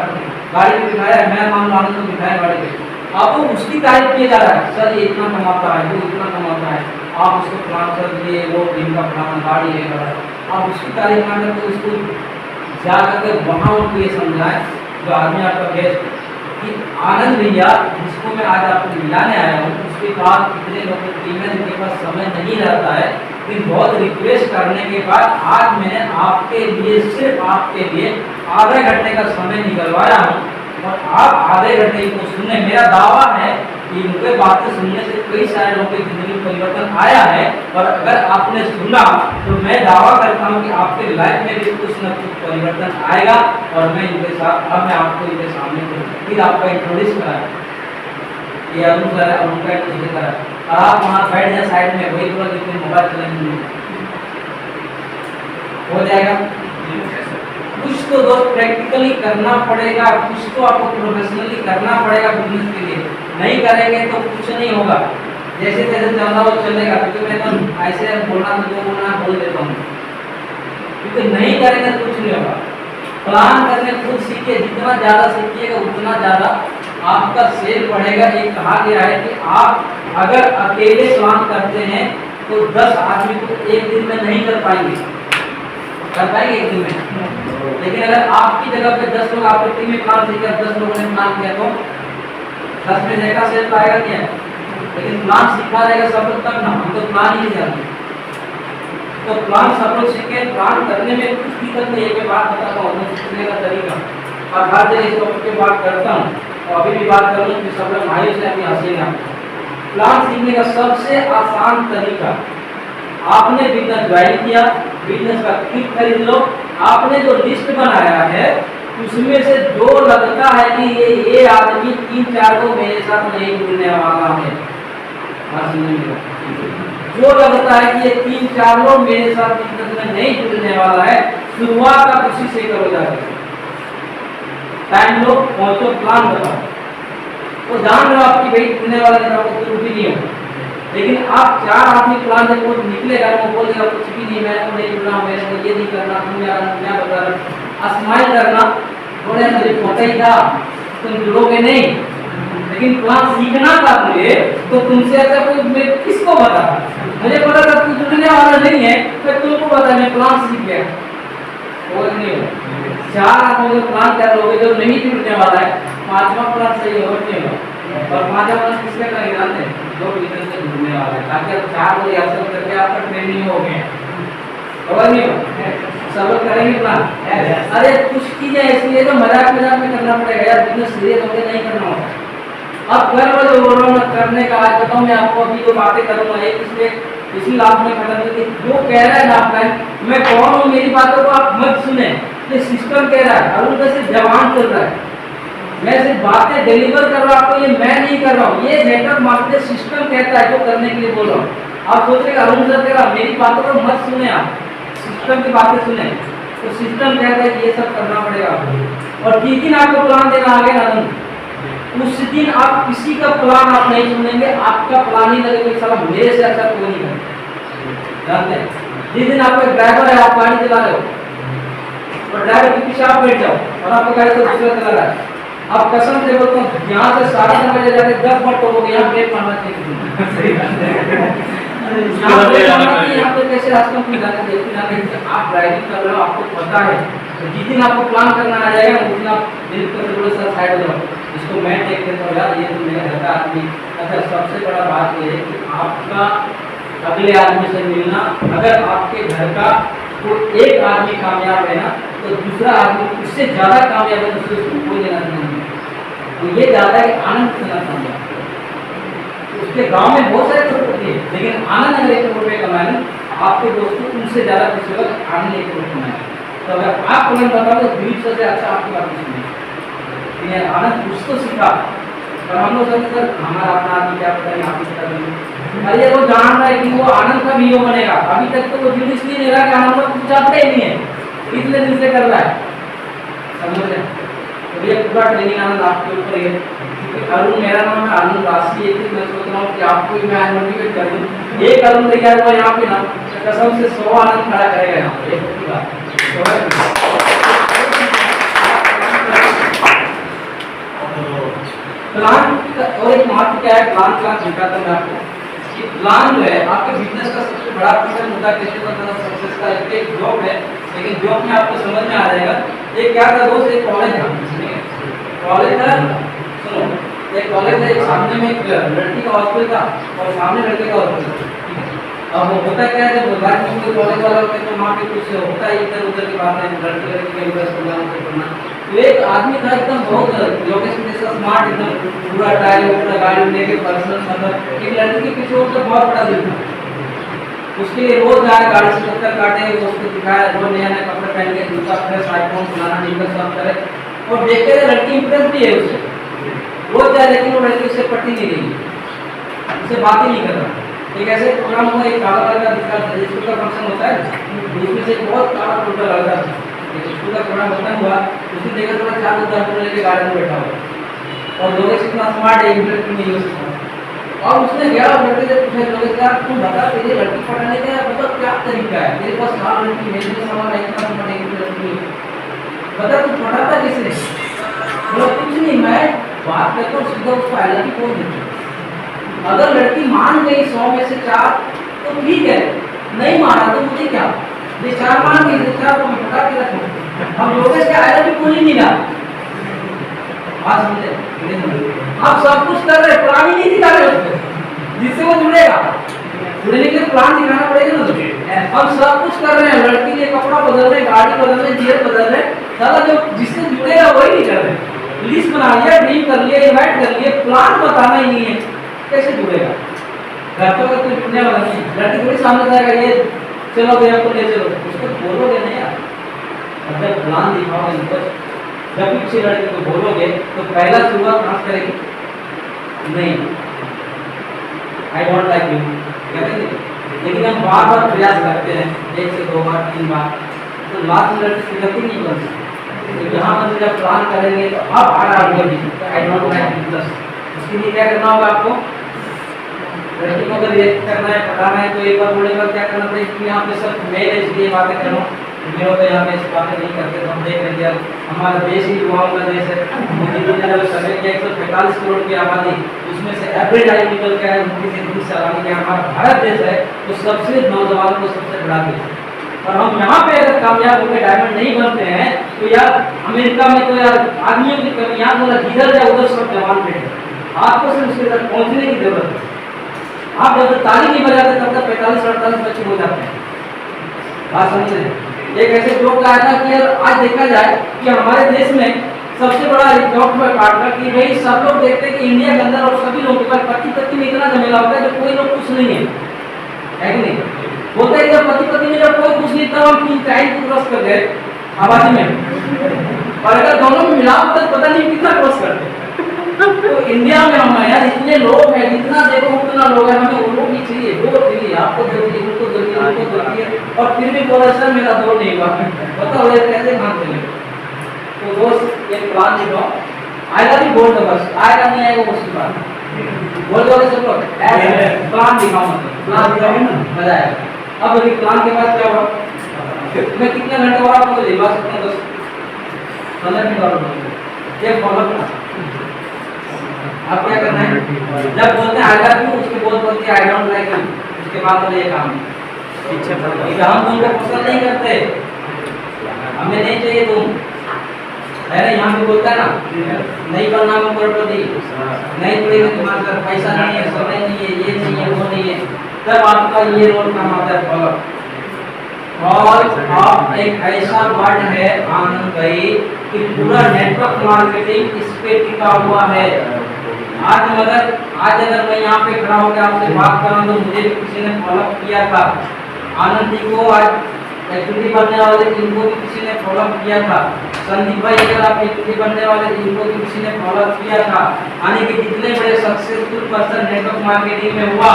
गाड़ी में बिठाया, मैं मान लो तो बिठाया गाड़ी पे, अब वो उसकी तारीफ किया जा रहा है, सर ये इतना कमाता है, वो इतना कमाता है, आप उसको प्लान कर दिए, वो दिन का प्लान गाड़ी है, आप उसकी तारीफ ना करके उसको जा करके वहाँ उनको ये समझाएं, जो आदमी आपका गेस्ट, कि आनंद भैया जिसको मैं आज आपको मिलाने आया हूँ, उसके बाद कितने लोगों की टीम है जिनके पास समय नहीं रहता है, लेकिन बहुत रिक्वेस्ट करने के बाद आज मैंने आपके लिए, सिर्फ आपके लिए आधे घंटे का समय निकलवाया हूँ, और आप आधे घंटे को सुनने, मेरा दावा है कि उनके बातें सुनने से कई सारे लोगों की जिंदगी में परिवर्तन आया है, और अगर आपने सुना तो मैं दावा करता हूँ कि आपके लाइफ में भी कुछ न कुछ परिवर्तन आएगा। और मैं इनके साथ, अब मैं आपको इनके सामने फिर आपका इंट्रोड्यूस कराया, ये अरुण सर है, अरुण का इंट्रोड्यूस करा, और आप वहाँ बैठ जाए साइड में, वही थोड़ा जितने मोबाइल चलाएंगे हो जाएगा। कुछ तो दोस्त प्रैक्टिकली करना पड़ेगा, कुछ तो आपको प्रोफेशनली करना पड़ेगा बिजनेस के लिए, नहीं करेंगे तो कुछ नहीं होगा। जैसे जैसे चलना वो चलेगा, क्योंकि मैं तो ऐसे बोलना तो जो बोलना बोल देता हूँ, क्योंकि नहीं करेंगे तो कुछ नहीं होगा। प्लान करने खुद सीखिए, जितना ज़्यादा सीखिएगा उतना ज़्यादा आपका सेल बढ़ेगा। ये कहा गया है कि आप अगर अकेले प्लान करते हैं तो 10 आदमी को एक दिन में नहीं कर पाएंगे एक दिन में, लेकिन अगर आपकी जगह पे 10 लोग आपकी टीम में प्लान सीखे, 10 लोगों ने प्लान किया तो 10 में देखा सेल पाएगा क्या, लेकिन प्लान सीखा जाएगा सब लोग तब ना, हम तो प्लान ही नहीं जानते। तो प्लान सब लोग सीखे, प्लान करने में कुछ दिक्कत नहीं है। मैं बात बताता हूँ सीखने का तरीका, और हर जगह इस टॉपिक पे बात करता हूँ, और अभी भी बात करूँ कि सब लोग भाई से अभी हंसेगा। प्लान सीखने का सबसे आसान तरीका, आपने बिजनेस ज्वाइन किया, बिजनेस का किट खरीद लो, आपने जो लिस्ट बनाया है उसमें से जो लगता है कि ये आदमी 3-4 को मेरे साथ नहीं जुड़ने वाला है, जो लगता है कि ये 3-4 लोग मेरे साथ बिजनेस में नहीं जुड़ने वाला है, शुरुआत आप उसी से करो जाकर। टाइम लो, पहुंचो, प्लान बताओ, वो जान रहे हो आपकी भाई जुड़ने वाला नहीं, आपको कुछ भी नहीं होगा। लेकिन आप 4 आदमी प्लान जब वो निकलेगा, वो बोल देगा कुछ भी नहीं, मैं नहीं जुड़ना, मेरे को ये नहीं करना, तुम क्या बता रहे, स्माइल करना, थोड़े मुझे पता ही था तुम जुड़ोगे नहीं, लेकिन प्लान सीखना था मुझे, तो तुमसे अच्छा कोई मैं किसको बता, मुझे पता था तू जुड़ने वाला नहीं है, फिर तुमको बता मैं प्लान सीख गया, और नहीं होगा। 4 आदमी प्लान कर लोगे जो नहीं जुड़ने वाला है, 5वां प्लान सही हो नहीं होगा। और 5वां प्लान किसका करेंगे जानते हैं, जो बिजनेस से जुड़ने वाला है, ताकि आप 4 को रिहर्सल करके आपका ट्रेनिंग हो गया, और नहीं होगा सब लोग करेंगे प्लान। अरे कुछ चीजें ऐसी है जो मजाक में करना पड़ेगा यार, बिजनेस सीरियस होकर नहीं करना होगा। अब कर जो बोल रहा हूँ करने का, आज बताऊँ मैं आपको, अभी जो बातें करूँगा एक इसमें इसी लाभ में खत्म करके, जो कह रहा है ना आपका, मैं कौन हूँ, मेरी बातों को आप मत सुने, ये सिस्टम कह रहा है, अरुण का सिर्फ जवान चल रहा है, मैं सिर्फ बातें डिलीवर कर रहा हूँ आपको, ये मैं नहीं कर रहा हूँ, ये नेटवर्क मार्केटिंग सिस्टम कहता है जो करने के लिए बोल रहा हूँ। आप सोच रहे अरुण सर कह रहा, मेरी बातों को मत सुने, आप सिस्टम की बातें सुने, तो सिस्टम कहता है कि ये सब करना पड़ेगा आपको। और जिस दिन आपको प्लान देना आ गया ना, उस दिन आप किसी का प्लान आप नहीं सुनेंगे, आपका प्लान ही लगेगा साला मेरे से अच्छा कोई नहीं करेगा, जानते हैं। जिस दिन आपका ड्राइवर है, आप गाड़ी चला रहे हो और ड्राइवर के पीछे आप बैठ जाओ और आपको गाड़ी को दूसरा चला रहा है, आप कसम से बोलता हूँ यहाँ से 9:30 बजे जाके 10 मिनट हो गए, यहाँ ब्रेक मारना चाहिए। यहाँ पे कैसे रास्ता में जाने, आप ड्राइविंग कर रहे हो, आपको पता है, तो जिस दिन आपको प्लान करना आ जाएगा उस दिन आप दिल कर थोड़ा सा साइड हो जाओ, इसको मैं टेक करता हूँ यार, ये तो मेरा घर का आदमी। अच्छा, सबसे बड़ा बात ये है कि आपका अगले आदमी से मिलना, अगर आपके घर का कोई एक आदमी कामयाब है ना, तो दूसरा आदमी उससे ज़्यादा कामयाब है, तो उसको कोई लेना नहीं है। तो ये ज़्यादा है आनंद से ना कामयाब, उसके गांव में बहुत सारे करोड़पति है, लेकिन आनंद अगर 1 करोड़ रुपये कमाए ना, आपके दोस्तों उनसे ज़्यादा खुश होगा, आनंद 1 करोड़ कमाए। तो अगर आप प्लान बताओ तो 200 से अच्छा आपकी बात नहीं सुनेंगे। आनंद कुछ तो सीखा, और हम लोग सोचते सर हमारा अपना आदमी क्या पता नहीं आप इस तरह अरे वो जान रहा है कि वो आनंद का वीडियो बनेगा, अभी तक तो वो वीडियो इसलिए नहीं रहा कि हम लोग कुछ जानते ही नहीं है, इतने दिन से कर रहा है, समझ रहे हैं? तो ये पूरा ट्रेनिंग आनंद आपके ऊपर है। अरुण, मेरा नाम है आनंद राशि, एक मैं सोच रहा हूँ कि आपको भी मैं मोटिवेट कर दूँ। एक अरुण तैयार हुआ यहाँ पे ना, कसम से 100 आनंद खड़ा करेगा यहाँ पे, एक ही बात। प्लान और एक महत्व क्या है प्लान का, दिखाता हूं मैं आपको कि प्लान जो है आपके बिजनेस का सबसे बड़ा पीछे मुद्दा कैसे बनता है सक्सेस का। एक जॉब है, लेकिन जॉब में आपको समझ में आ जाएगा। एक क्या था दोस्त, एक कॉलेज था, कॉलेज था, सुनो, एक कॉलेज है, सामने में एक लड़की का हॉस्टल था और सामने लड़के का हॉस्टल था। अब होता क्या है, जब राज्य में कोई कॉलेज वाला होता है तो वहाँ पे कुछ होता है इधर उधर की बात है, लड़के लड़के का इधर करना। तो एक आदमी था एकदम बहुत लोकेशन जैसा स्मार्ट, एकदम पूरा टायर पूरा गाड़ी लेके पर्सनल, मतलब एक लड़की के पीछे उसका बहुत बड़ा दिल था। उसके लिए रोज जाए गाड़ी से चक्कर काटे, वो उसको दिखाया, रोज नया नया कपड़े पहन के जूता फ्रेश आईफोन फलाना ढींकर सब करे, और देखते हुए लड़की इंप्रेस भी है उससे, रोज जाए, लेकिन वो लड़की उससे पट्टी नहीं रही, उससे बात ही नहीं कर रहा। एक ऐसे प्रोग्राम हुआ, एक काला लड़का दिखा, स्कूल का फंक्शन होता है, उसमें से एक बहुत काला टोटा लड़का था, स्कूल का प्रोग्राम खत्म हुआ, उसने देखा थोड़ा 4 उधर लेके गार्डन में बैठा हुआ और लोग इतना स्मार्ट है, इंटरेस्ट नहीं है उसका। और उसने गया और लड़के से पूछा, लोग यार तुम बता तेरी लड़की पढ़ाने का मतलब क्या तरीका है, तेरे पास 4 लड़की मेरे में सवाल है, इतना पढ़ेगी लड़की बता, तू पढ़ाता किसने? बोला कुछ नहीं, मैं बात करता हूँ सीधा उसको आई लव यू बोल देती हूँ। अगर लड़की मान गई 100 में से 4 तो ठीक है, नहीं माना तो मुझे क्या, ये 4 मान गई तो 4 को मैं पटा के रखूँ। हम लोग के आई लव यू बोल ही नहीं रहा, बात समझे? आप सब कुछ कर रहे, प्लान ही नहीं दिखा रहे उसको जिससे वो जुड़ेगा, जुड़ने के लिए प्लान दिखाना पड़ेगा ना। हम सब कुछ कर रहे हैं, लड़की के लिए कपड़ा बदल रहे, गाड़ी बदल रहे, जेल बदल रहे, साला जो जिससे जुड़ेगा वही नहीं कर रहे। लिस्ट बना लिया, ड्रीम कर लिया, इन्वाइट कर लिए, प्लान बताना ही नहीं है, कैसे जुड़ेगा? घर तो कोई जुड़ने वाला नहीं, लड़की थोड़ी सामने जाएगा, ये चलो भैया को ले चलो, उसको बोलोगे नहीं यार। जब प्लान दिखाओगे इनको, जब भी किसी लड़के को बोलोगे तो पहला शुरुआत कहाँ से करेगी? नहीं, आई डोंट लाइक यू कहते हैं, लेकिन हम बार बार प्रयास करते हैं, 1 से 2 बार 3 बार, तो लास्ट में लड़की की गति नहीं बन सकती। तो यहाँ पर जब प्लान करेंगे तो अब आ रहा है I don't like you plus, उसके लिए क्या करना होगा आपको? लड़की को अगर रिएक्ट करना है, पढ़ाना है, तो एक बार बोलेगा क्या करना पड़ेगा? यहाँ पे सब मेल है इसलिए बातें करो, मेरे तो यहाँ पे इस बातें नहीं करते, तो हम देख रहे हैं हमारा देश ही युवाओं का देश है। मोदी जी ने जब सर्वे किया 145 करोड़ की आबादी, उसमें से एवरेज आयु निकल के आया उनकी से 30 साल आगे, हमारा भारत देश है तो सबसे नौजवानों को सबसे बड़ा देश है। और हम यहाँ पे अगर कामयाब होकर डायमंड नहीं बनते हैं तो यार अमेरिका में तो यार आदमियों की कमी, यहाँ बोला जिधर जाए उधर सब जवान बैठे, आपको सिर्फ उसके तक पहुँचने की जरूरत है। आप जब तक ताली नहीं बजाते तब तक 45-48 बच्चे हो जाते हैं, बात समझ रहे हैं? एक ऐसे जोक आया था कि यार आज देखा जाए कि हमारे देश में सबसे बड़ा जोक में काटना कि भाई सब लोग देखते हैं कि इंडिया के अंदर और सभी लोगों के पास पति में इतना झमेला होता है जो कोई लोग कुछ नहीं है कि नहीं? बोलते हैं जब पति में जब कोई कुछ नहीं, तब हम 3 टाइम को क्रॉस कर गए आबादी में, और अगर दोनों में मिला तो पता नहीं कितना क्रॉस करते। तो इंडिया में हम यार इतने लोग हैं, जितना देखो उतना लोग हैं, हमें वो लोग ही चाहिए, दो चाहिए, आपको जरूरी, उनको जरूरी, उनको जरूरी है, और फिर भी बोला सर मेरा 2 नहीं हुआ, बताओ ये कैसे मान चले? तो दोस्त एक प्लान लिखो, आएगा भी बोल दो, बस आएगा नहीं आएगा उसकी बात बोल दो सब लोग, प्लान दिखाओ, मतलब प्लान दिखाओ ना मजा आएगा। अब अभी प्लान के बाद क्या हुआ, मैं कितने घंटे और आपको दिलवा सकता हूँ? 10-15 मिनट और ये फॉलो करना। अब क्या करना है, जब बोलते हैं आई लव यू, उसके बोलते हैं आई डोंट लाइक यू, उसके बाद बोले ये काम पीछे हम तुमको पसंद नहीं करते, हमें नहीं चाहिए तुम, अरे यहाँ पे बोलता है ना नहीं बनना में करोड़पति, नहीं पड़ेगा तुम्हारे पास पैसा नहीं है, समय नहीं है, ये नहीं है, वो नहीं है, तब आपका ये रोल काम आता है फॉलो। और आप एक ऐसा वर्ड है आनंद भाई कि पूरा नेटवर्क मार्केटिंग इस पे टिका हुआ है। आज अगर मैं यहाँ पे खड़ा होकर आपसे बात कर रहा हूँ तो मुझे भी किसी ने फॉलो किया था, आनंद जी को आज एक्टिविटी बनने वाले इनको भी किसी ने फॉलो किया था। संदीप भाई अगर आप एक्टिविटी बनने वाले इनको भी किसी ने फॉलो किया था। यानी कि जितने बड़े सक्सेसफुल पर्सन नेटवर्क मार्केटिंग में हुआ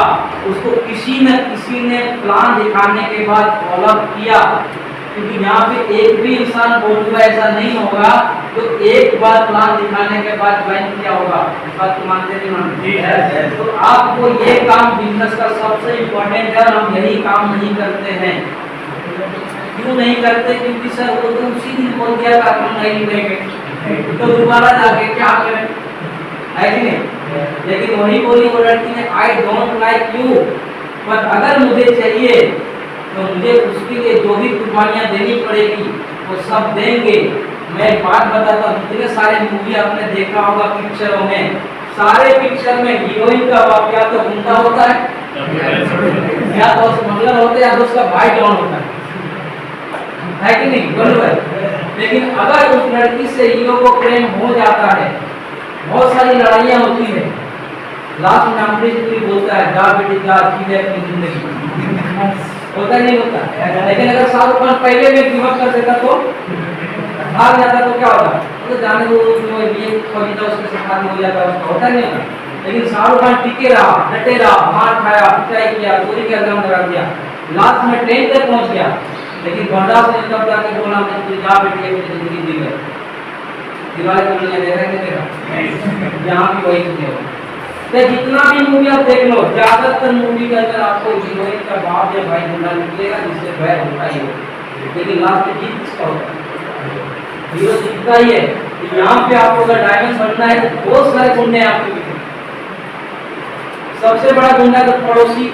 उसको किसी न किसी ने प्लान दिखाने के बाद फॉलो किया। क्योंकि यहाँ पे एक भी इंसान बोलूँगा ऐसा नहीं होगा तो एक बार प्लान दिखाने के बाद ज्वाइन किया होगा। इस बात को मानते नहीं मानते? तो आपको ये काम बिजनेस का सबसे इम्पोर्टेंट है। हम यही काम नहीं करते हैं। क्यों नहीं करते? क्योंकि सर वो तो उसी दिन बोल दिया था हम नहीं लेंगे, तो दोबारा जाके क्या करें, है कि नहीं? लेकिन वही बोली वो लड़की ने, आई डोंट लाइक यू, पर अगर मुझे चाहिए तो मुझे उसके लिए जो भी कुर्बानियाँ देनी पड़ेगी वो सब देंगे। मैं एक बात बताता हूँ, जितने सारे मूवी आपने देखा होगा पिक्चरों में, सारे पिक्चर में हीरोइन का बाप या तो गुंडा होता है या तो स्मगलर होता है या तो उसका भाई डॉन होता है कि नहीं? बराबर। लेकिन अगर उस लड़की से हीरो को प्रेम हो जाता है, बहुत सारी लड़ाइयाँ होती है, लास्ट में अमरीश पुरी बोलता है जा बेटी जा, जी ले अपनी जिंदगी, होता नहीं होता? लेकिन अगर शाहरुख खान पहले में गिव अप कर देता तो भाग जाता तो क्या होता? तो जाने दो, ये खरीदा उसके साथ शादी हो जाता, उसका होता नहीं होता? लेकिन शाहरुख खान टिके रहा, डटे रहा, मार खाया, पिटाई किया, चोरी का इल्जाम लगा दिया, लास्ट में ट्रेन तक पहुंच गया, लेकिन बर्दाश्त नहीं कर पाके बोला मैं तुझे जा बेटी अपनी जिंदगी दी है। दिवाली को नहीं देखा नहीं देखा, यहाँ भी वही चीजें हो। तो जितना भी मूवी आप देख लो, ज्यादातर मूवी के अंदर आपको हीरोइन का बाप या भाई गुंडा निकलेगा जिससे भय होता ही हो, लेकिन लास्ट में जीत किसका होता है? हीरो जीतता ही है। यहाँ पे आपको अगर डायमंड बनना है तो बहुत सारे गुंडे आपके पीछे। सबसे बड़ा गुंडा तो पड़ोसी,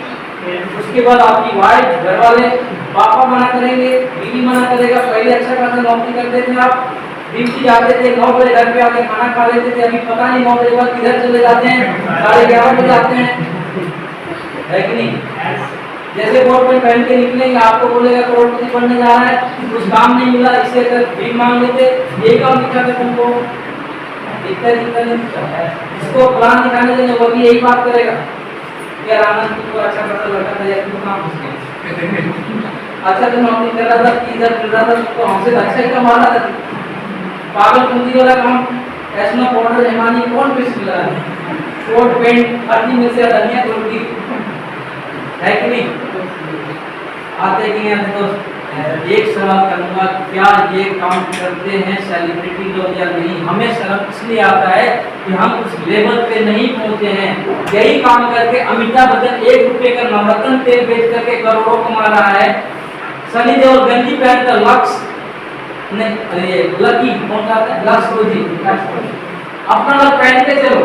उसके बाद आपकी वाइफ, घर वाले, पापा मना करेंगे, बीवी मना करेगा। पहले अच्छा खासा नौकरी करते थे आप, ड्यूटी जाते थे, 9 बजे घर पे आके खाना खा लेते थे, अभी पता नहीं 9 बजे बाद किधर चले जाते हैं, 11:30 बजे आते हैं, है कि नहीं? जैसे कोट पैंट पहन के निकलेंगे, आपको बोलेगा करोड़पति बनने जा रहा है, कुछ काम नहीं मिला, इससे अगर भीख मांग लेते, ये काम दिखाते तुमको, दिखता नहीं। इसको प्लान दिखाने देंगे, वो भी यही बात करेगा, यार आनंद तुमको अच्छा खासा लड़का था, यार तुम काम घुस गए, अच्छा तुम नौकरी कर रहा था, इधर फिर रहा था, तो हमसे अच्छा ही कमा रहा था। पागल पूंजी वाला काम, ऐसा पाउडर हेमानी कौन पीस मिला है, कोट पेंट हर दिन में से धनिया रोटी, है कि नहीं? आते कि नहीं आते दोस्त? एक सवाल करूंगा, क्या ये काम करते हैं सेलिब्रिटी लोग या नहीं? हमें शर्म इसलिए आता है कि हम उस लेवल पे नहीं पहुंचे हैं। यही काम करके अमिताभ बच्चन 1 रुपए का नवरत्न तेल बेच करके करोड़ों कमा रहा है। सनी देओल गंजी पहनकर लक्स नहीं, अरे लकी कौन सा है, लक्स रोजी अपना लक पहन के चलो।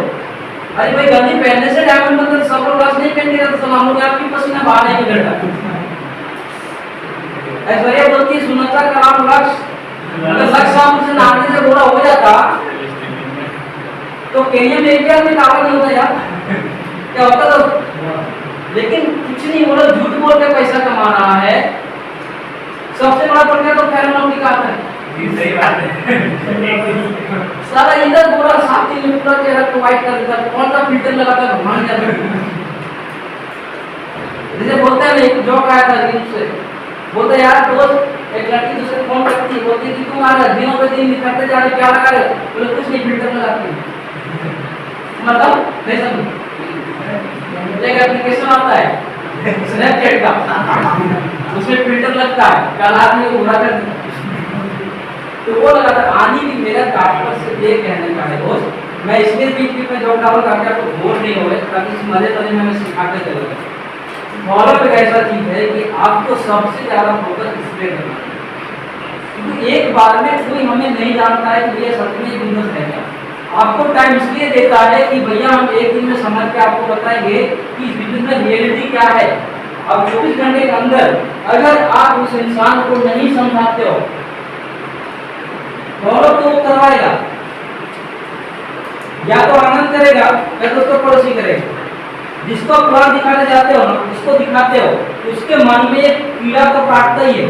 अरे भाई गंजी पहनने से डायमंड बनता है, सब लोग लक्स नहीं पहन के तो सलाम हो गया, आपकी पसीना बाहर नहीं निकलता। ऐश्वर्या बोलती है सुनता का नाम लक्स, अगर लक्स नाम से नामने से बुरा हो जाता तो केनिया में इंडिया में काबा नहीं होता यार, क्या होता तो? लेकिन कुछ नहीं, वो लोग झूठ बोल के पैसा कमा रहा है। सबसे बड़ा प्रकार तो फेयर लवली का आता है, सही बात है। सारा इधर पूरा 7 दिन में पूरा चेहरा को वाइट कर देता, कौन सा फिल्टर लगाता है भगवान जाने। जैसे बोलते हैं, एक जोक आया था रील से, बोलते यार दोस्त एक लड़की दूसरे फोन करती है, बोलती कि तुम आ रहा दिनों पे दिन निकलते जा रहे, क्या लगा रहे? बोले कुछ नहीं, फिल्टर लगाती है। मतलब नहीं समझ, एक एप्लीकेशन आता है स्नैपचैट का, उसमें फिल्टर लगता है, कल आदमी को बुरा कर देता, तो वो लगाता है। आनी भी मेरा तात्पर्य से ये कहने का है दोस्त, मैं इसके बीच में जोक डालूं ताकि आपको बोर नहीं हो, ताकि इस मजे में मैं सिखाते चलूंगा। फॉलोअप एक ऐसा चीज है कि आपको सबसे ज्यादा फोकस इस पे करना है, क्योंकि एक बार में कोई हमें नहीं जानता है कि ये सच में बिजनेस है क्या। आपको टाइम इसलिए देता है कि भैया हम एक दिन में समझ के आपको बताएंगे कि इस बिजनेस में रियलिटी क्या है। अब 24 घंटे के अंदर अगर आप उस इंसान को नहीं समझाते हो, फॉलोअप तो वो करवाएगा, या तो आनंद करेगा या तो उसको पड़ोसी करेगा। जिसको प्लान दिखाने जाते हो ना, उसको दिखाते हो, उसके मन में एक कीड़ा तो काटता ही है,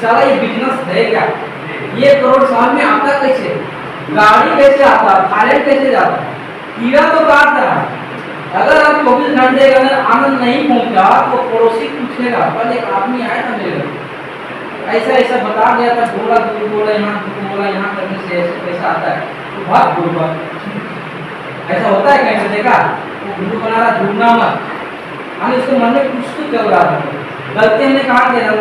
सारा ये बिजनेस है क्या, ये करोड़ साल में आता कैसे, गाड़ी कैसे आता, थाईलैंड कैसे जाता, कीड़ा तो काट रहा है। अगर आप 24 घंटे के अंदर आनंद नहीं पहुंचा तो पड़ोसी पूछेगा, कल एक आदमी आया था मेरे घर, ऐसा ऐसा बता दिया था, बोला तो बोला यहाँ करने से ऐसे पैसा आता है, तो बहुत बोलवा ऐसा होता है कैसे देखा, वो गुरु बना रहा, ढूंढना मत, हमें उसके मन में कुछ तो चल रहा था। गलती हमने कहा किया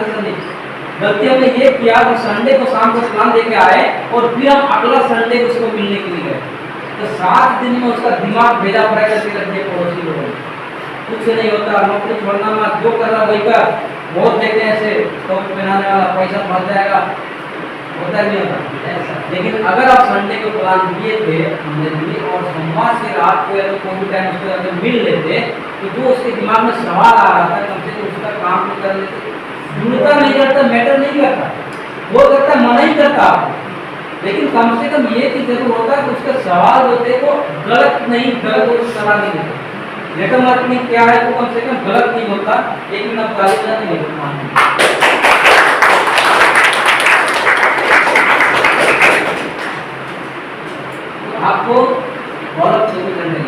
गलती हमने ये किया कि संडे को शाम को प्लान लेके आए और फिर हम अगला संडे को उसको मिलने के लिए गए, तो 7 दिन में उसका दिमाग भेजा पड़ा करके रखिए पड़ोसी लोगों ने। कुछ नहीं होता, नौकरी छोड़ना मत, जो कर रहा वही कर, बहुत देखते हैं ऐसे तो पहनाने वाला पैसा फंस जाएगा, होता नहीं होता ऐसा। लेकिन अगर आप संडे को प्लान किए थे हमने भी और सोमवार से रात को या तो कोई टाइम उसके अगर मिल लेते, तो जो उसके दिमाग में सवाल आ रहा था कम से कम उसका काम तो कर लेते। ढूंढता नहीं करता, मैटर नहीं करता, वो करता मना ही करता, लेकिन कम से कम ये चीज जरूर होता है कि उसके सवाल होते वो गलत नहीं, गलत वो सवाल नहीं देता। लेकिन मार्केटिंग क्या है, तो कम से कम गलत नहीं होता, लेकिन अब गाली नहीं होता। आपको बहुत शुरू करने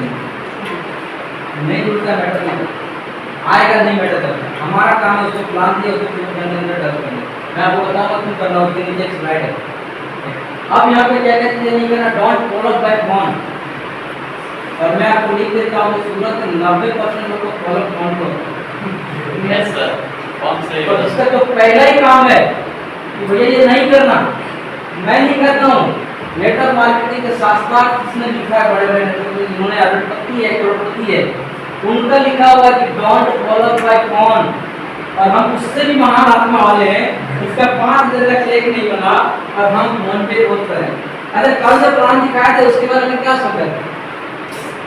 नहीं जुड़ता, मैटर नहीं आएगा, नहीं मैटर करता। हमारा काम है उसको प्लान दिया, उसको शुरू करने में डर करना। मैं आपको बताऊंगा क्यों करना, उसके नीचे एक स्लाइड है। अब यहाँ पे क्या क्या चीजें नहीं करना, डोंट फॉलो बाय फोन, और मैं आपको लिख देता हूँ सूरत 90% लोग को फॉलो फोन करो। यस सर, कौन से तो इसका जो पहला ही काम है कि भैया ये नहीं करना, मैं नहीं करता हूँ। नेटवर्क मार्केटिंग के शास्त्रार्थ जिसने लिखा है, बड़े बड़े नेटवर्क जिन्होंने अरबपति है, करोड़पति है, उनका लिखा हुआ है कि डोंट फॉलो बाय फोन, और हम उससे भी महान आत्मा वाले हैं। इसका 5 दिन तक क्लिक नहीं बना और हम फोन पे पोस्ट करें। अरे कल जो प्लान दिखाया था उसके बारे में क्या सोचा था,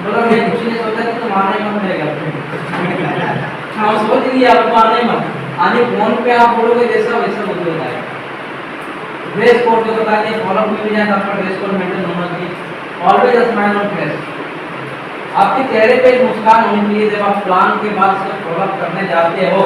बोला मैं कुछ नहीं सोचा कि तुम आने मत मेरे घर। हाँ सोच लिया आपको आने मत, आने फोन पे आप बोलोगे जैसा वैसा बोल देता है। ड्रेस कोड जो बता दिए, फॉलो में भी जाए आपका ड्रेस कोड मेंटेन होना चाहिए, always a smile on face. आपके चेहरे पे एक मुस्कान होनी चाहिए जब आप प्लान के बाद से फॉलो करने जाते हो।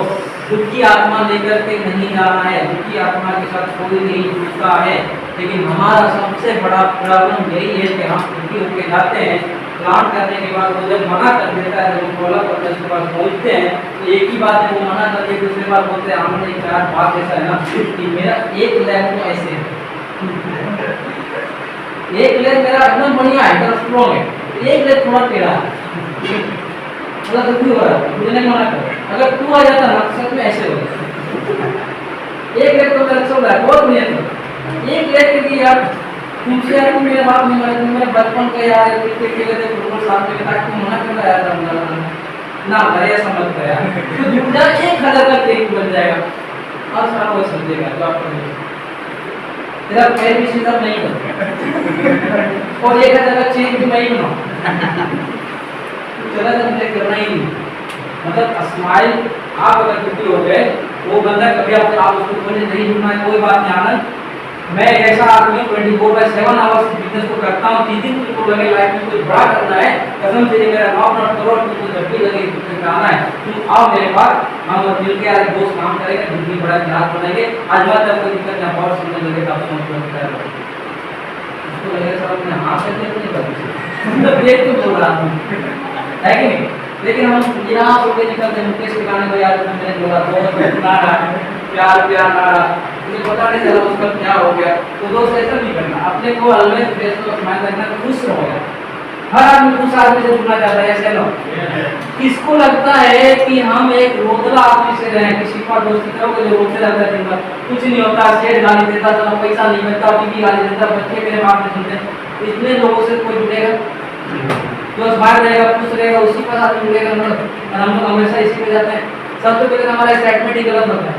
दुखी आत्मा लेकर के नहीं जाना है, दुखी आत्मा के साथ कोई नहीं जुड़ता है। लेकिन हमारा सबसे बड़ा प्रॉब्लम यही है कि हम दुखी होकर जाते हैं, प्लान करने के बाद वो जब मना कर देता है, जब फॉलो करते हैं उसके बाद पहुँचते हैं तो एक ही बात है, वो मना करके दूसरी बार बोलते हैं हमने एक यार बात ऐसा है ना कि मेरा एक लेग तो ऐसे है, एक लेग मेरा एकदम बढ़िया है, एकदम स्ट्रॉन्ग है, एक लेग थोड़ा टेढ़ा है, मतलब दुखी हो रहा है, मुझे नहीं मना कर। अगर तू आ जाता ना सच में ऐसे हो जाता, एक लेग तो मेरा चल रहा है बहुत बढ़िया था, एक लेग के लिए यार तुमसे यार मेरे बात नहीं माने, मेरे बचपन का यार क्रिकेट खेले थे फुटबॉल साथ में था, तुम मना क्यों आया था ना भैया समझ गया तो दूसरा 1000 का केक बन जाएगा और सारा वो समझेगा जो आप तेरा पैर भी सीधा नहीं हो और 1000 का चेक भी नहीं बनाओ, चला तो मुझे करना ही नहीं। मतलब स्माइल आप अगर दुखी हो गए, वो बंदा कभी आप उसको बोले नहीं जुड़ना है, कोई बात नहीं आनंद, मैं एक ऐसा आदमी 24/7 आवर्स बिजनेस को करता हूँ। जिस दिन तुमको लगे लाइफ में कुछ बड़ा करना है, कसम से मेरा 9 करोड़ तुमको जब भी लगे कुछ आना है, तुम आओ मेरे पास, हम और मिल के आज दोस्त काम करेंगे, जिंदगी बड़ा इतिहास बनाएंगे। आज बात है कोई दिक्कत नहीं, बहुत सुनने लगे आप उसको लगे सब अपने हाथ से नहीं कर देख तो बोल रहा हूँ है कि नहीं। लेकिन हम यहाँ होके निकलते मुकेश के गाने को याद मैंने बोला बहुत नारा प्यार प्यार नारा, मुझे पता नहीं चला उसका क्या हो गया। तो दोस्त ऐसा नहीं करना, अपने को ऑलवेज फेस को स्माइल रखना, खुश रहोगे। हर आदमी खुश आदमी से जुड़ना चाहता है, ऐसे लो किसको लगता है कि हम एक रोतला आदमी से रहे, किसी का दोस्ती करोगे जो रोते रहता है दिन भर, कुछ नहीं होता, सेठ गाली देता, चलो पैसा नहीं मिलता, बीवी गाली देता, बच्चे मेरे बाप से सुनते, इतने लोगों से कोई जुड़ेगा जो स्माइल रहेगा, खुश रहेगा, उसी के साथ जुड़ेगा। और हम लोग हमेशा इसी पे जाते हैं, सबसे पहले हमारा एक्साइटमेंट ही गलत होता है,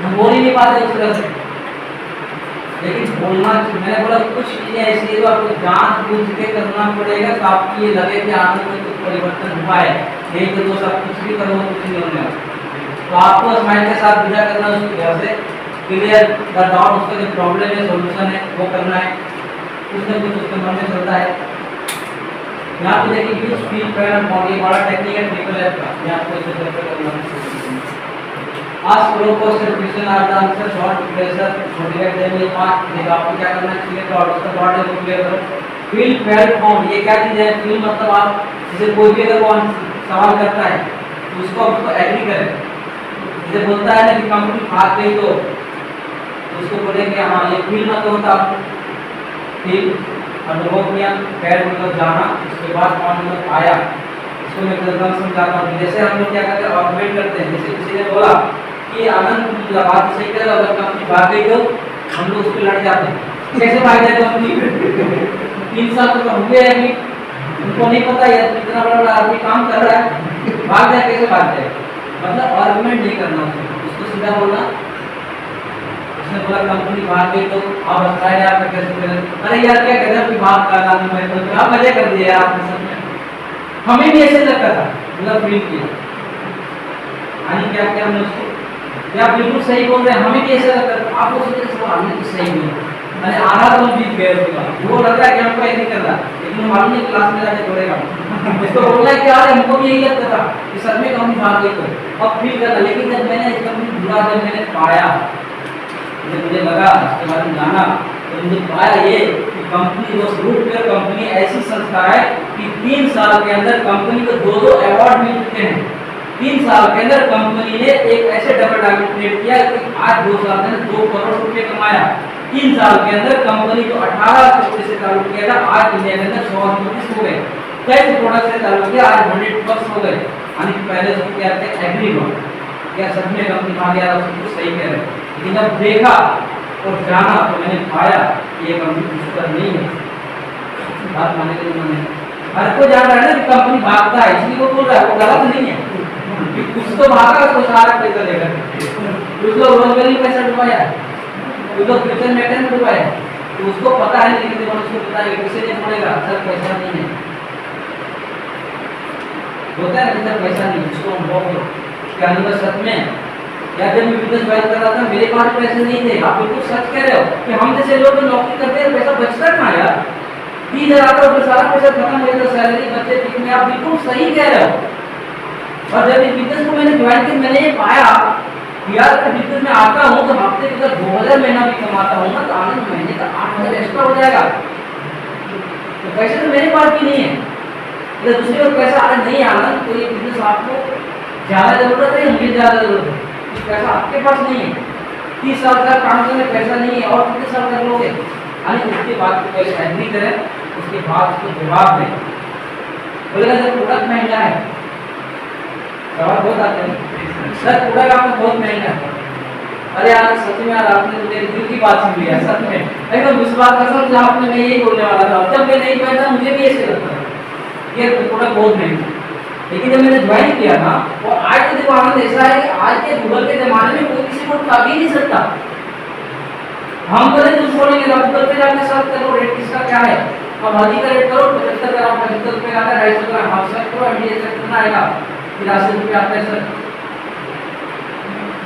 हम बोल ही नहीं पाते उस तरह से। लेकिन बोलना, मैंने बोला कुछ चीजें ऐसी है जो आपको जान बूझ के करना पड़ेगा, तो आपकी ये लगे कि आनंद में कुछ परिवर्तन हुआ है, नहीं तो दोस्त आप कुछ भी करो कुछ नहीं होने वाला। तो आपको स्माइल के साथ विदा करना, उसकी वजह से क्लियर द डाउट, उसका जो प्रॉब्लम है सोल्यूशन है वो करना है, कुछ न कुछ उसके मन में चलता है। यहाँ पे देखिए यूज फील पैटर्न मॉडल, बड़ा टेक्निकल ट्रिपल एफ का, मैं आपको इसे चर्चा करूंगा। आज फ्लो को सिर्फिशन are the answer short pressure motivate them ये 5 देखो आपको क्या करना है, क्लियर डॉट उसका डॉट है वो क्लियर करो। फील फेल फाउंड, ये क्या चीज है? फील मतलब आप जैसे कोई भी अगर वो सवाल करता है तो उसको एग्री करें, जैसे बोलता है ना कि कंपनी भाग गई तो उसको बोलेंगे हाँ ये फील मत होता, फील अनुभव किया, पैर मतलब जाना, उसके बाद कौन मतलब आया। इसको मैं एकदम समझाता हूँ। जैसे हम लोग क्या करते हैं, आर्गुमेंट करते हैं। जैसे किसी ने बोला कि आनंद तुम बात सही कर रहे हो, अगर कंपनी भाग गई तो हम लोग उस पर लड़ जाते हैं। कैसे भाग जाए कंपनी? 3 साल तो हो गए अभी, उनको नहीं पता है इतना बड़ा आदमी काम कर रहा है, भाग जाए कैसे भाग जाए? मतलब आर्गुमेंट नहीं करना उसको सीधा बोलना। उसने बोला कंपनी भाग गई तो आप बताएं यार मैं कैसे करें? अरे यार क्या गजब की बात कर रहा हूं मैं, तो आप मजे कर दिए आपने सब में। हमें भी ऐसे लगता था, मतलब फील किया यानी क्या क्या हमने उसको या बिल्कुल सही बोल रहे हैं, हमें भी ऐसा लगता था। आप वो सोचते सब हमने तो सही बोला, अरे आधा तो हम जीत गए उसके बाद। वो लग रहा है कि हमको ये नहीं करना, लेकिन मालूम नहीं क्लास में जाके छोड़ेगा इसको बोलना है कि यार हमको भी यही लगता था कि सर में कंपनी भाग गई तो अब फील करना। लेकिन जब मैंने इस कंपनी जुड़ा, जब मैंने पाया, जब मुझे लगा इसके बारे में जाना, तो मुझे पाया ये कि कंपनी वो ग्रुप कंपनी ऐसी संस्था है कि 3 साल के अंदर कंपनी को 2-2 अवार्ड मिल चुके हैं। 3 साल के अंदर कंपनी ने एक ऐसे डबल टारगेट क्रिएट किया कि आज 2 साल में 2 करोड़ रुपए कमाया। 3 साल के अंदर कंपनी को 18 करोड़ से चालू किया था, आज इंडिया के अंदर 100 करोड़ हो गए। 10 प्रोडक्ट से चालू किया, आज 100+ हो गए। यानी पहले उसको क्या थे, एग्री हुआ क्या सच में कंपनी भाग गया, उसको सही कह रहे। लेकिन जब देखा और जाना तो मैंने पाया कि ये कंपनी कुछ नहीं है। बात माने के मैंने हर को जान रहा है ना कि कंपनी भागता है, इसलिए वो बोल रहा है, वो गलत नहीं है। कुछ तो भागा, तो सारा पैसा लेकर कुछ लोग रोजगार में पैसा डुबाया, कुछ लोग फ्यूचर मैटर में डुबाया। तो उसको पता है, लेकिन जब उसको पता है किसे नहीं पड़ेगा, सर पैसा नहीं है, होता है ना, पैसा नहीं, उसको अनुभव हो क्या अंदर सच में। या जब मैं बिजनेस ज्वाइन कर रहा था, मेरे पास पैसे नहीं थे। आप बिल्कुल सच कह रहे हो कि हम जैसे लोग नौकरी करते हैं, पैसा बचता कहाँ यार? 30,000 आता है, सारा पैसा खत्म हो जाता, सैलरी बच्चे ठीक में। आप बिल्कुल सही कह रहे हो। और जब इस बिजनेस को मैंने ज्वाइन किया, मैंने ये पाया यार मैं बिजनेस में आता हूँ तो हफ्ते के अगर 2000 महीना भी कमाता हूँ ना, तो आनंद महीने का 8000 एक्स्ट्रा हो जाएगा। तो पैसे तो मेरे पास भी नहीं है, अगर दूसरी ओर पैसा आने नहीं आना, तो ये बिजनेस आपको ज़्यादा जरूरत है, मुझे ज़्यादा जरूरत है। पैसा आपके पास नहीं है, 30 साल का काम करने पैसा नहीं है, और कितने साल कर लोगे? यानी उसके बाद तो पहले एग्री करें, उसके बाद उसको जवाब दें। बोलेगा सर प्रोडक्ट महंगा है, सवाल बहुत आते हैं, सर प्रोडक्ट आपका बहुत महंगा है। अरे यार सच में यार आपने तो मेरे दिल की बात सुन ली है, सच में एकदम विश्वास कसम से आपने, मैं यही बोलने वाला था। जब मैं नहीं पहनता मुझे भी ऐसे लगता था ये प्रोडक्ट बहुत महंगा। लेकिन जब मैंने ज्वाइन किया ना, और आज के देखो आनंद ऐसा है कि आज के गूगल के जमाने में कोई किसी को ठग ही नहीं सकता। हम बोले तो बोलेंगे गूगल पे जाके सर्च करो रेट किसका क्या है, अब हल्दी का रेट करो 75 का 75 रुपये आता है, 250 का हाफ सर्च करो, एमडीए सर्च कितना आएगा, 83 रुपये आता है सर।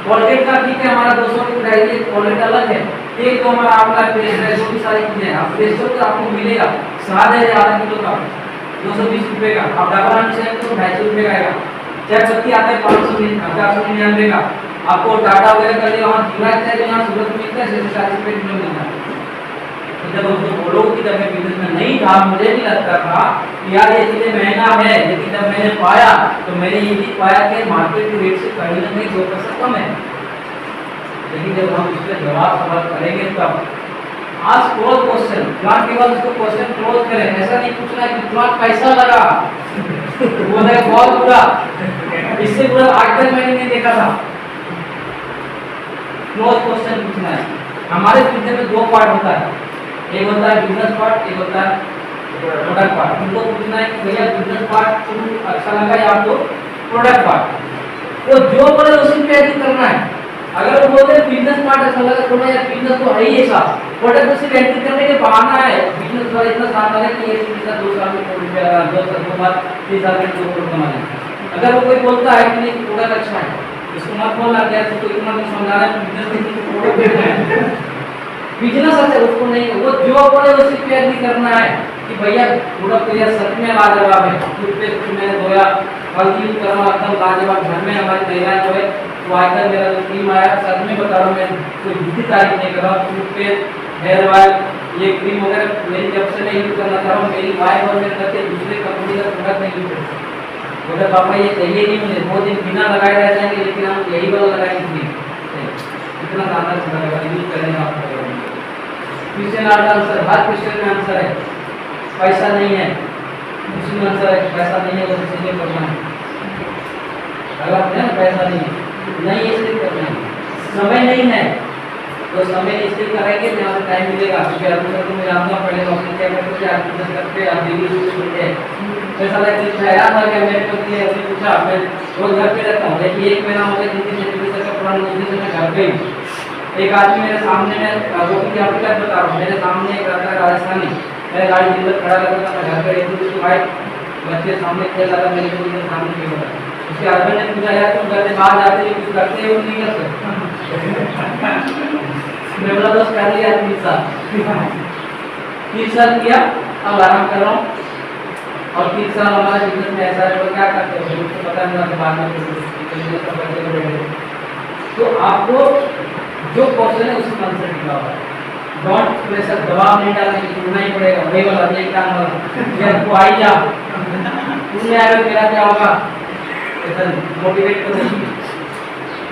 कोलगेट का ठीक है, हमारा 200 की प्राइस है, कोलगेट अलग है। एक तो हमारा आपका पेस्ट है, जो भी सारी चीजें आप पेस्ट तो आपको मिलेगा स्वाद है आधा किलो का 220 रुपये का। आप डाबर आने से तो 250 रुपये का आएगा। चाय पत्ती आता है 499 का। आपको टाटा वगैरह कर दिया, वहाँ जीरा चाय यहाँ सूरत में मिलता है 40 रुपये किलो मिलता है। तो जब उसको बोलो कि जब मैं बिजनेस में नहीं था, मुझे भी लगता था कि यार ये चीज़ें महंगा है, लेकिन जब मैंने पाया तो मैंने ये भी पाया कि मार्केट के रेट से कहीं ना कहीं 2% कम है। लेकिन जब हम उसका जवाब सवाल करेंगे तब आज क्लोज क्वेश्चन प्लान के बाद उसको क्वेश्चन क्लोज करें। ऐसा नहीं पूछना है कि प्लान पैसा लगा वो है बहुत बुरा, इससे बुरा 8-10 महीने नहीं देखा था। क्लोज क्वेश्चन पूछना है। हमारे बिजनेस में 2 पार्ट होता है, एक होता है बिजनेस पार्ट, एक होता है प्रोडक्ट पार्ट। उनको पूछना है कि भैया बिजनेस पार्ट अच्छा लगा या आपको प्रोडक्ट पार्ट, वो जो बोले उसी पे एग्री करना है। अगर वो बोलते हैं बिजनेस पार्ट अच्छा लगा तो यार बिजनेस तो है ही ऐसा, प्रोडक्ट तो सिर्फ एंट्री करने के बहाना है। बिजनेस वाला इतना शानदार है कि ये बिजनेस 2 साल में करोड़ रुपया लगा, 2 साल के बाद 3 साल में 2 करोड़ कमा लेंगे। अगर वो कोई बोलता है कि नहीं प्रोडक्ट अच्छा है, इसको मत बोलना क्या तो इतना कुछ समझा रहा है बिजनेस में प्रोडक्ट बेचना है, बिजनेस अच्छा उसको नहीं, वो जो बोले उसी पे एग्री करना है कि भैया प्रोडक्ट यार सच में लाजवाब है। टूथपेस्ट मैंने धोया, हल्दी यूज करना एकदम लाजवाब, घर में हमारी महिलाएं जो है वो आकर मेरा जो क्रीम आया, सच में बता रहा हूँ, मैं कोई झूठी तारीफ नहीं कर रहा हूँ। टूथपेस्ट, हेयर ऑयल, ये क्रीम वगैरह मेरी जब से मैं यूज करना चाह रहा हूँ, मेरी वाइफ और मेरे करके दूसरे कंपनी का प्रोडक्ट नहीं यूज करते। बोले पापा ये चाहिए नहीं मुझे, 2 दिन बिना लगाए रह जाएंगे, लेकिन हम यही वाला लगाएंगे। इतना शानदार चला रहेगा, यूज करेंगे आप क्वेश्चन आंसर, हर क्वेश्चन में आंसर है, पैसा नहीं है उसमें आंसर है, पैसा नहीं है तो इसलिए करना है, अगर आप ना पैसा नहीं है नहीं इसलिए करना है, समय नहीं है तो समय इसलिए करेंगे जहाँ से टाइम मिलेगा, क्योंकि अभी तक मैं जानना पड़ेगा अपने क्या करते हैं, आप बिजनेस करते हैं, आप डिग्री करते हैं, पैसा लगता है यार था क्या मेरे को दिया अभी पूछा, मैं रोज घर पे रहता हूँ, लेकिन एक महीना हो गया 3 सेंटीमीटर का पुराना मुझे से मैं घर पे ही, एक आदमी मेरे सामने में वो भी आपको क्या बता रहा हूँ, मेरे सामने एक रहता है राजस्थानी, मेरे गाड़ी दिन भर खड़ा रहता था, मैं घर पे रहती थी, भाई बच्चे सामने खेल रहा था, मेरे को मेरे सामने क्यों हो रहा है, उसके हस्बैंड ने पूछा यार तुम घर से बाहर जाते हो कुछ करते हो नहीं करते, मैं बोला बस कर लिया 3 साल किया, अब आराम कर रहा हूँ, और 3 साल हमारा बिजनेस में ऐसा है तो क्या करते हो मुझे पता नहीं था बाद में, तो आपको जो क्वेश्चन है उसी मन से लिखा हुआ है, डोंट प्रेशर, दबाव नहीं डालना कि करना ही पड़ेगा, वही वाला ये काम वाला यार तू आई जा तुमने आगे मेरा क्या होगा, ऐसा मोटिवेट करो,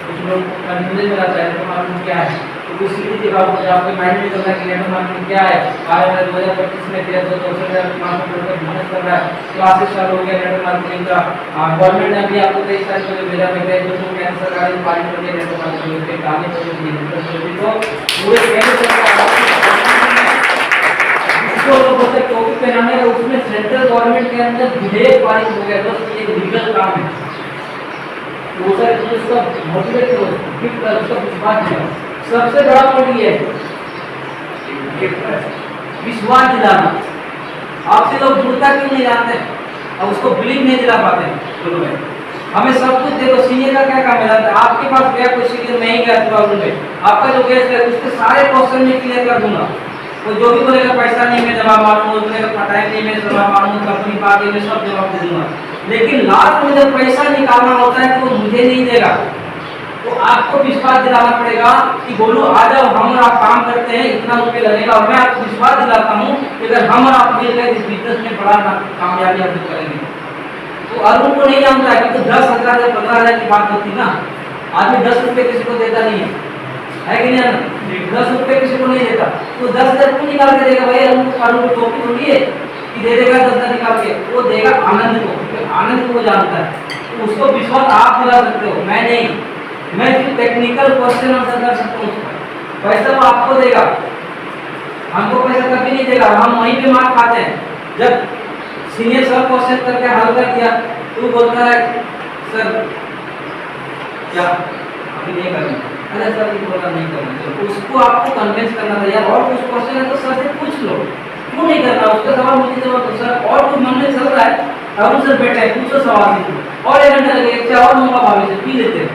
कुछ लोग कंफ्यूजन में रहता है तो मालूम क्या है, तो कुछ सीधी दिखाओ मुझे, आपके माइंड में चलना कि नेटवर्क मार्केटिंग क्या है, आगे मैं 2025 में 1300 मेहनत कर रहा है, क्लासेस चालू हो गया नेटवर्क मार्केटिंग का, गवर्नमेंट ने भी आपको कई सारे जो भेजा है जो तो कैंसर सरकारी पार्टी कर दिया नेटवर्क मार्केटिंग के कागज तो पूरे जो लोगों से टॉपिक पे आने का उसमें सेंट्रल गवर्नमेंट के अंदर विधेयक पारित हो गया, दोस्त ये लीगल काम है, वो सर उसका मोटिवेट करो, फिट करो, उसका विश्वास दिलाओ, सबसे बड़ा पॉइंट ये है विश्वास दिलाना, आपसे लोग जुड़ता क्यों नहीं जानते और उसको बिलीव नहीं दिला पाते शुरू में, हमें सब कुछ देखो, सीनियर का क्या काम है, आपके पास गया कोई सीनियर मैं ही गया प्रॉब्लम में, आपका जो गेस्ट है उसके सारे क्वेश्चन में क्लियर कर दूंगा, तो जो भी बोलेगा पैसा नहीं मैं जवाब मारूंगा, बोलेगा टाइम नहीं मैं जवाब मारूंगा, कंपनी पार्टी में सब जवाब दे दूंगा, लेकिन लास्ट में जब पैसा निकालना होता है तो वो मुझे नहीं देगा, तो आपको विश्वास दिलाना पड़ेगा कि बोलो आ जाओ हम और आप काम करते हैं, इतना रुपये लगेगा, और मैं आपको विश्वास दिलाता हूँ कि अगर हम और आप मिलकर इस बिजनेस में बड़ा कामयाबी हासिल करेंगे, तो अरुण को नहीं जानता है कि 10,000 या 15,000 की बात होती ना, आदमी 10 रुपये किसी को देता नहीं है कि नहीं, 10 रुपये किसी को नहीं देता, तो 10,000 क्यों निकाल के देगा भाई, अरुण को टोपी थोड़ी है कि दे देगा 10,000 निकाल के, वो देगा आनंद को, क्योंकि आनंद को वो जानता है, तो उसको विश्वास आप दिला सकते हो, मैं नहीं, मैं सिर्फ टेक्निकल क्वेश्चन आंसर कर सकता हूँ, पैसा वो आपको देगा, हमको पैसा कभी नहीं देगा, हम वहीं पे मार खाते हैं, जब सीनियर सर क्वेश्चन करके हल कर दिया तो बोलता है सर क्या अभी नहीं करना, अरे सर ये बोला नहीं करना, तो उसको आपको कन्विंस करना था यार, और कुछ क्वेश्चन है तो सर से पूछ लो, क्यों नहीं करना, उसका सवाल मुझे जवाब दो सर, और कुछ मन में चल रहा है अब सर बैठे हैं पूछो सवाल नहीं, और 1 घंटा लगेगा, चाय और मंगा भाभी से पी लेते हैं,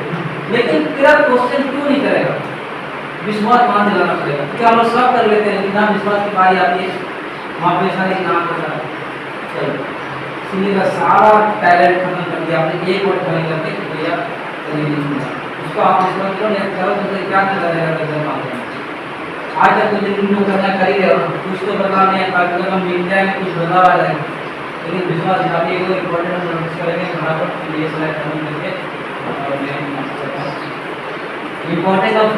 लेकिन तेरा क्वेश्चन क्यों नहीं करेगा, विश्वास वहाँ दिलाना पड़ेगा, क्योंकि हम लोग सब कर लेते हैं, लेकिन जहाँ विश्वास की बारी आती है वहाँ पे सारे नाम करता है, चलो सीनियर का सारा टैलेंट खत्म कर दिया आपने, एक वर्ड खत्म करके भैया उसको आप विश्वास करो नहीं करो तो क्या कर रहेगा, आज तक कुछ दिन करना कर ही रहे हो, कुछ तो बदलाव नहीं है, अगर हम मिल जाएंगे कुछ बदलाव आ जाएगा, लेकिन विश्वास दिलाने को इम्पोर्टेंट नोटिस करेंगे फटाफट ये स्लाइड खत्म करके, इम्पोर्टेंस ऑफ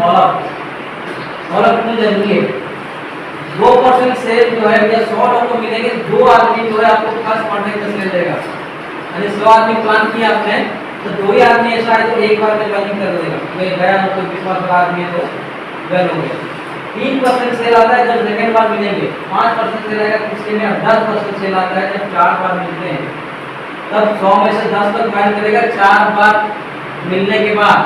फॉलोअप क्यों जरूरी है, 2% सेल जो है या 100 लोग को मिलेंगे, 2 आदमी जो है आपको फर्स्ट कॉन्ट्रैक्ट में सेल देगा, यानी 100 आदमी प्लान किया आपने तो 2 ही आदमी ऐसा है तो एक बार में ज्वाइनिंग कर देगा, मैं गया तो कोई 20 वाला आदमी है तो ज्वाइन हो गया, 3% सेल आता है जब सेकंड बार मिलेंगे, 5% सेल आएगा किसी में, 10% सेल आता है जब 4 बार मिलते हैं, तब 100 में से 10 लोग ज्वाइन करेगा 4 बार मिलने के बाद,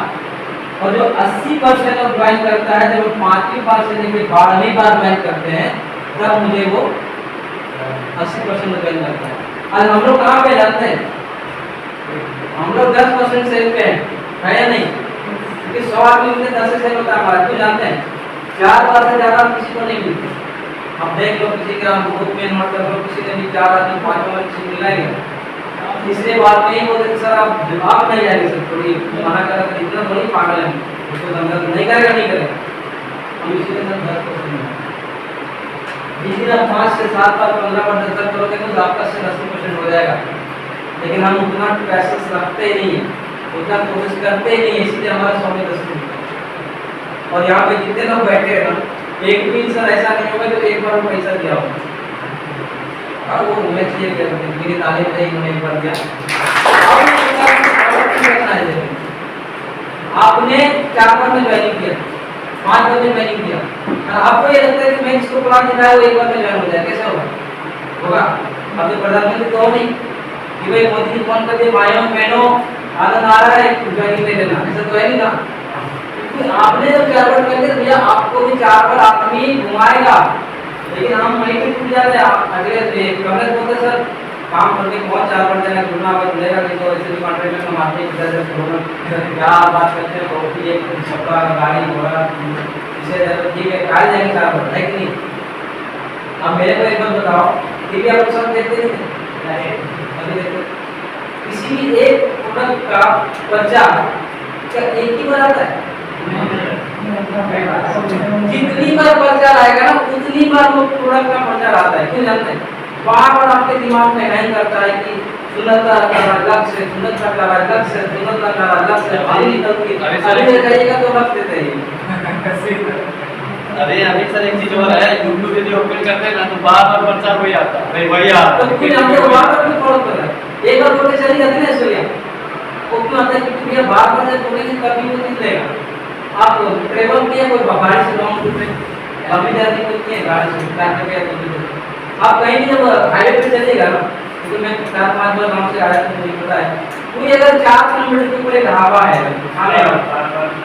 और जो 80% लोग ज्वाइन करता है जब 5वीं बार से लेकर 12वीं बार ज्वाइन करते हैं तब मुझे वो 80% लोग ज्वाइन करता है, आज हम लोग कहाँ पे जाते हैं, हम लोग 10% सेल पे है या नहीं, क्योंकि 100 आदमी में 10 सेल होता है हमारा, क्यों जानते हैं 4 बार से ज़्यादा किसी को नहीं मिलते, अब देख लो किसी का ग्रुप में नोट कर लो, किसी ने भी 4 आदमी 5 बार किसी मिलाएंगे, तीसरे बार में ही बोलते सर आप नहीं जाएंगे सर, थोड़ी मना करा तो इतना थोड़ी पागल है, उसको धंधा नहीं करेगा नहीं करेगा, हम इसी के साथ 10% जिस दिन आप 5 से 7 बार 15 बार 10 बार करोगे तो आपका 80% हो जाएगा, लेकिन हम उतना पैसा रखते ही नहीं है, उतना कोशिश करते ही नहीं है, इसलिए हमारा 100 में 10 मिलता है, और यहाँ पे जितने लोग बैठे हैं ना, एक भी इंसान ऐसा नहीं होगा जो एक बार वो पैसा दिया हो। और वो होना चाहिए कि मेरी तालीम नहीं होने एक बार दिया। आपने 4 बार में ज्वाइनिंग किया, 5 बार में ज्वाइनिंग किया, और आपको ये लगता है कि मैं इसको प्लान दिखाया वो एक बार में ज्वाइन हो जाए, कैसे होगा? होगा? अब तो प्रधानमंत्री तो नहीं कि भाई मोदी जी फोन करके भाइयों बहनों आनंद आ रहा है ज्वाइनिंग ले लेना, ऐसा तो है नहीं ना। आपने जब 4 बार कर दिया भैया आपको भी 4 बार आदमी घुमाएगा, लेकिन हम वहीं पे टूट जाते हैं। अगले कमरे बोलते सर काम करके बहुत 4 बार जाएगा, जुड़ना अगर मिलेगा नहीं तो ऐसे भी कॉन्ट्रैक्ट में मारते हैं इधर से क्या बात करते हैं, बहुत ही एक छपरा गाड़ी घोड़ा इसे ठीक है कहा जाएंगे 4 बार, है कि नहीं? अब मेरे को एक बात बताओ, टीवी आप सब देखते नहीं? अभी देखो किसी भी एक प्रोडक्ट का पर्चा क्या एक ही बार आता है? जितनी बार पर्चा आएगा ना उतनी बार वो प्रोडक्ट का पर्चा आता है। क्यों जानते हैं? बार बार आपके दिमाग में हैंग करता है कि सुन्नत का लक्ष्य, सुन्नत का लक्ष्य, सुन्नत का लक्ष्य अभी निकलती अभी जाइएगा तो लक्ष्य देते हैं। अरे अभी सर एक चीज और है, यूट्यूब यदि ओपन करते हैं ना तो बार बार प्रचार वही आता है, वही आता तो कुछ जानते हो बार बार क्यों फॉलो कर रहा है? एक बार बोल के चली जाती है ना इसलिए वो क्यों आता है कि भैया बार बार जब बोलेंगे कभी वो नहीं लेगा। आप ट्रेवल किए कोई गाड़ी से लॉन्ग रूट में लंबी जर्नी कोई किए गाड़ी से ट्रैफिक में आप कहीं भी जब हाईवे पे चलेगा ना, तो मैं 4-5 बार गाँव से आया तो मुझे पता है कोई अगर 4 किलोमीटर के ऊपर एक ढाबा है खाने का,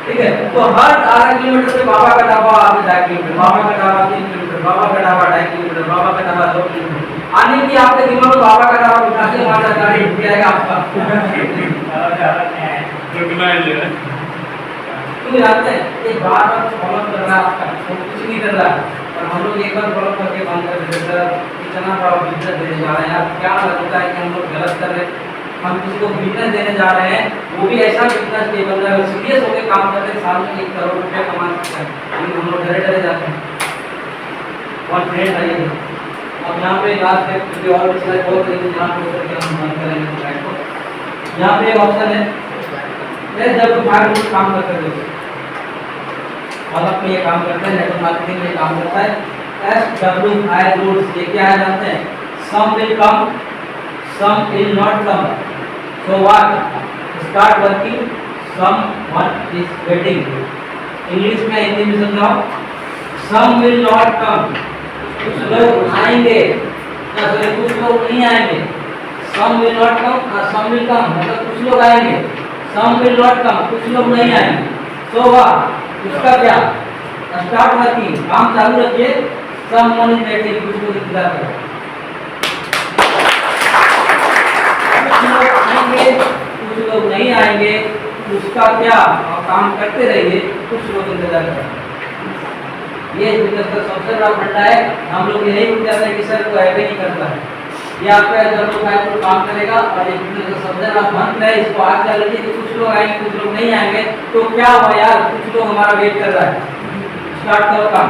ठीक है, तो हर आधा किलोमीटर पे बाबा का ढाबा आगे 2.5 किलोमीटर, बाबा का ढाबा 3 किलोमीटर, बाबा का ढाबा 2.5 किलोमीटर, बाबा का ढाबा 2 किलोमीटर। आने की आपके दिमाग में बाबा का ढाबा उठा के हमारा गाड़ी उठ जाएगा आपका। क्यों जानते हैं? ये बार बार फॉलो कर रहा है आपका, वो कुछ नहीं कर रहा है। और हम लोग एक बार फॉलो करके बंद कर देते सर इतना बड़ा बिजनेस देने जा रहे हैं, आप क्या लगता है कि हम लोग गलत कर रहे हैं? हम किसी को बिजनेस देने जा रहे हैं, वो भी ऐसा बिजनेस के बंदा है सीरियस होकर काम करते हैं, साल में 1 करोड़ रुपया कमा सकते हैं, लेकिन हम लोग डरे डरे जाते हैं। कॉन्फिडेंट आइए। अब यहाँ पे लास्ट में क्योंकि और भी स्लाइड बहुत है यहाँ पे करके हम बंद करेंगे स्लाइड को। यहाँ पे एक ऑप्शन है जब भाग काम करते हैं और अपने ये काम करते हैं, नेटवर्क मार्केटिंग में काम करता है SWI रूल्स। ये क्या है जानते हैं? Some will come, some will not come, so what start working, someone is waiting. English में हिंदी में समझाओ। सम विल नॉट कम, कुछ लोग आएंगे, कुछ लोग नहीं आएंगे। Some will not come, some will come मतलब कुछ लोग आएंगे, सम विल नॉट कम कुछ लोग नहीं आएंगे। सो व्हाट उसका क्या? स्टार्ट वर्किंग, काम चालू रखिए, समवन इज वेटिंग, कुछ लोग इंतजार कर रहे हैं। कुछ लोग आएंगे, कुछ लोग नहीं आएंगे, उसका क्या? काम करते रहिए, कुछ लोग इंतजार कर रहे हैं। ये बिजनेस का सबसे बड़ा फंडा है। हम लोग यही उठ जाते हैं कि सर को ऐसे नहीं करता है, ये आपका जब लोग आए तो काम करेगा। और ये बिजनेस का सबसे बड़ा मंत्र है, इसको आज कर लीजिए कि कुछ लोग आएंगे, कुछ लोग नहीं आएंगे, तो क्या हुआ यार, कुछ लोग हमारा वेट कर रहा है, स्टार्ट करो काम,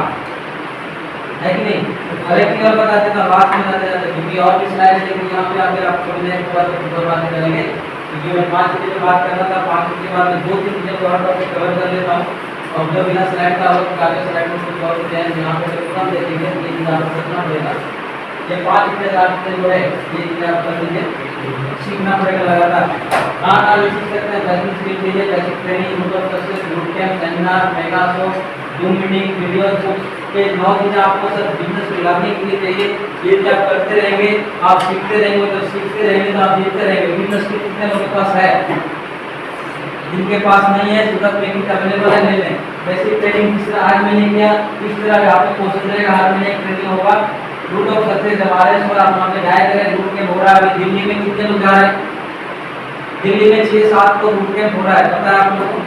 है कि नहीं? और एक चीज और बता देता हूँ, लास्ट में बताते जाते क्योंकि और भी स्लाइड है, लेकिन यहाँ पे अगर आपको मिले तो और बातें करेंगे क्योंकि मैं 5 मिनट में बात करना था, 5 मिनट के बाद में 2-3 चीजें और टॉपिक कवर कर लेता हूँ। और जो बिना स्लाइड का और आगे स्लाइड में कुछ और होते हैं यहाँ पे तुरंत देखेंगे, ये चीज आपको सीखना पड़ेगा। ये 5 मिनट आपसे जो है ये चीज आप कर लीजिए, सीखना पड़ेगा लगातार। कहाँ सीख सकते हैं? बेसिक स्किल के लिए basic training, YouTube success, boot camp, seminar, mega show, zoom meeting, video books, ये 9 चीजें आपको सर बिजनेस को लाने के लिए चाहिए। ये जब करते रहेंगे, आप सीखते रहेंगे, तो सीखते रहेंगे तो आप सीखते रहेंगे। बिजनेस के कितने लोगों के पास है, जिनके पास नहीं है सूरत में किट अवेलेबल है, ले लें। बेसिक ट्रेनिंग किस तरह आज मैंने किया, इस तरह आपको कोशिश रहेगा, हर महीने एक ट्रेनिंग होगा। रूट ऑफ सक्सेस हमारे पर आप वहाँ पे जाया करें, रूट कैंप हो रहा है। अभी दिल्ली में कितने लोग जा रहे हैं? दिल्ली में 6-7 को रूट कैंप हो रहा है, पता है आप लोगों को?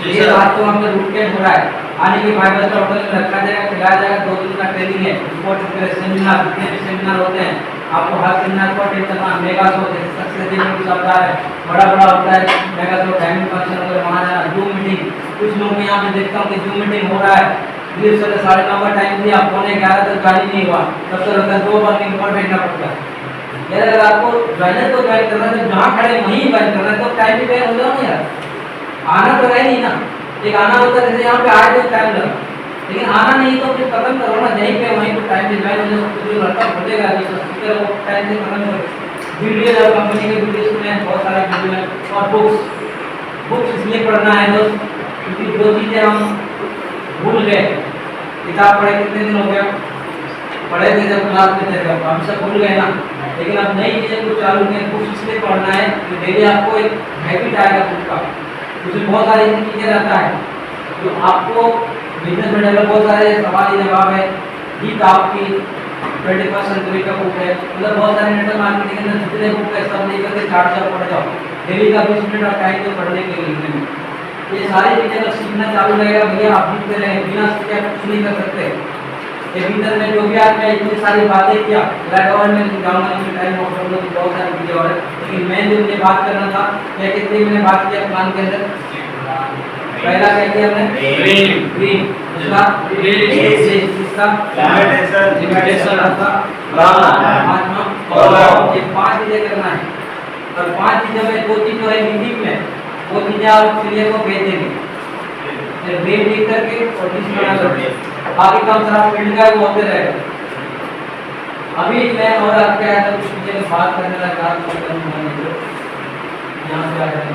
6-7 को हम रूट कैंप हो रहा है। आने के 5 बजे होटल में रखा जाएगा, खिलाया जाएगा, 2 दिन का ट्रेनिंग है। रिपोर्ट सेमिनार, जितने भी सेमिनार होते हैं आपको हर सेमिनार को अटेंड करना। मेगा शो जैसे सक्सेस डे में होता है, बड़ा होता है मेगा शो, टाइमिंग फंक्शन वगैरह वहाँ जाना। जूम मीटिंग, कुछ लोग मैं यहाँ पे देखता हूँ कि जूम मीटिंग हो रहा है, 9:30 का टाइम दिया, 11:15 तक गाड़ी नहीं हुआ, तब तक लगता है 2 बार लिंक पर भेजना पड़ता है। यार अगर आपको ज्वाइनर को ज्वाइन करना है तो जहाँ खड़े वहीं ज्वाइन करना है, तो टाइम भी ज्वाइन हो जाओ ना यार, आना तो है नहीं ना। एक आना होता है, जैसे यहाँ पे आए तो टाइम लगा, लेकिन आना नहीं तो फिर खत्म करो ना, यहीं पे वहीं पे टाइम से ज्वाइन हो जाए, जो लड़का बोलेगा नहीं तो स्पीकर वो टाइम से खत्म करो। वीडियो जब कंपनी के वीडियो सुने बहुत सारे वीडियो हैं, और बुक्स इसलिए पढ़ना है दोस्त क्योंकि जो चीज़ें हम भूल गए, किताब पढ़े कितने दिन हो गया, पढ़े थे जब क्लास में थे तब हम सब भूल गए ना, लेकिन अब नई चीज़ें कुछ चालू किए, बुक्स इसलिए पढ़ना है कि डेली आपको एक हैबिट आएगा बुक का, उसमें बहुत सारी चीज़ें रहता है जो आपको बिजनेस में डेवलप, बहुत सारे सवाल जवाब है, गीत आपकी 21st सेंचुरी का बुक है, मतलब बहुत सारे नेटवर्क मार्केटिंग के अंदर जितने बुक है सब लेकर के 4 पढ़ जाओ, डेली का 20 मिनट और टाइम तो पढ़ने के लिए। ये सारी चीज़ें अगर सीखना चालू रहेगा भैया, आप सीखते रहे, बिना सीखे आप कुछ नहीं कर सकते। ये भीतर में जो भी आज मैं इतनी सारी बातें किया, लैडोर में जाऊँगा नहीं, टाइम ऑफ कर लो तो बहुत सारी चीज़ें और है, लेकिन मैं जो मुझे बात करना था, क्या कितने मैंने बात किया प्लान के अंदर, पहला क्या किया हमने, ग्रीन, दूसरा तीसरा लिमिटेशन, पांचवा, ये 5 चीजें करना है, और 5 चीजों में 2 चीज जो है हिंदी में, वो चीजें आप क्लियर को भेज देंगे, फिर ग्रीन लिख करके और लिस्ट बना करके, बाकी काम सारा फील्ड का वो होते रहेगा। अभी मैं और आपके आया था कुछ चीजें में बात करने लगा, यहाँ पे आ जाने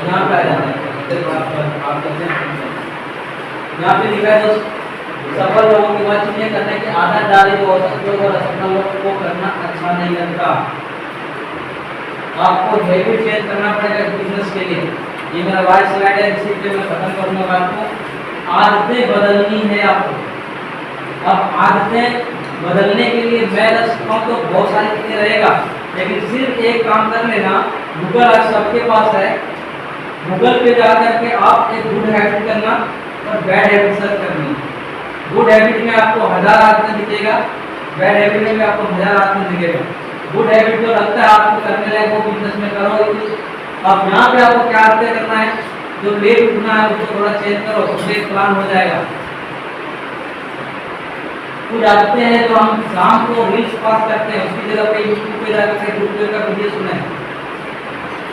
यहाँ पे आ जाना है, यहाँ पे लिखा है दोस्त, सफल लोगों की वह चीजें करने की आदत डाली जो औसत लोग और असफल लोगों को करना अच्छा नहीं लगता। आपको हैबिट चेंज करना पड़ेगा बिजनेस के लिए। ये मेरा वाइस स्लाइड है, इसी पे मैं खत्म करूंगा बात को। आदतें बदलनी है आपको। अब आदतें बदलने के लिए मैं कहूँ तो बहुत सारी चीजें रहेगा, लेकिन सिर्फ एक काम कर लेना, गूगल आज सबके पास है, गूगल पे जा करके आप एक गुड हैबिट करना और बैड हैबिट सर्च करनी। गुड हैबिट में आपको 1000 आदतें दिखेगा, बैड हैबिट में आपको 1000 आदतें दिखेगा। गुड हैबिट जो लगता है आपको करने लायक वो बिजनेस में करो। अब यहाँ पे आपको क्या आदतें करना है, जो लेट उठना है उसको थोड़ा चेंज करो, उससे प्लान हो जाएगा। कुछ आदतें हैं जो हम शाम को रील्स पास करते हैं, उसकी जगह पे यूट्यूब पे जाकर के यूट्यूब का वीडियो सुने।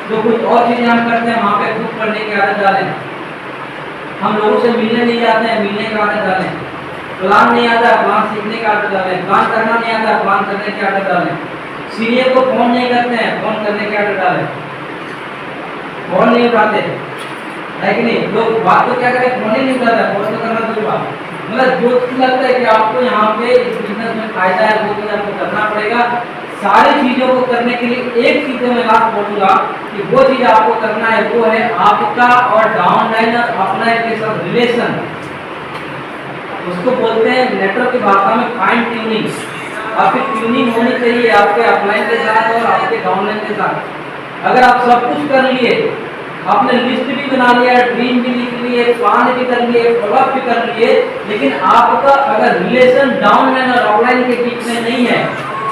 जो कुछ और चीजें हम करते हैं वहाँ पे बुक पढ़ने की आदत डालें। हम लोगों से मिलने नहीं जाते हैं, मिलने की आदत डालें। प्लान नहीं आता, प्लान सीखने की आदत डालें। प्लान करना नहीं आता, प्लान करने की आदत डालें। सीनियर को फोन नहीं करते हैं, फोन करने की आदत डालें। फोन नहीं उठाते है कि नहीं, लोग बात तो क्या करें, फोन ही नहीं उठाता, फोन तो करना दूर बात। मतलब जो चीज लगता है कि आपको यहाँ पे इस बिजनेस में फायदा है वो चीज आपको करना पड़ेगा। सारी चीजों को करने के लिए एक चीज मैं बात बोलूंगा कि वो चीज आपको करना है वो है आपका और डाउनलाइन और अपलाइन के साथ रिलेशन। उसको बोलते हैं नेटवर्क की भाषा में फाइन ट्यूनिंग। आपकी ट्यूनिंग होनी चाहिए आपके अपलाइन के साथ और आपके डाउनलाइन के साथ। अगर आप सब कुछ कर लिए, आपने लिस्ट भी बना लिया, ड्रीम भी लिख लिए, प्लान भी कर लिए, फॉलोअप भी कर लिए, लेकिन आपका अगर रिलेशन डाउनलाइन और अपलाइन के बीच में नहीं है,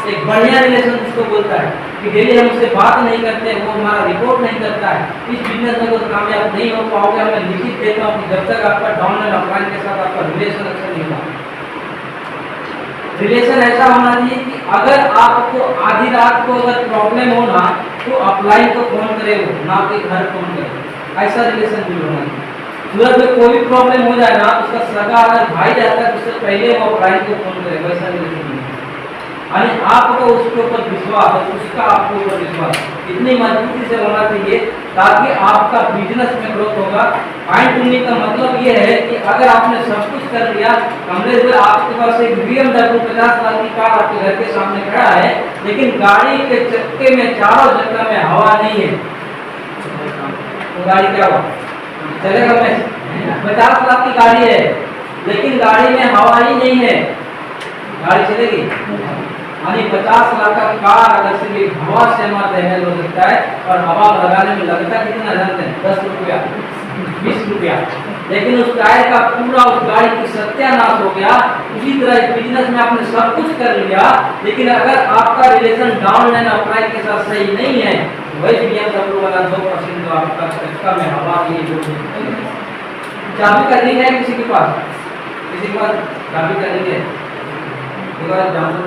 एक बढ़िया रिलेशन जिसको बोलता है कि डेली हम उससे बात नहीं करते, वो हमारा रिपोर्ट नहीं करता है, इस बिजनेस में तो कामयाब नहीं हो पाओगे। मैं लिखित देता हूँ कि जब तक आपका डाउनलाइन अपलाइन के साथ आपका रिलेशन अच्छा नहीं हुआ। रिलेशन ऐसा होना चाहिए कि अगर आपको आधी रात को अगर प्रॉब्लम हो ना तो अपलाइन को फोन करे वो, ना कि घर फोन करे। ऐसा रिलेशन भी होना चाहिए। सूरत में कोई भी प्रॉब्लम हो जाए ना, उसका सगा अगर भाई जाता है उससे पहले वो अपलाइन को फोन करे, वैसा रिलेशन नहीं है। यानी आपको उसके ऊपर विश्वास है, उसका आपके ऊपर विश्वास इतनी मजबूती से होना चाहिए ताकि आपका बिजनेस में ग्रोथ होगा। फाइन ट्यूनिंग का मतलब ये है कि अगर आपने सब कुछ कर लिया, कमलेश भाई आपके पास एक BMW 50 लाख की कार आपके घर के सामने खड़ा है, लेकिन गाड़ी के चक्के में चारों चक्का में हवा नहीं है, तो गाड़ी क्या हुआ, चलेगा? मैं 50 लाख की गाड़ी है लेकिन गाड़ी में हवा ही नहीं है, गाड़ी चलेगी? यानी 50 लाख का कार अगर सिर्फ हवा से हमारा डैमेज हो सकता है, और हवा लगाने में लगता कितना जानते हैं? 10 रुपया 20 रुपया, लेकिन उस टायर का पूरा उस गाड़ी की सत्यानाश हो गया। उसी तरह बिजनेस में आपने सब कुछ कर लिया, लेकिन अगर आपका रिलेशन डाउनलाइन अपलाइन के साथ सही नहीं है, वही BMW वाला 2% जो आपका चक्का में हवा ये जो चाबी का रिंग है किसी के पास, किसी के पास चाबी का रिंग है, जानते